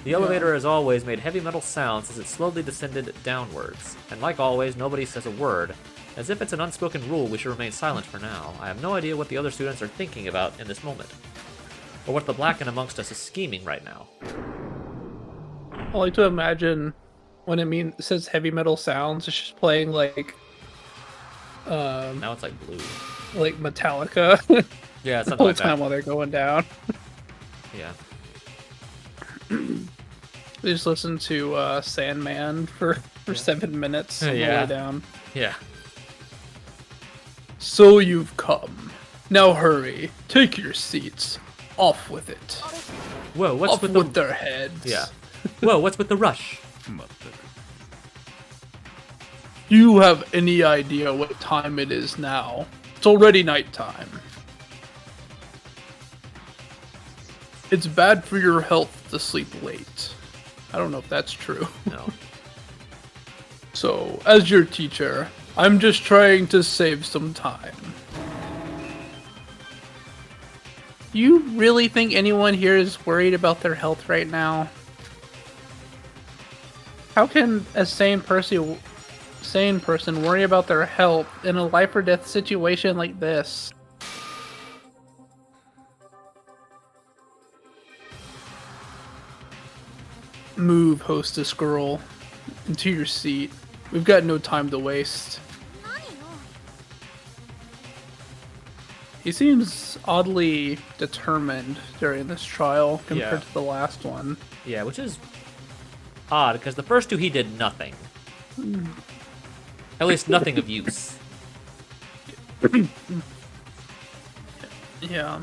The elevator, as always, made heavy metal sounds as it slowly descended downwards. And like always, nobody says a word. As if it's an unspoken rule, we should remain silent for now. I have no idea what the other students are thinking about in this moment. Or what the Blackened amongst us is scheming right now. I like to imagine when it says heavy metal sounds, it's just playing like Now it's like blue. like Metallica Yeah, the something whole like time that. while they're going down. Yeah. They just listen to Sandman for 7 minutes on the Yeah. way down. Yeah. So you've come. Now hurry. Take your seats. Off with it. Whoa, what's Off with with the... their heads. Yeah. Whoa, what's with the rush? Do you have any idea what time it is now? It's already nighttime. It's bad for your health to sleep late. I don't know if that's true. No. So, as your teacher, I'm just trying to save some time. You really think anyone here is worried about their health right now? How can a sane person worry about their health in a life or death situation like this? Move, hostess girl, into your seat. We've got no time to waste. He seems oddly determined during this trial compared Yeah. to the last one. Yeah, which is odd, because the first two he did nothing. At least nothing of use. Yeah.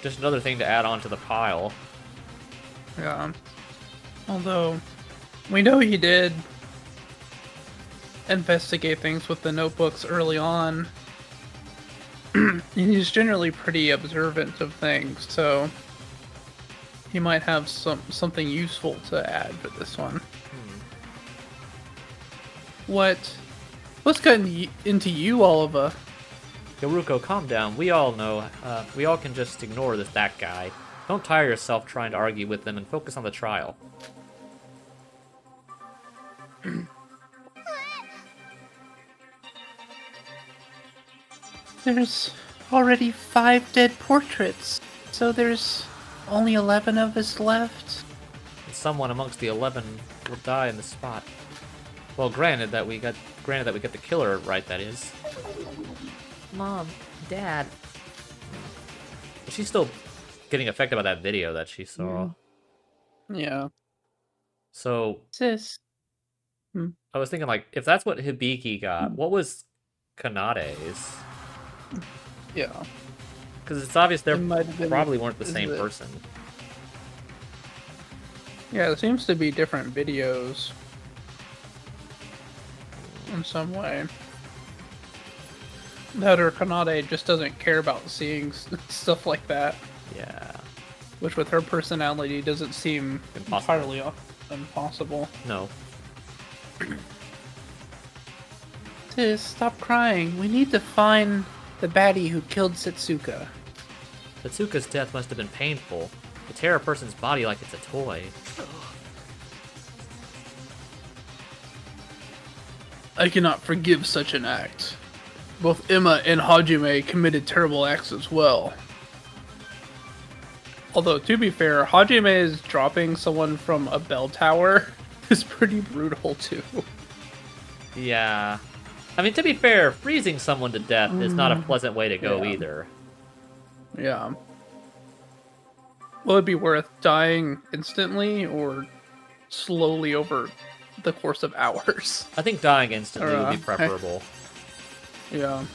Just another thing to add on to the pile. Yeah. Although, we know he did investigate things with the notebooks early on. And he's generally pretty observant of things, so he might have something useful to add for this one. What's gotten into you, Oliva? Yoruko, calm down. We all know. We all can just ignore that guy. Don't tire yourself trying to argue with them and focus on the trial. There's already 5 dead portraits, so there's only 11 of us left. And someone amongst the 11 will die in the spot. Well, granted that we get the killer right. That is. Mom, Dad. She's still getting affected by that video that she saw. Yeah. So Sis. I was thinking, like, if that's what Hibiki got, what was Kanade's? Yeah. Because it's obvious they It might have been- probably weren't the same it? person. Yeah, there seems to be different videos. In some way. That or Kanade just doesn't care about seeing stuff like that. Yeah. Which with her personality doesn't seem Impossible. entirely impossible. No. Sis, stop crying. We need to find the baddie who killed Setsuka. Satsuka's death must have been painful. To tear a person's body like it's a toy. I cannot forgive such an act. Both Emma and Hajime committed terrible acts as well. Although, to be fair, Hajime's dropping someone from a bell tower is pretty brutal too. Yeah. I mean, to be fair, freezing someone to death is not a pleasant way to go Yeah. either. Yeah. Will it be worth dying instantly or slowly over the course of hours? I think dying instantly would be Okay. preferable. Yeah.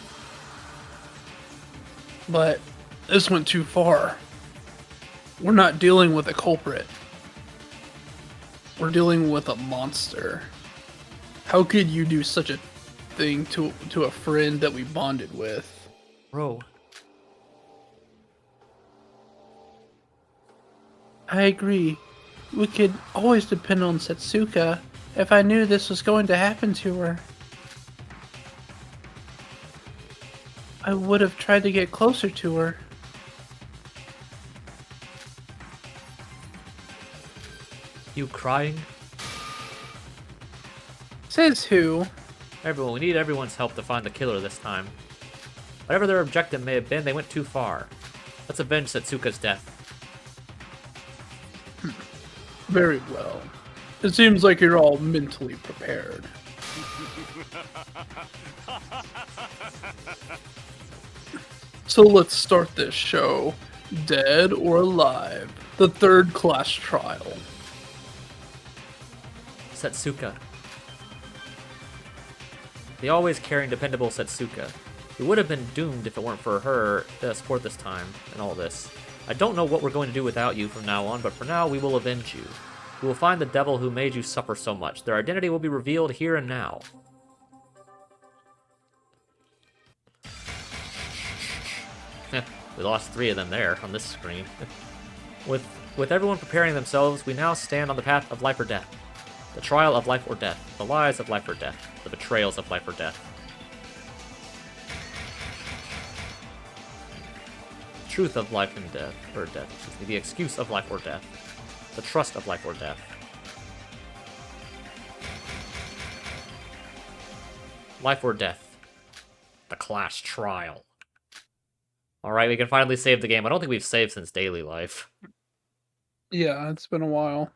But this went too far. We're not dealing with a culprit. We're dealing with a monster. How could you do such a thing to a friend that we bonded with? Bro, I agree. We could always depend on Setsuka if I knew this was going to happen to her. I would have tried to get closer to her. you crying? Says who? Everyone, we need everyone's help to find the killer this time. Whatever their objective may have been, they went too far. Let's avenge Setsuka's death. Very well. It seems like you're all mentally prepared. So let's start this show. Dead or Alive, the third class trial. Setsuka. The always caring, dependable Setsuka. We would have been doomed if it weren't for her support this time and all this. I don't know what we're going to do without you from now on, but for now we will avenge you. We will find the devil who made you suffer so much. Their identity will be revealed here and now. We lost 3 of them there on this screen. With everyone preparing themselves, we now stand on the path of life or death. The trial of life or death. The lies of life or death. The betrayals of life or death. Truth of life and death, or death, excuse me. The excuse of life or death. The trust of life or death. Life or death. The class trial. Alright, we can finally save the game. I don't think we've saved since daily life. Yeah, it's been a while.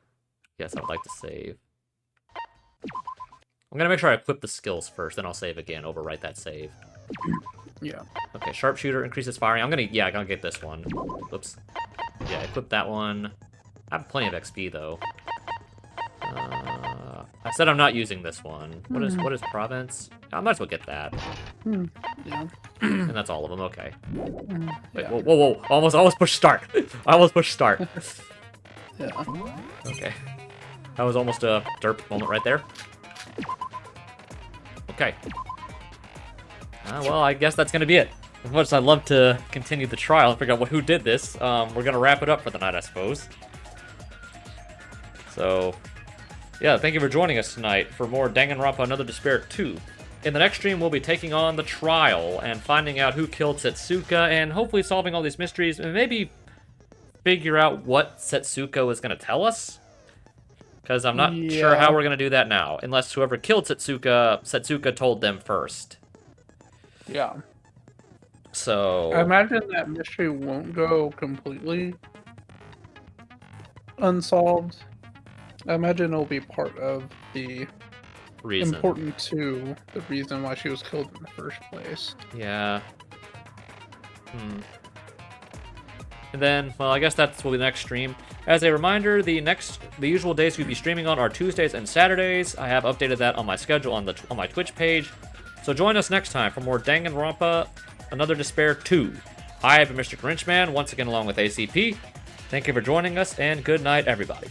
Yes, I would like to save. I'm gonna make sure I equip the skills first, then I'll save again, overwrite that save. Yeah. Okay, sharpshooter increases firing. I'm gonna get this one. Oops. Yeah, equip that one. I have plenty of XP though. I said I'm not using this one. What is province? I might as well get that. Yeah. And that's all of them. Okay. Wait, Yeah. whoa! Almost pushed start. I almost pushed start. Yeah. Okay. That was almost a derp moment right there. Okay. Well, I guess that's gonna be it. As much as I'd love to continue the trial and figure out who did this, we're gonna wrap it up for the night, I suppose. So, yeah, thank you for joining us tonight for more Danganronpa Another Despair 2. In the next stream, we'll be taking on the trial and finding out who killed Setsuka and hopefully solving all these mysteries and maybe figure out what Setsuka was gonna tell us. Because I'm not sure how we're gonna do that now, unless whoever killed Setsuka told them first. Yeah. So I imagine that mystery won't go completely unsolved. I imagine it'll be part of the reason. important to the reason why she was killed in the first place. Yeah. And then, well, I guess that's will be the next stream. As a reminder, the usual days we'll be streaming on are Tuesdays and Saturdays. I have updated that on my schedule on my Twitch page. So join us next time for more Danganronpa Another Despair 2. I have been Mr. Grinchman, once again along with ACP. Thank you for joining us, and good night, everybody.